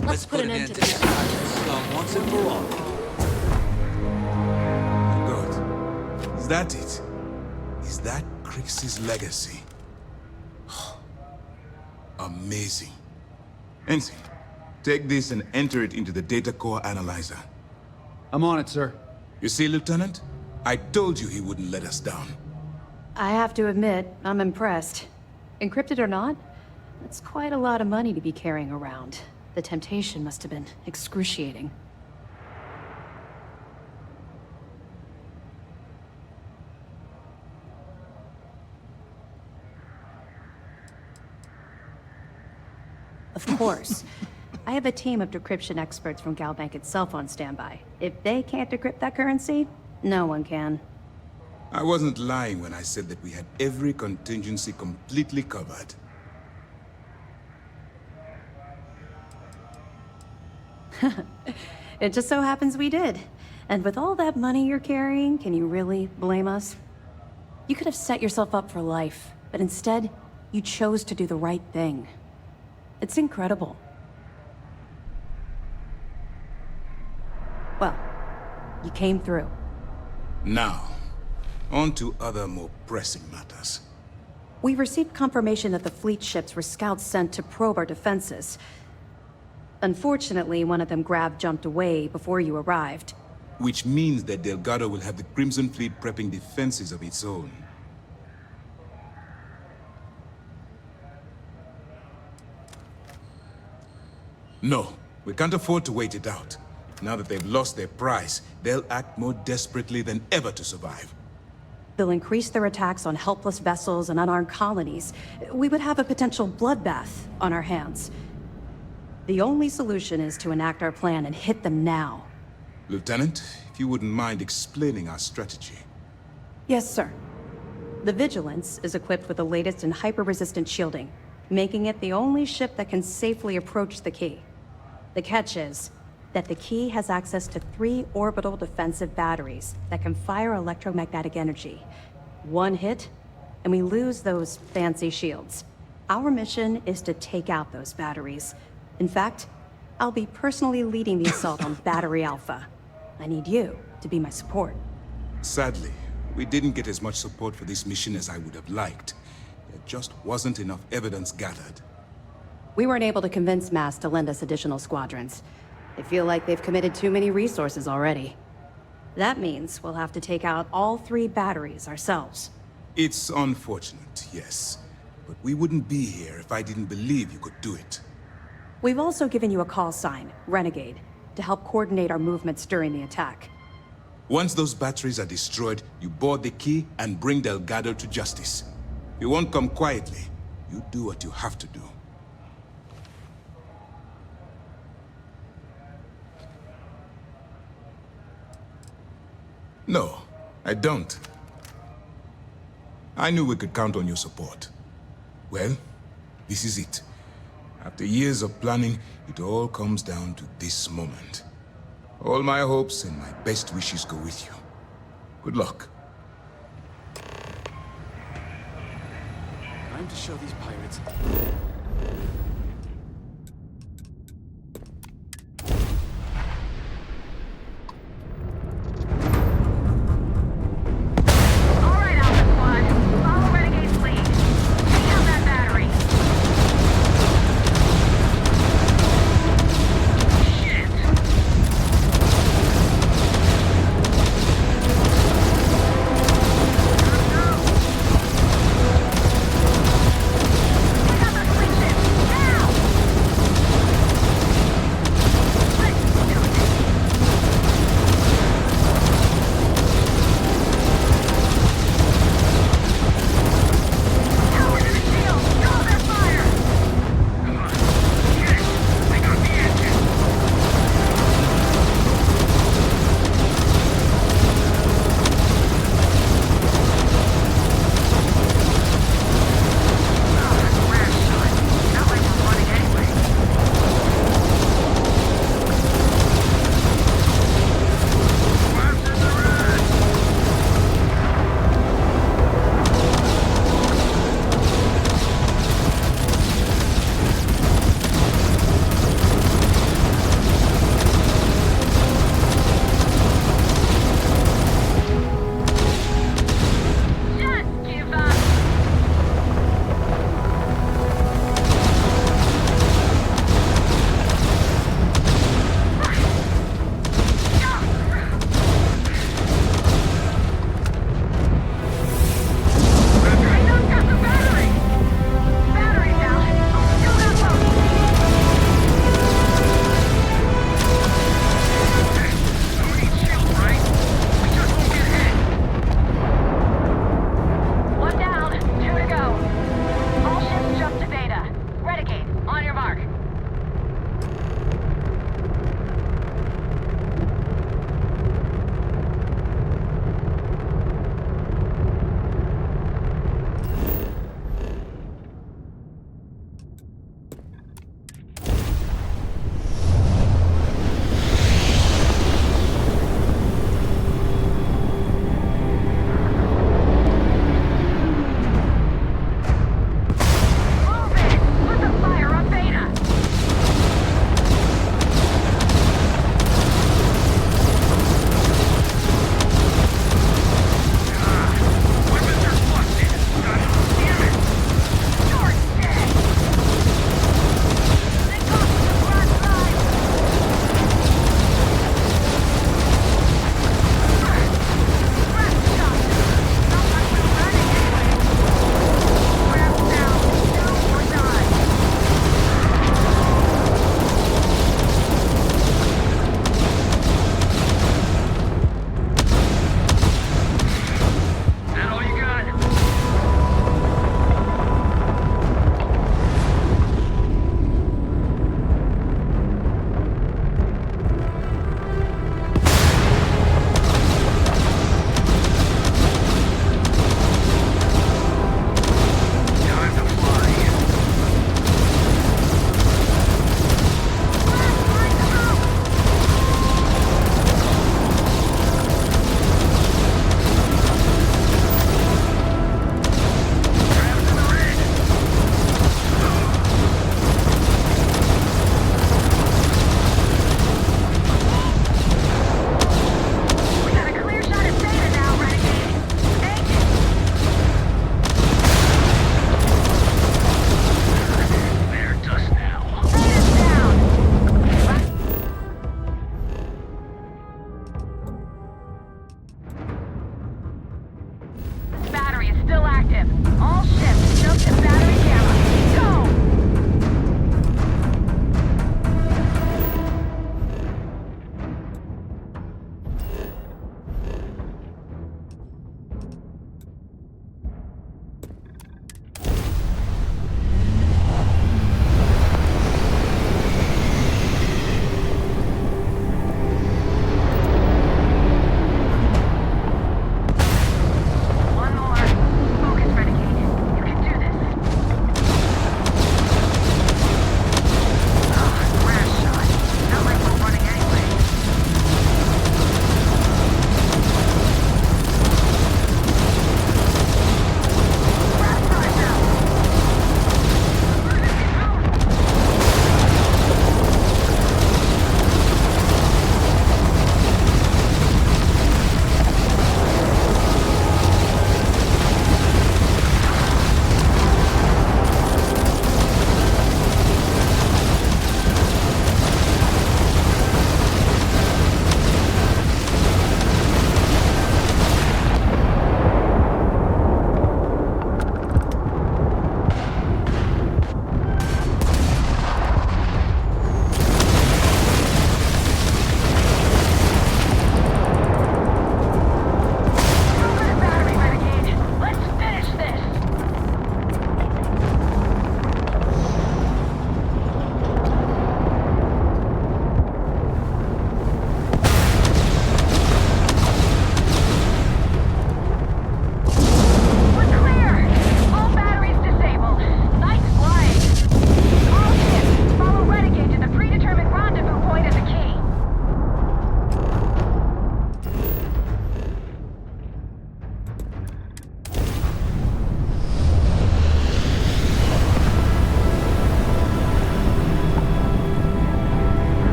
Let's put an end to this. Once and for all. Good. Is that it? Is that Crix's legacy? Amazing. Ensign, take this and enter it into the data core analyzer. I'm on it, sir. You see, Lieutenant? I told you he wouldn't let us down. I have to admit, I'm impressed. Encrypted or not, that's quite a lot of money to be carrying around. The temptation must have been excruciating. Of course. I have a team of decryption experts from Galbank itself on standby. If they can't decrypt that currency, no one can. I wasn't lying when I said that we had every contingency completely covered. It just so happens we did. And with all that money you're carrying, can you really blame us? You could have set yourself up for life, but instead, you chose to do the right thing. It's incredible. Well, you came through. Now, on to other more pressing matters. We received confirmation that the fleet ships were scouts sent to probe our defenses. Unfortunately, one of them jumped away before you arrived. Which means that Delgado will have the Crimson Fleet prepping defenses of its own. No, we can't afford to wait it out. Now that they've lost their prize, they'll act more desperately than ever to survive. They'll increase their attacks on helpless vessels and unarmed colonies. We would have a potential bloodbath on our hands. The only solution is to enact our plan and hit them now. Lieutenant, if you wouldn't mind explaining our strategy. Yes, sir. The Vigilance is equipped with the latest in hyper-resistant shielding, making it the only ship that can safely approach the key. The catch is that the key has access to 3 orbital defensive batteries that can fire electromagnetic energy. One hit, and we lose those fancy shields. Our mission is to take out those batteries. In fact, I'll be personally leading the assault on Battery Alpha. I need you to be my support. Sadly, we didn't get as much support for this mission as I would have liked. There just wasn't enough evidence gathered. We weren't able to convince MAS to lend us additional squadrons. They feel like they've committed too many resources already. That means we'll have to take out all 3 batteries ourselves. It's unfortunate, yes. But we wouldn't be here if I didn't believe you could do it. We've also given you a call sign, Renegade, to help coordinate our movements during the attack. Once those batteries are destroyed, you board the key and bring Delgado to justice. You won't come quietly. You do what you have to do. No, I don't. I knew we could count on your support. Well, this is it. After years of planning, it all comes down to this moment. All my hopes and my best wishes go with you. Good luck. Time to show these pirates. Hey!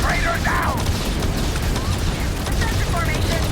traitor down! Defensive formation.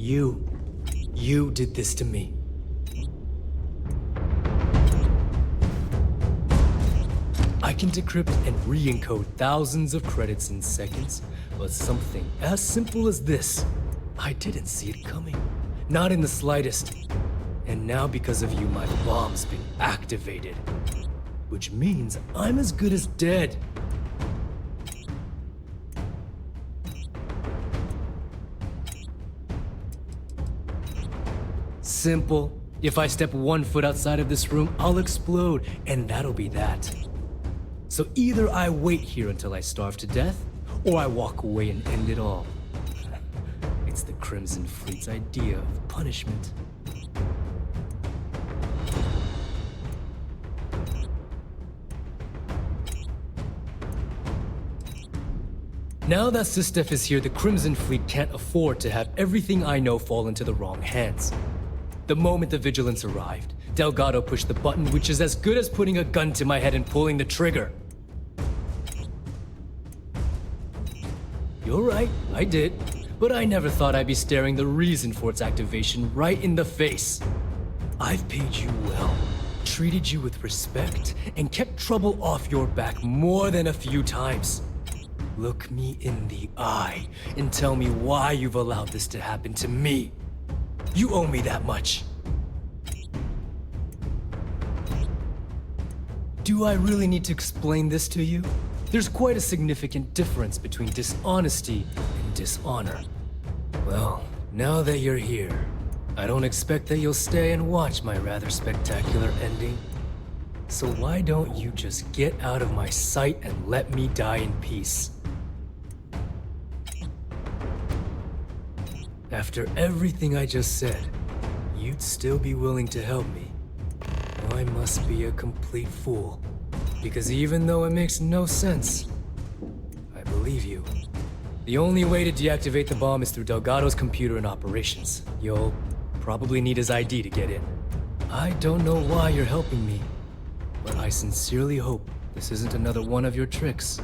You did this to me. I can decrypt and re-encode thousands of credits in seconds, but something as simple as this, I didn't see it coming. Not in the slightest. And now because of you, my bomb's been activated. Which means I'm as good as dead. Simple. If I step 1 foot outside of this room, I'll explode, and that'll be that. So either I wait here until I starve to death, or I walk away and end it all. It's the Crimson Fleet's idea of punishment. Now that Sistef is here, the Crimson Fleet can't afford to have everything I know fall into the wrong hands. The moment the Vigilance arrived, Delgado pushed the button, which is as good as putting a gun to my head and pulling the trigger. You're right, I did. But I never thought I'd be staring the reason for its activation right in the face. I've paid you well, treated you with respect, and kept trouble off your back more than a few times. Look me in the eye and tell me why you've allowed this to happen to me. You owe me that much. Do I really need to explain this to you? There's quite a significant difference between dishonesty and dishonor. Well, now that you're here, I don't expect that you'll stay and watch my rather spectacular ending. So why don't you just get out of my sight and let me die in peace? After everything I just said, you'd still be willing to help me. I must be a complete fool. Because even though it makes no sense, I believe you. The only way to deactivate the bomb is through Delgado's computer and operations. You'll probably need his ID to get in. I don't know why you're helping me, but I sincerely hope this isn't another one of your tricks.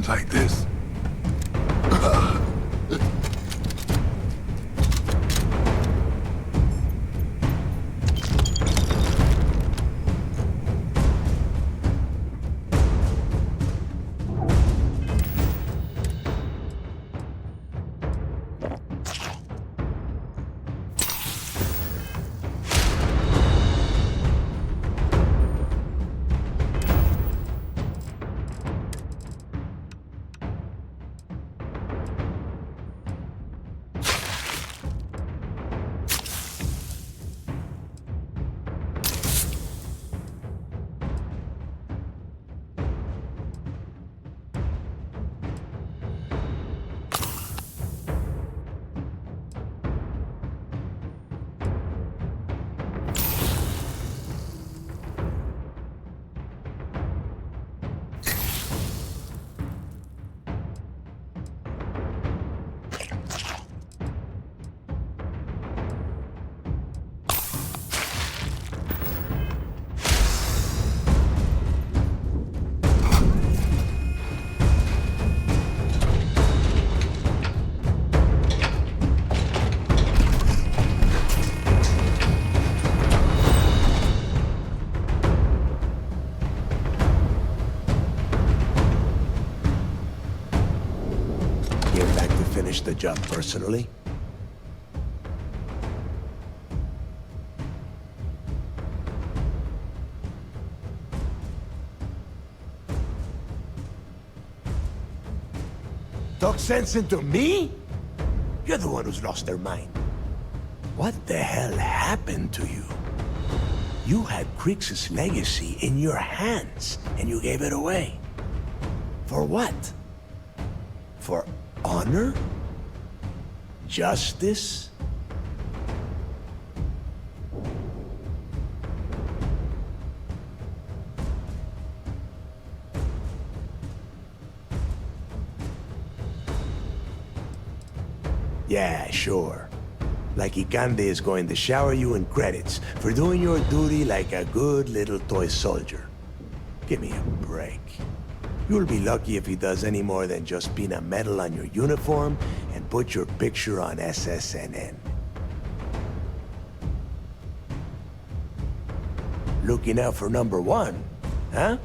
Like this. finish the job personally. Talk sense into me? You're the one who's lost their mind. What the hell happened to you? You had Crix's legacy in your hands, and you gave it away. For what? For honor? Justice? Yeah, sure. Like Ikande is going to shower you in credits for doing your duty like a good little toy soldier. Give me a break. You'll be lucky if he does any more than just pin a medal on your uniform and put your picture on SSNN. Looking out for number one, huh?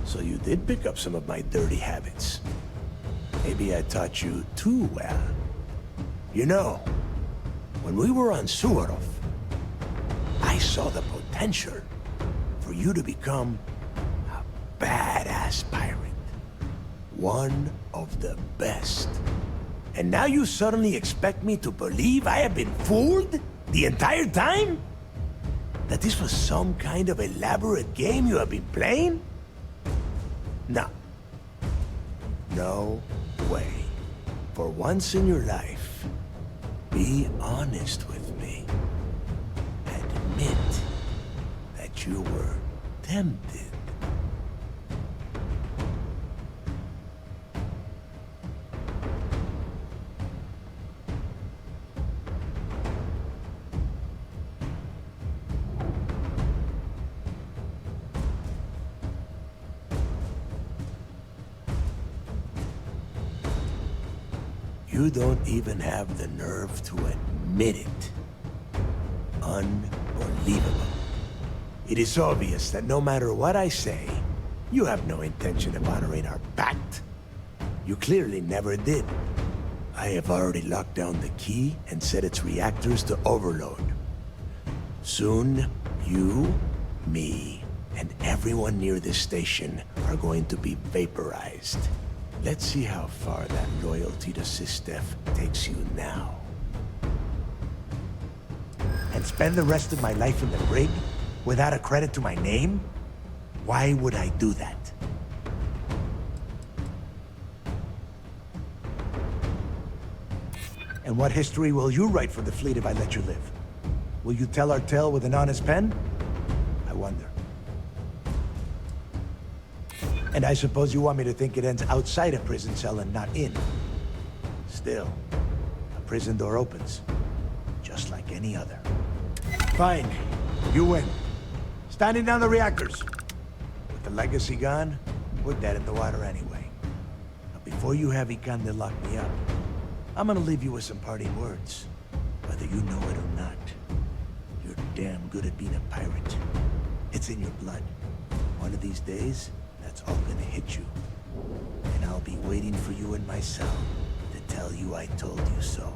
So you did pick up some of my dirty habits. Maybe I taught you too well. You know, when we were on Suarov, I saw the potential for you to become a badass pirate. One of the best. And now you suddenly expect me to believe I have been fooled the entire time? That this was some kind of elaborate game you have been playing? No. No way. For once in your life, be honest with me. Admit that you were tempted. You don't even have the nerve to admit it. Unbelievable. It is obvious that no matter what I say, you have no intention of honoring our pact. You clearly never did. I have already locked down the key and set its reactors to overload. Soon, you, me, and everyone near this station are going to be vaporized. Let's see how far that loyalty to Sistef takes you now. And spend the rest of my life in the brig without a credit to my name? Why would I do that? And what history will you write for the fleet if I let you live? Will you tell our tale with an honest pen? I wonder. And I suppose you want me to think it ends outside a prison cell and not in. Still, a prison door opens, just like any other. Fine, you win. Standing down the reactors. With the legacy gone, put that in the water anyway. But before you have Ikande lock me up, I'm gonna leave you with some parting words. Whether you know it or not, you're damn good at being a pirate. It's in your blood. One of these days, that's all gonna hit you. And I'll be waiting for you in my cell to tell you I told you so.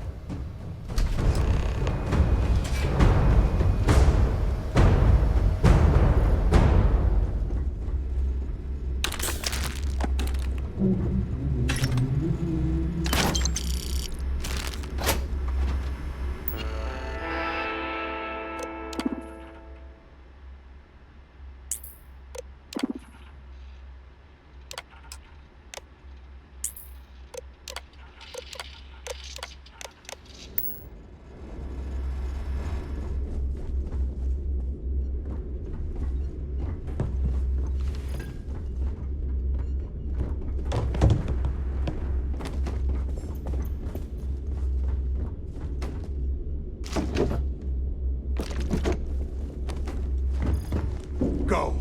Go!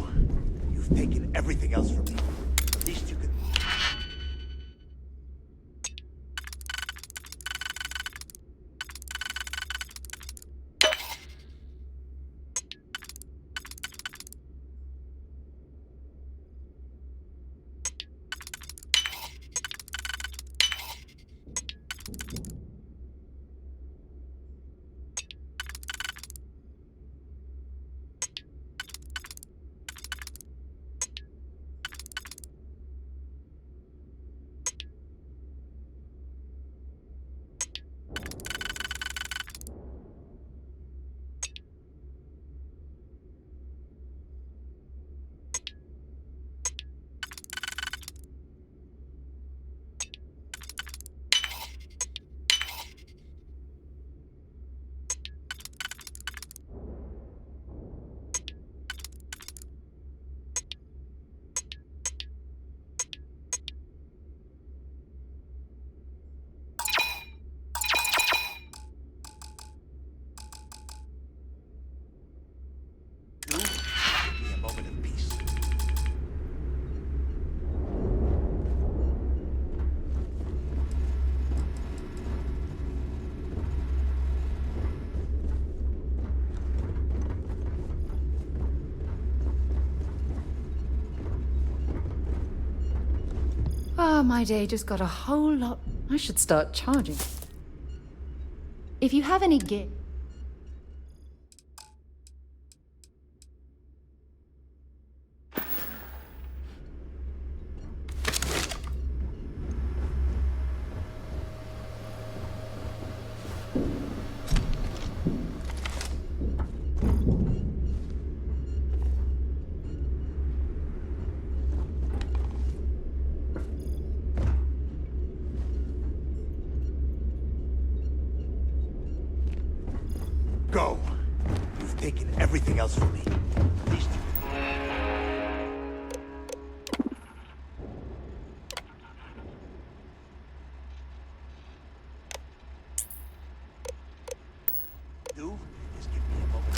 You've taken everything else from me. At least you can... Ah, my day just got a whole lot... I should start charging. If you have any gear... Go. You've taken everything else from me. At least you do is give me a moment.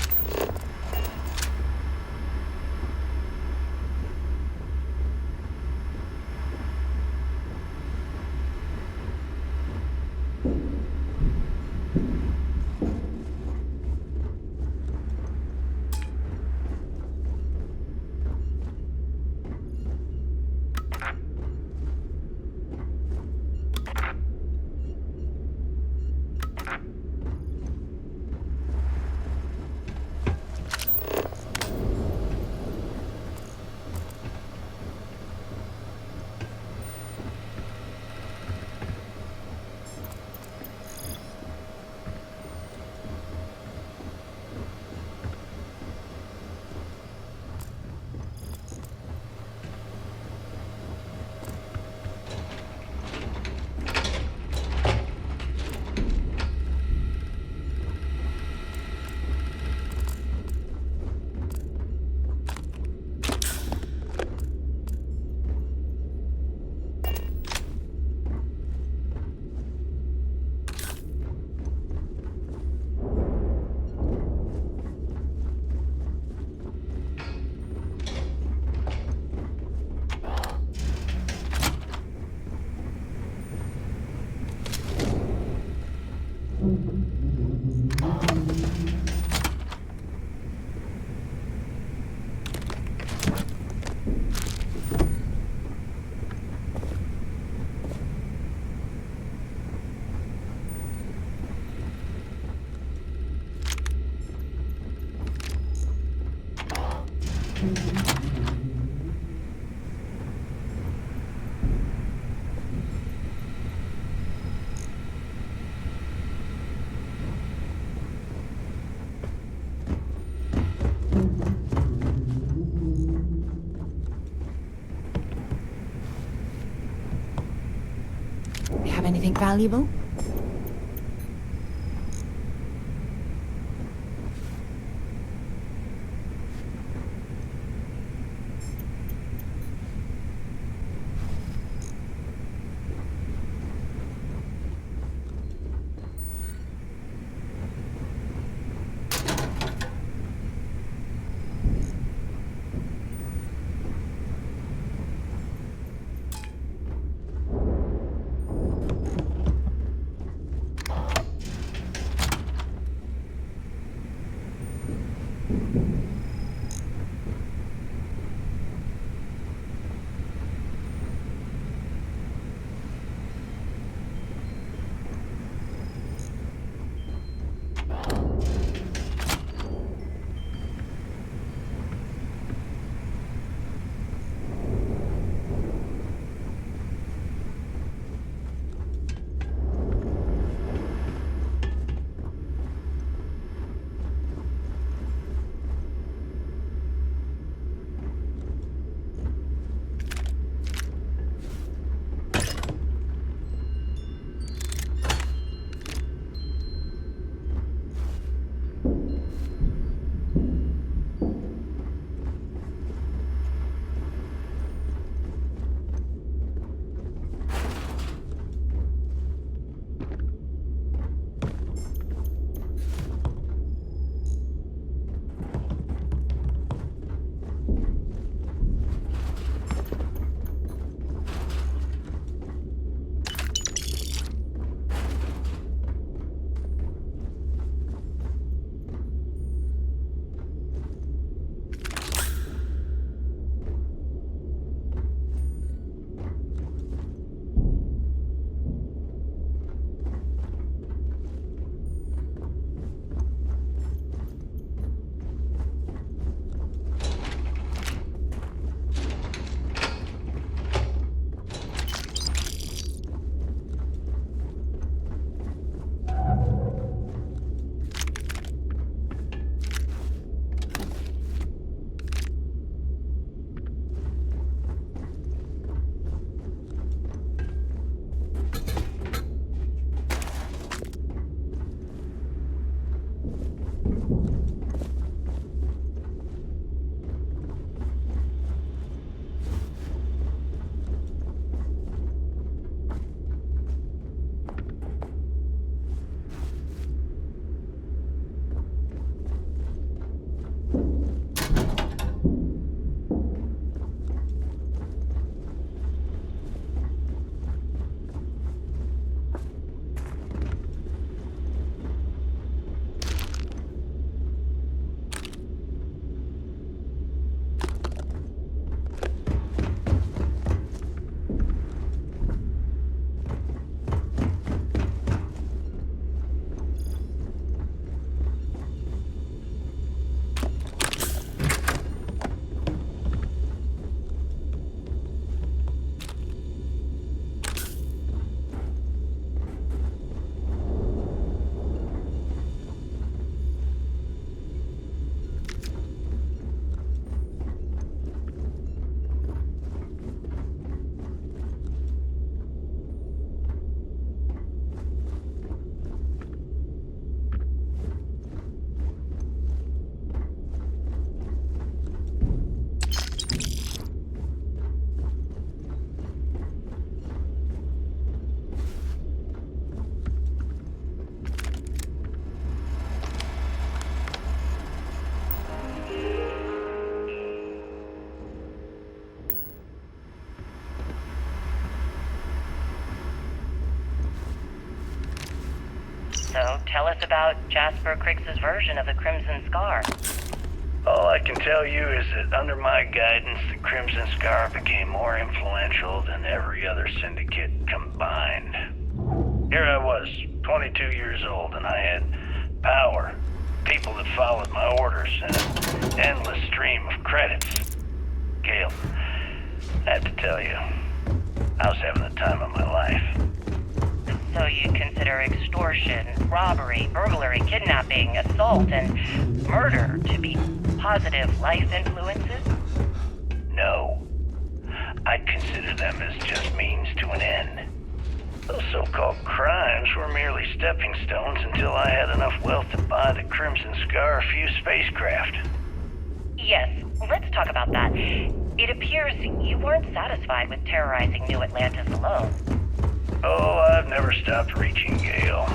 Have anything valuable? So tell us about Jasper Crix's version of the Crimson Scar. All I can tell you is that under my guidance, the Crimson Scar became more influential than every other syndicate combined. Here I was, 22 years old, and I had power, people that followed my orders, and an endless stream of credits. Gale, I have to tell you, I was having the time of my life. So you consider extortion, robbery, burglary, kidnapping, assault, and murder to be positive life influences? No. I'd consider them as just means to an end. Those so-called crimes were merely stepping stones until I had enough wealth to buy the Crimson Scar a few spacecraft. Yes, let's talk about that. It appears you weren't satisfied with terrorizing New Atlantis alone. Oh, I've never stopped reaching, Gale.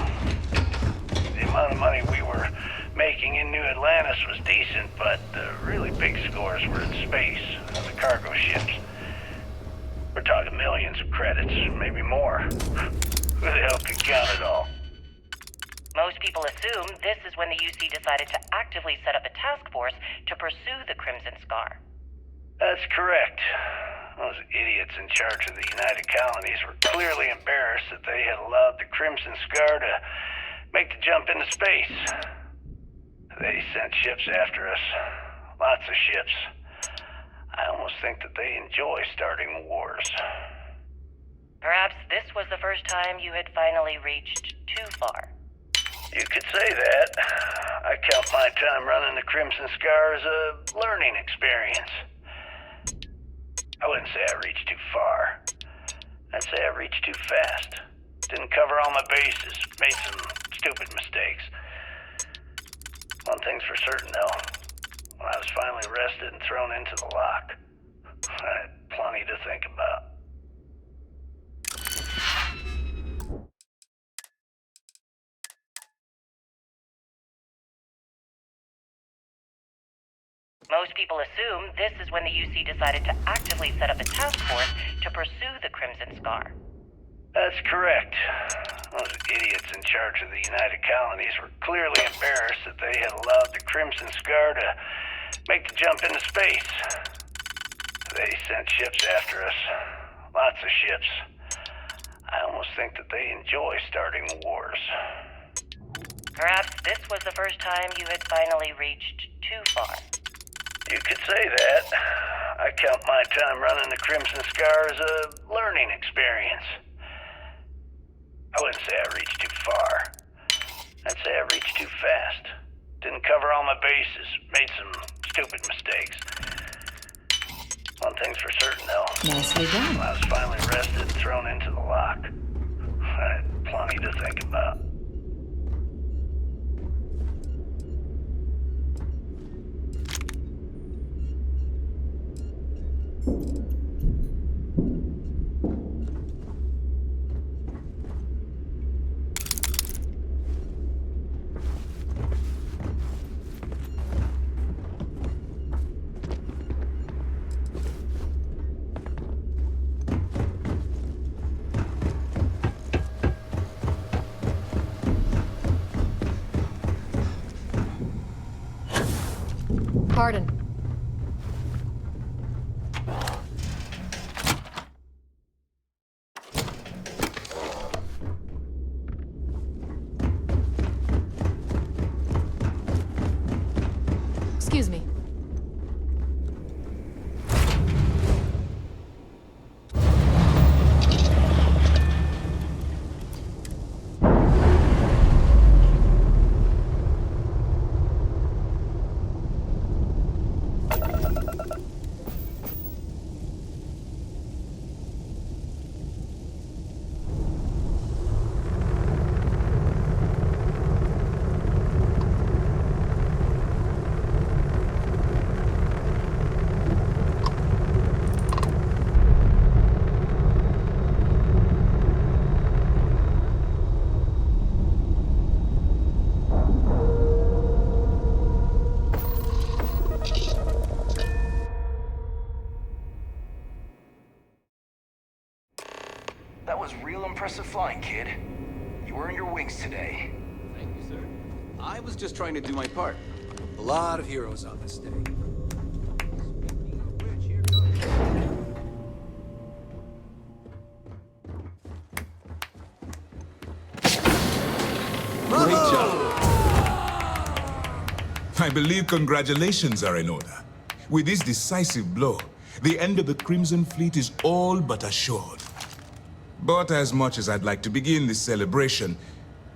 The amount of money we were making in New Atlantis was decent, but the really big scores were in space, on the cargo ships. We're talking millions of credits, maybe more. Who the hell could count it all? Most people assume this is when the UC decided to actively set up a task force to pursue the Crimson Scar. That's correct. Those idiots in charge of the United Colonies were clearly embarrassed that they had allowed the Crimson Scar to make the jump into space. They sent ships after us. Lots of ships. I almost think that they enjoy starting wars. Perhaps this was the first time you had finally reached too far. You could say that. I count my time running the Crimson Scar as a learning experience. I wouldn't say I reached too far. I'd say I reached too fast. Didn't cover all my bases. Made some stupid mistakes. One thing's for certain, though. When I was finally arrested and thrown into the lock, I had plenty to think about. Most people assume this is when the UC decided to actively set up a task force to pursue the Crimson Scar. That's correct. Those idiots in charge of the United Colonies were clearly embarrassed that they had allowed the Crimson Scar to make the jump into space. They sent ships after us. Lots of ships. I almost think that they enjoy starting wars. Perhaps this was the first time you had finally reached too far. You could say that. I count my time running the Crimson Scar as a learning experience. I wouldn't say I reached too far. I'd say I reached too fast. Didn't cover all my bases. Made some stupid mistakes. One thing's for certain, though. Nicely done. When I was finally arrested and thrown into the lock, I had plenty to think about. Pardon. Excuse me. That was real impressive flying, kid. You earned your wings today. I was just trying to do my part. A lot of heroes on this day. Great job. I believe congratulations are in order. With this decisive blow, the end of the Crimson Fleet is all but assured. But as much as I'd like to begin this celebration,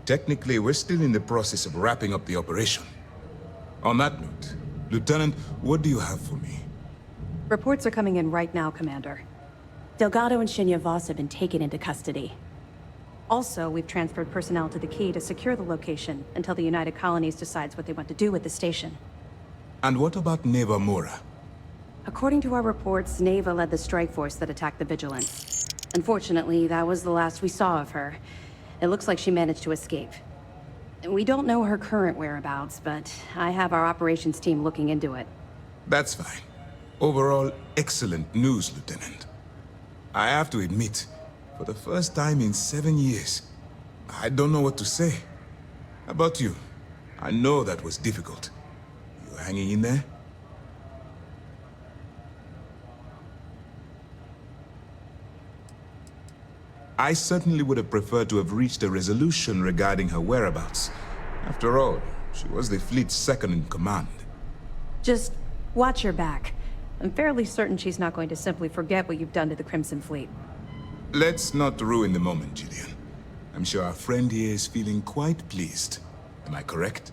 technically we're still in the process of wrapping up the operation. On that note, Lieutenant, what do you have for me? Reports are coming in right now, Commander. Delgado and Shinya Voss have been taken into custody. Also, we've transferred personnel to the Key to secure the location until the United Colonies decides what they want to do with the station. And what about Neva Mora? According to our reports, Neva led the strike force that attacked the Vigilance. Unfortunately, that was the last we saw of her. It looks like she managed to escape. We don't know her current whereabouts, but I have our operations team looking into it. That's fine. Overall, excellent news, Lieutenant. I have to admit, for the first time in 7 years, I don't know what to say. How about you? I know that was difficult. You hanging in there? I certainly would have preferred to have reached a resolution regarding her whereabouts. After all, she was the fleet's second in command. Just watch your back. I'm fairly certain she's not going to simply forget what you've done to the Crimson Fleet. Let's not ruin the moment, Gillian. I'm sure our friend here is feeling quite pleased. Am I correct?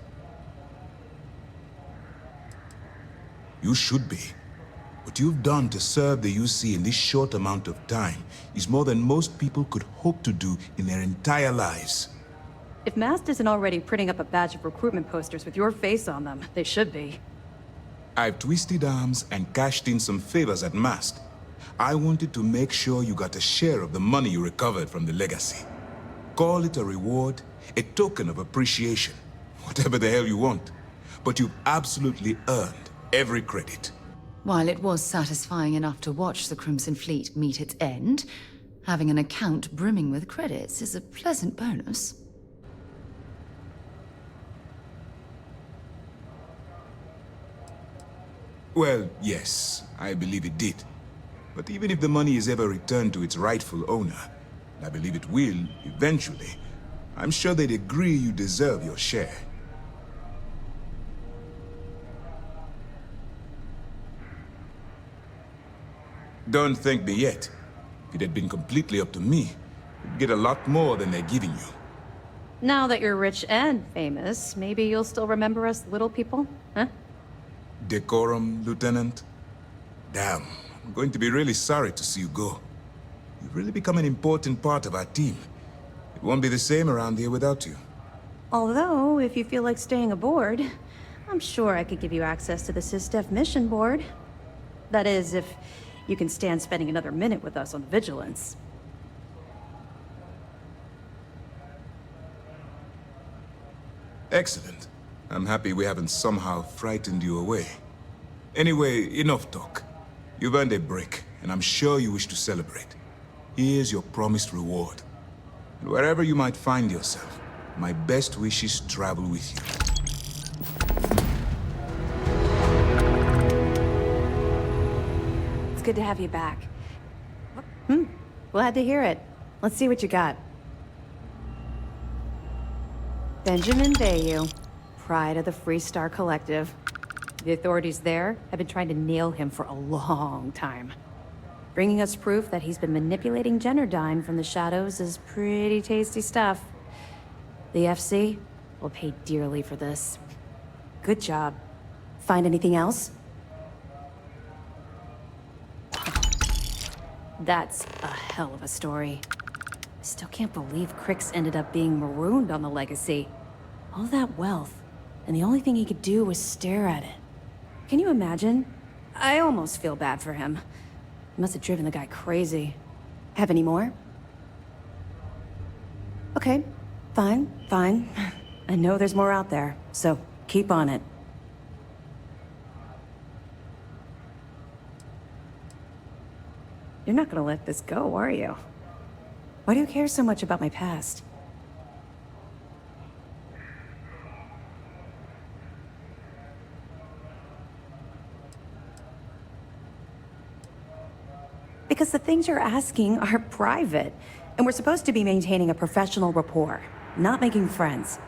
You should be. What you've done to serve the UC in this short amount of time is more than most people could hope to do in their entire lives. If Mast isn't already printing up a batch of recruitment posters with your face on them, they should be. I've twisted arms and cashed in some favors at Mast. I wanted to make sure you got a share of the money you recovered from the legacy. Call it a reward, a token of appreciation, whatever the hell you want. But you've absolutely earned every credit. While it was satisfying enough to watch the Crimson Fleet meet its end, having an account brimming with credits is a pleasant bonus. Well, yes, I believe it did. But even if the money is ever returned to its rightful owner, and I believe it will, eventually, I'm sure they'd agree you deserve your share. Don't thank me yet. If it had been completely up to me, you'd get a lot more than they're giving you. Now that you're rich and famous, maybe you'll still remember us little people, huh? Decorum, Lieutenant? Damn, I'm going to be really sorry to see you go. You've really become an important part of our team. It won't be the same around here without you. Although, if you feel like staying aboard, I'm sure I could give you access to the SysDef mission board. That is, if you can stand spending another minute with us on Vigilance. Excellent. I'm happy we haven't somehow frightened you away. Anyway, enough talk. You've earned a break, and I'm sure you wish to celebrate. Here's your promised reward. And wherever you might find yourself, my best wishes travel with you. It's good to have you back. Glad to hear it. Let's see what you got. Benjamin Bayou, pride of the Freestar Collective. The authorities there have been trying to nail him for a long time. Bringing us proof that he's been manipulating Generdyne from the shadows is pretty tasty stuff. The FC will pay dearly for this. Good job. Find anything else? That's a hell of a story. I still can't believe Crix ended up being marooned on the Legacy. All that wealth, and the only thing he could do was stare at it. Can you imagine? I almost feel bad for him. He must have driven the guy crazy. Have any more? Okay, fine. I know there's more out there, so keep on it. You're not gonna let this go, are you? Why do you care so much about my past? Because the things you're asking are private, and we're supposed to be maintaining a professional rapport, not making friends.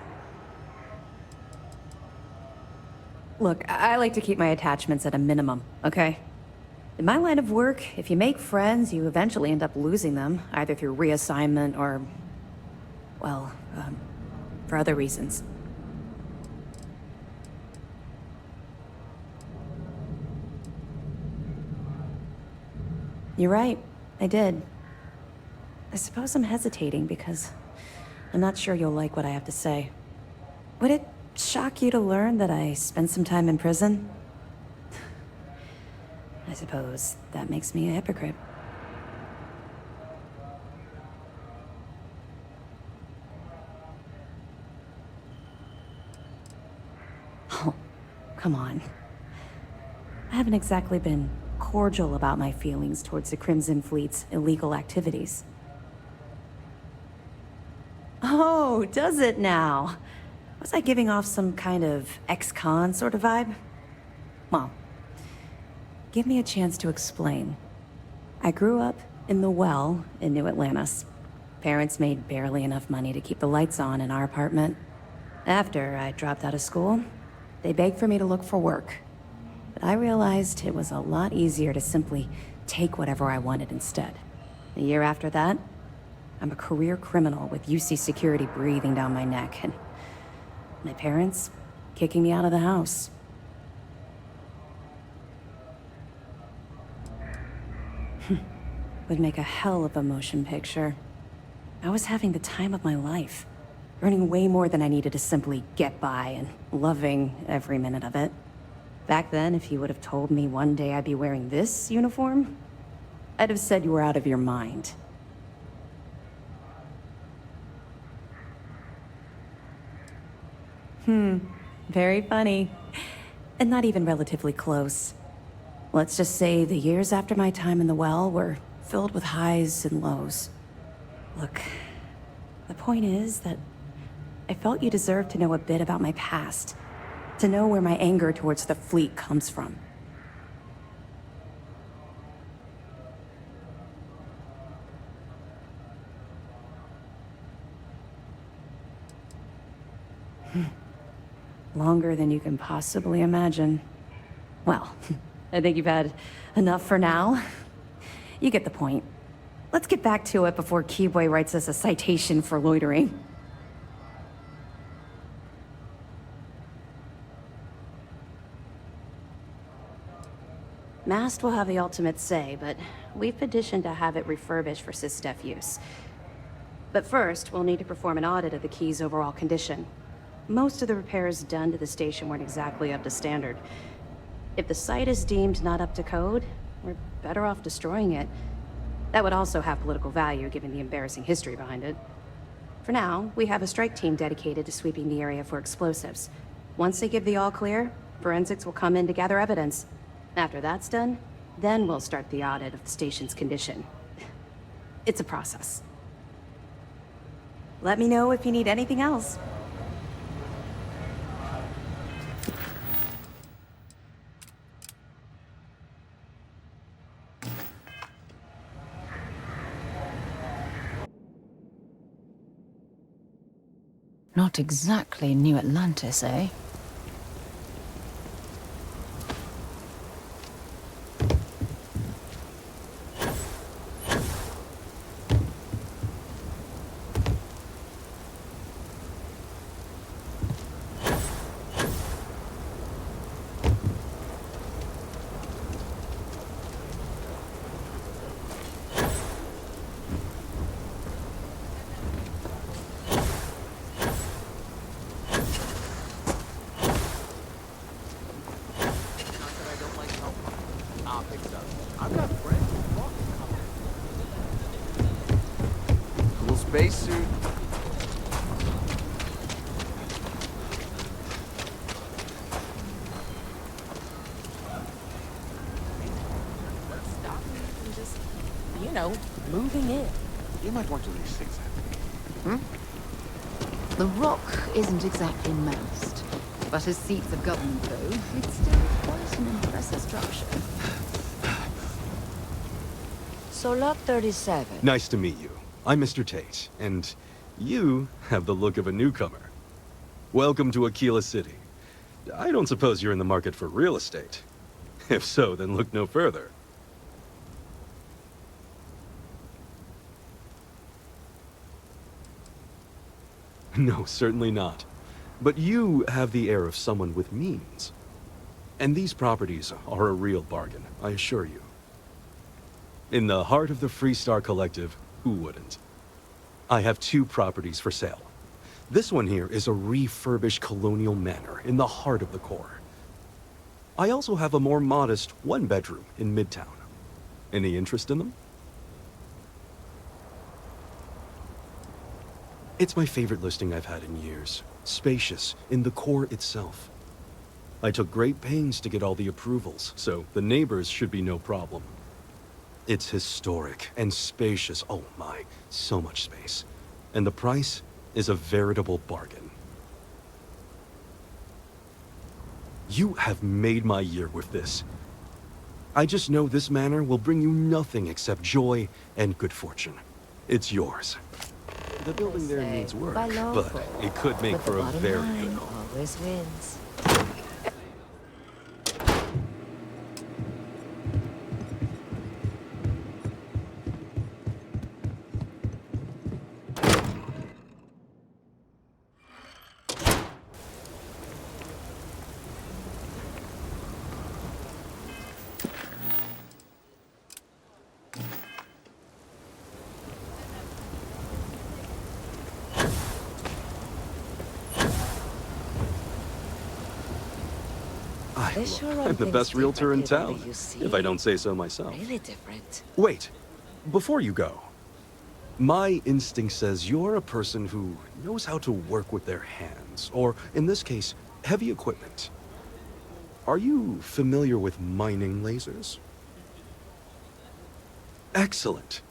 Look, I like to keep my attachments at a minimum, okay? In my line of work, if you make friends, you eventually end up losing them, either through reassignment or, well, for other reasons. You're right, I did. I suppose I'm hesitating because I'm not sure you'll like what I have to say. Would it shock you to learn that I spent some time in prison? I suppose that makes me a hypocrite. Oh, come on. I haven't exactly been cordial about my feelings towards the Crimson Fleet's illegal activities. Oh, does it now? Was I giving off some kind of ex-con sort of vibe? Well, give me a chance to explain. I grew up in the well in New Atlantis. Parents made barely enough money to keep the lights on in our apartment. After I dropped out of school, they begged for me to look for work. But I realized it was a lot easier to simply take whatever I wanted instead. A year after that, I'm a career criminal with UC security breathing down my neck, and my parents kicking me out of the house. Would make a hell of a motion picture. I was having the time of my life, earning way more than I needed to simply get by and loving every minute of it. Back then, if you would have told me one day I'd be wearing this uniform, I'd have said you were out of your mind. Very funny. And not even relatively close. Let's just say the years after my time in the well were filled with highs and lows. Look, the point is that I felt you deserved to know a bit about my past. To know where my anger towards the fleet comes from. Longer than you can possibly imagine. Well, I think you've had enough for now. You get the point. Let's get back to it before Keyboy writes us a citation for loitering. Mast will have the ultimate say, but we've petitioned to have it refurbished for SysDef use. But first, we'll need to perform an audit of the key's overall condition. Most of the repairs done to the station weren't exactly up to standard. If the site is deemed not up to code, we're better off destroying it. That would also have political value, given the embarrassing history behind it. For now, we have a strike team dedicated to sweeping the area for explosives. Once they give the all clear, forensics will come in to gather evidence. After that's done, then we'll start the audit of the station's condition. It's a process. Let me know if you need anything else. Not exactly New Atlantis, eh? Spacesuit. Stop and just, you know, moving in. You might want to leave things happening. The rock isn't exactly massed, but as seats of government go, it's still quite an impressive structure. So Lot 37. Nice to meet you. I'm Mr. Tate, and you have the look of a newcomer. Welcome to Aquila City. I don't suppose you're in the market for real estate. If so, then look no further. No, certainly not. But you have the air of someone with means. And these properties are a real bargain, I assure you. In the heart of the Freestar Collective, who wouldn't? I have 2 properties for sale. This one here is a refurbished colonial manor in the heart of the core. I also have a more modest 1-bedroom in Midtown. Any interest in them? It's my favorite listing I've had in years. Spacious, in the core itself. I took great pains to get all the approvals, so the neighbors should be no problem. It's historic and spacious. Oh my, so much space. And the price is a veritable bargain. You have made my year with this. I just know this manor will bring you nothing except joy and good fortune. It's yours. The building there needs work, but it could make for a very good home. Always wins. I'm the best realtor in town, if I don't say so myself. Really different. Wait, before you go, my instinct says you're a person who knows how to work with their hands, or in this case, heavy equipment. Are you familiar with mining lasers? Excellent.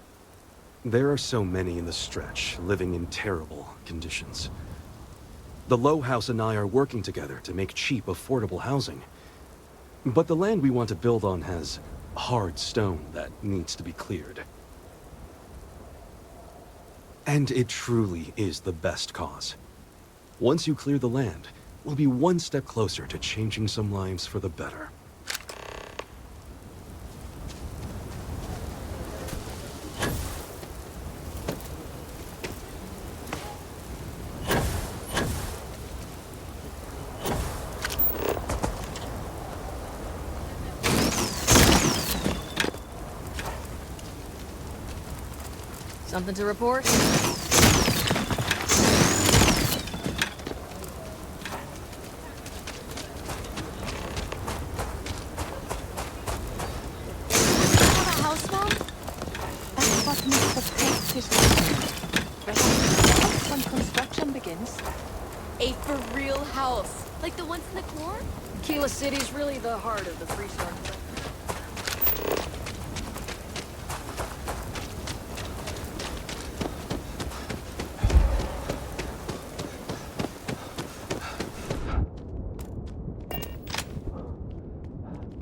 There are so many in the stretch, living in terrible conditions. The Low House and I are working together to make cheap, affordable housing. But the land we want to build on has hard stone that needs to be cleared. And it truly is the best cause. Once you clear the land, we'll be one step closer to changing some lives for the better. Something to report? When construction begins. A for real house. Like the ones in the core? Aquila City's really the heart of the Freestar.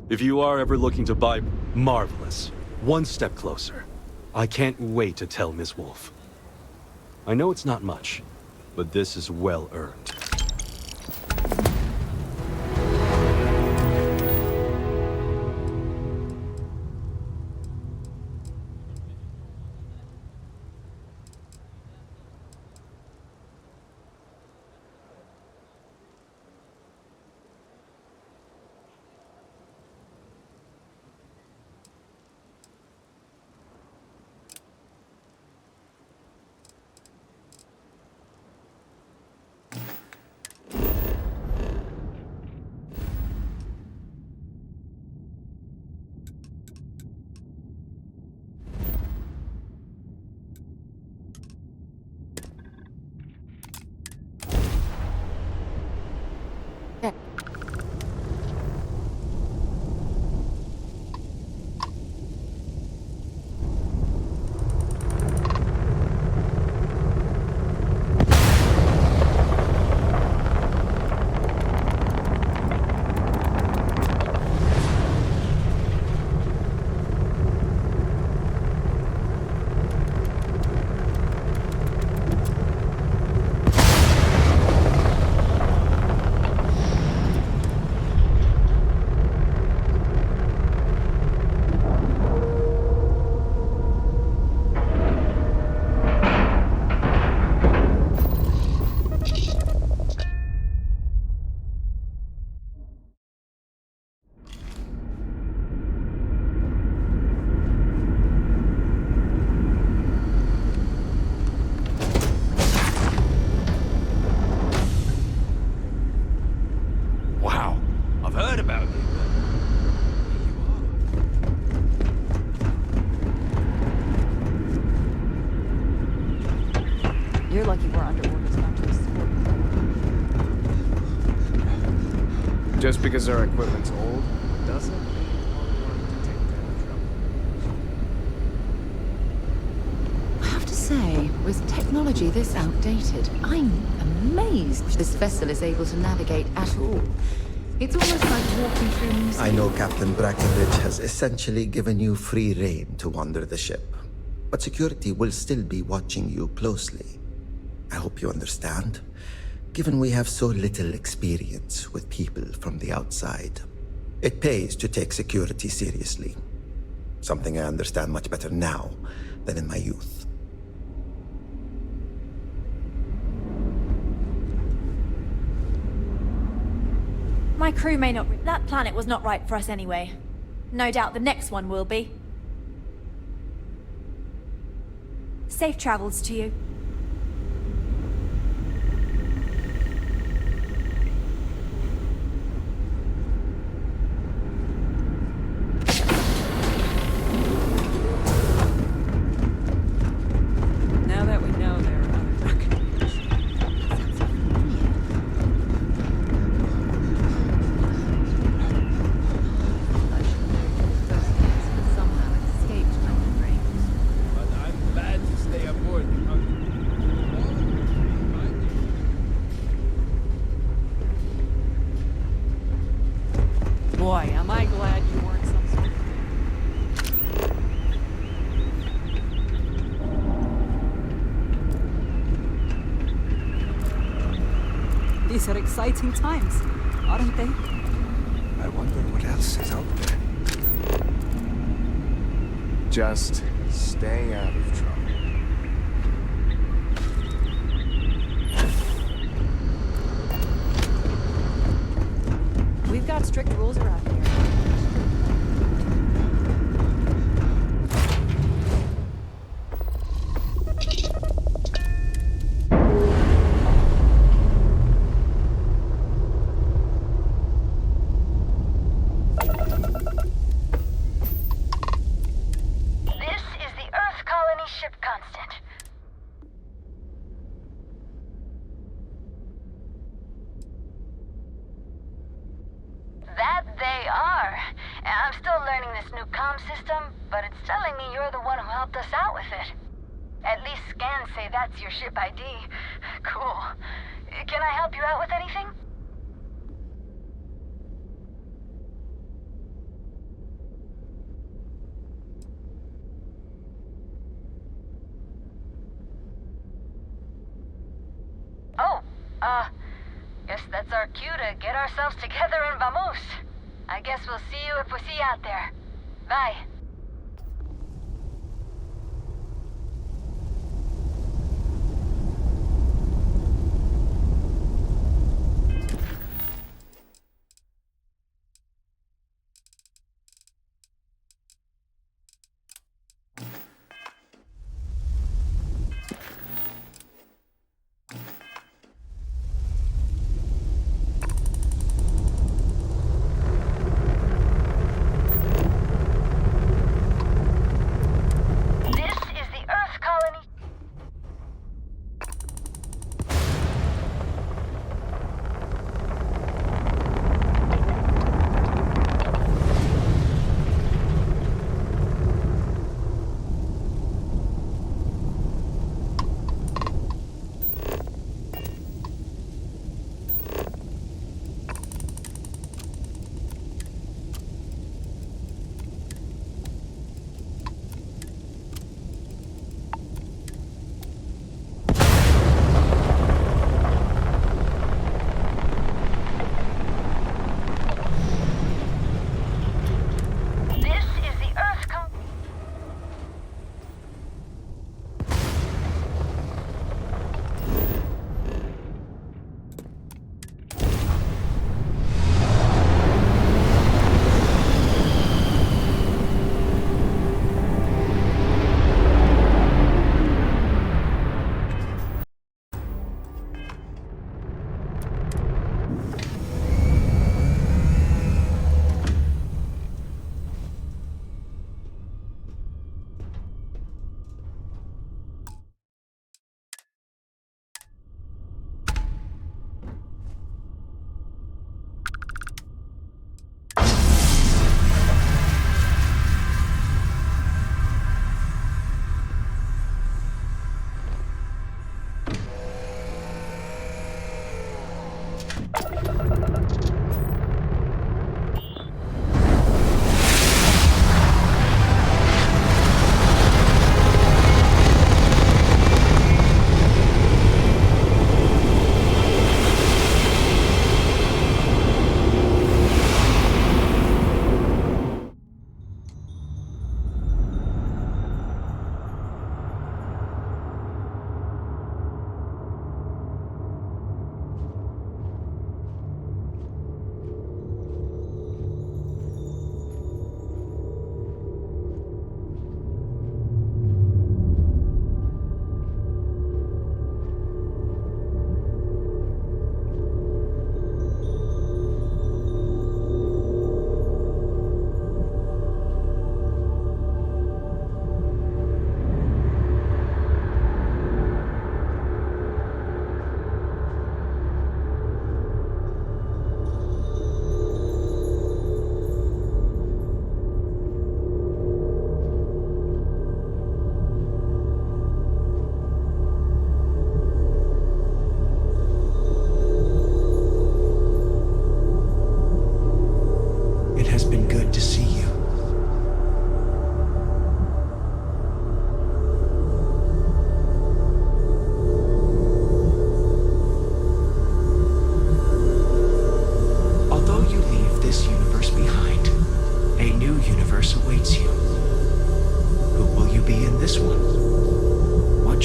If you are ever looking to buy, marvelous. One step closer. I can't wait to tell Ms. Wolf. I know it's not much, but this is well earned. You're lucky we're under orders not to escort. Just because our equipment's old, doesn't mean we're willing to take that trouble. I have to say, with technology this outdated, I'm amazed this vessel is able to navigate at all. It's almost like walking through music. I know Captain Brackenridge has essentially given you free rein to wander the ship, but security will still be watching you closely. I hope you understand, given we have so little experience with people from the outside. It pays to take security seriously, something I understand much better now than in my youth. My crew may not... That planet was not right for us anyway. No doubt the next one will be. Safe travels to you. Now that we know there are other reckonings. Somehow escaped my memory. But I'm glad to stay aboard the Boy, am I glad you weren't some sort of... These are exciting times, aren't they? I wonder what else is out there. Just stay out of trouble. We've got strict rules around here. This is the Earth Colony Ship Constant. That they are. And I'm still learning this new comm system, but it's telling me you're the one who helped us out with it. At least scans say that's your ship ID. Cool. Can I help you out with anything? Oh, guess that's our cue to get ourselves together and vamoose. I guess we'll see you if we see you out there. Bye.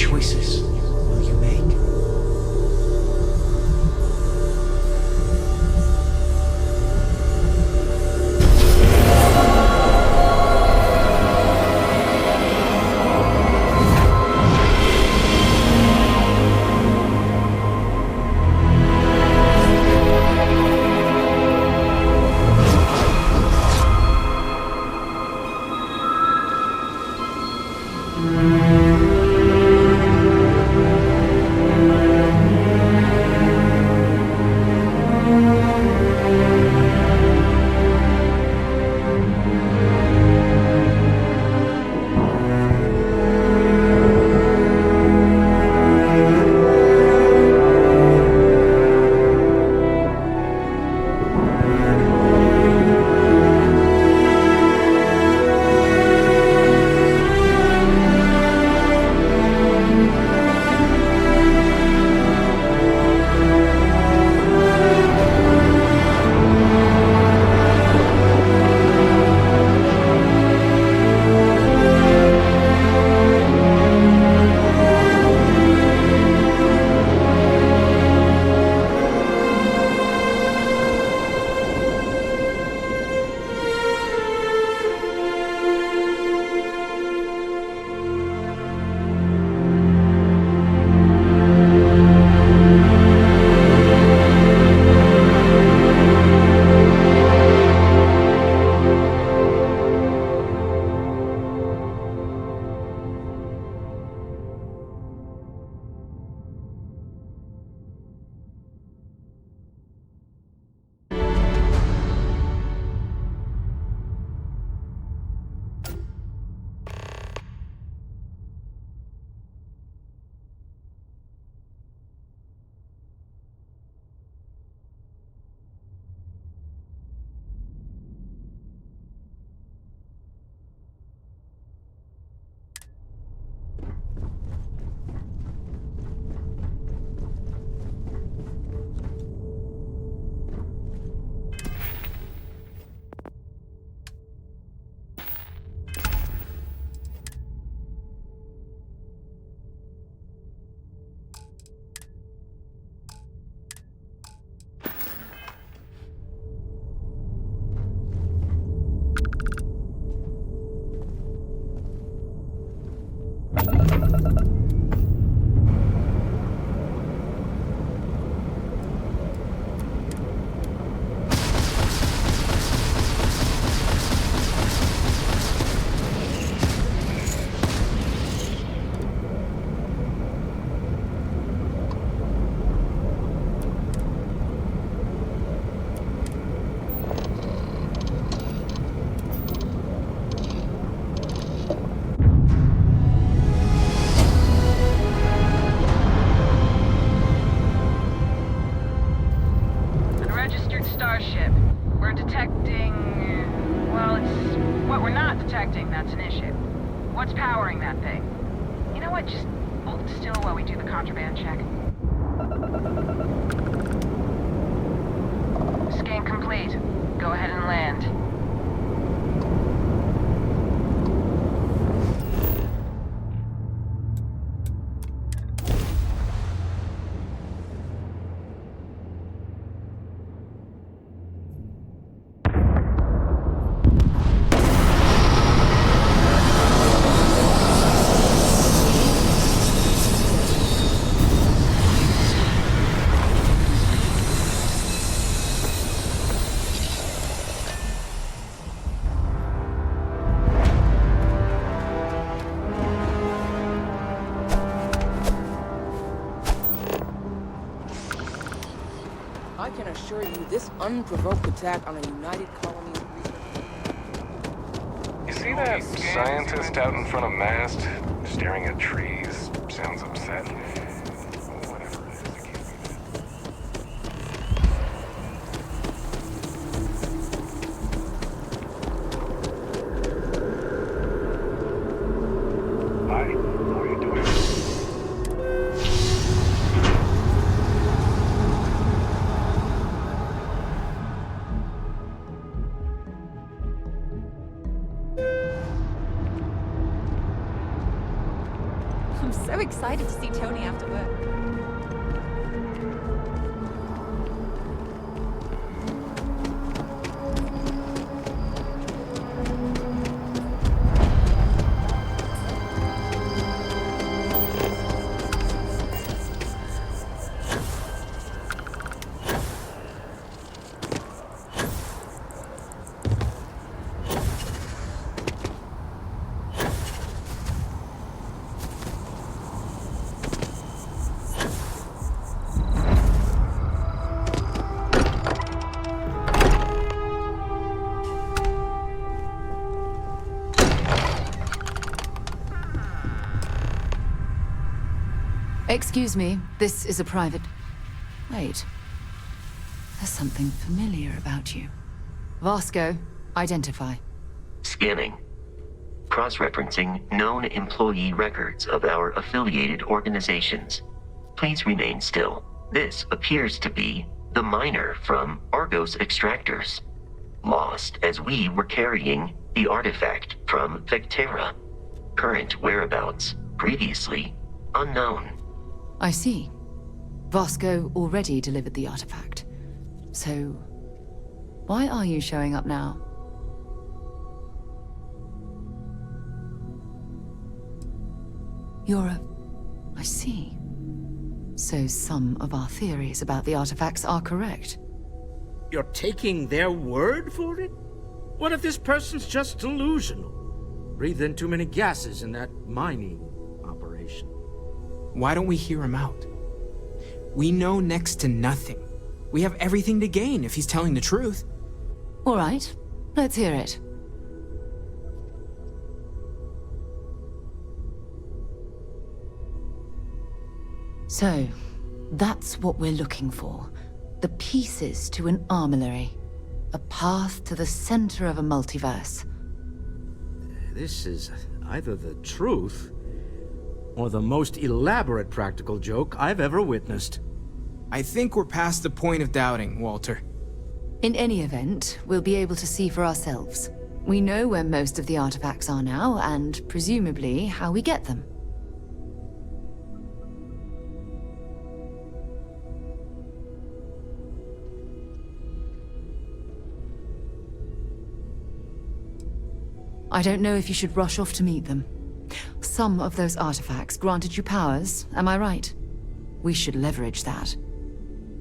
choices will you make? That's an issue. What's powering that thing? You know what? Just hold still while we do the contraband check. Scan complete. Go ahead and land. I can assure you this unprovoked attack on a united colony of... You see that scientist out in front of mast, staring at trees? Sounds upset. Whatever it is, I can't do that. Hi, how are you doing? I'm so excited to see Tony after work. Excuse me, this is a private... Wait. There's something familiar about you. Vasco, identify. Scanning. Cross-referencing known employee records of our affiliated organizations. Please remain still. This appears to be the miner from Argos Extractors. Lost as we were carrying the artifact from Vectera. Current whereabouts, previously unknown. I see. Vasco already delivered the artifact. So, why are you showing up now? I see. So some of our theories about the artifacts are correct. You're taking their word for it? What if this person's just delusional? Breathed in too many gases in that mining operation. Why don't we hear him out? We know next to nothing. We have everything to gain if he's telling the truth. All right, let's hear it. So, that's what we're looking for. The pieces to an armillary. A path to the center of a multiverse. This is either the truth or the most elaborate practical joke I've ever witnessed. I think we're past the point of doubting, Walter. In any event, we'll be able to see for ourselves. We know where most of the artifacts are now, and presumably how we get them. I don't know if you should rush off to meet them. Some of those artifacts granted you powers, am I right? We should leverage that.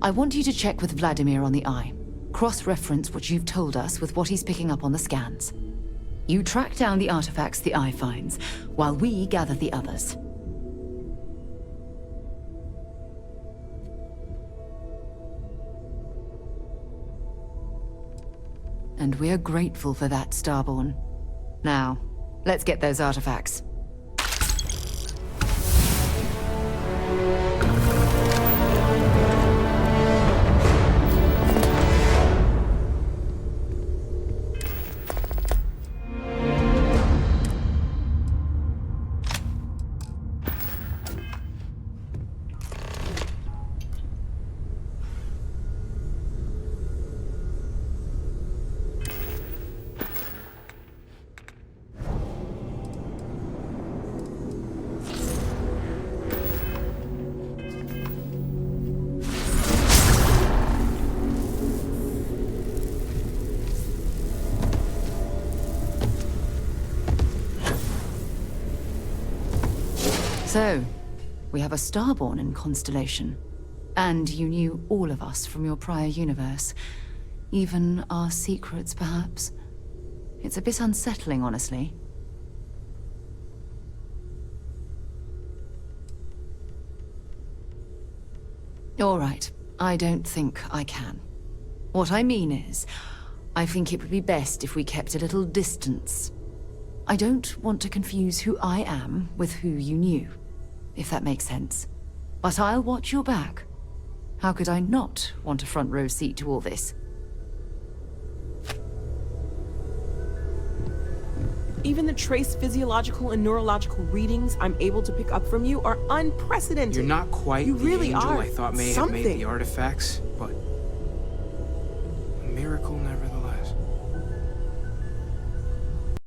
I want you to check with Vladimir on the Eye. Cross-reference what you've told us with what he's picking up on the scans. You track down the artifacts the Eye finds, while we gather the others. And we're grateful for that, Starborn. Now, let's get those artifacts. So, we have a Starborn in Constellation. And you knew all of us from your prior universe. Even our secrets, perhaps. It's a bit unsettling, honestly. All right, I don't think I can. What I mean is, I think it would be best if we kept a little distance. I don't want to confuse who I am with who you knew, if that makes sense. But I'll watch your back. How could I not want a front row seat to all this? Even the trace physiological and neurological readings I'm able to pick up from you are unprecedented. You're not quite you the really angel are I thought may have made the artifacts, but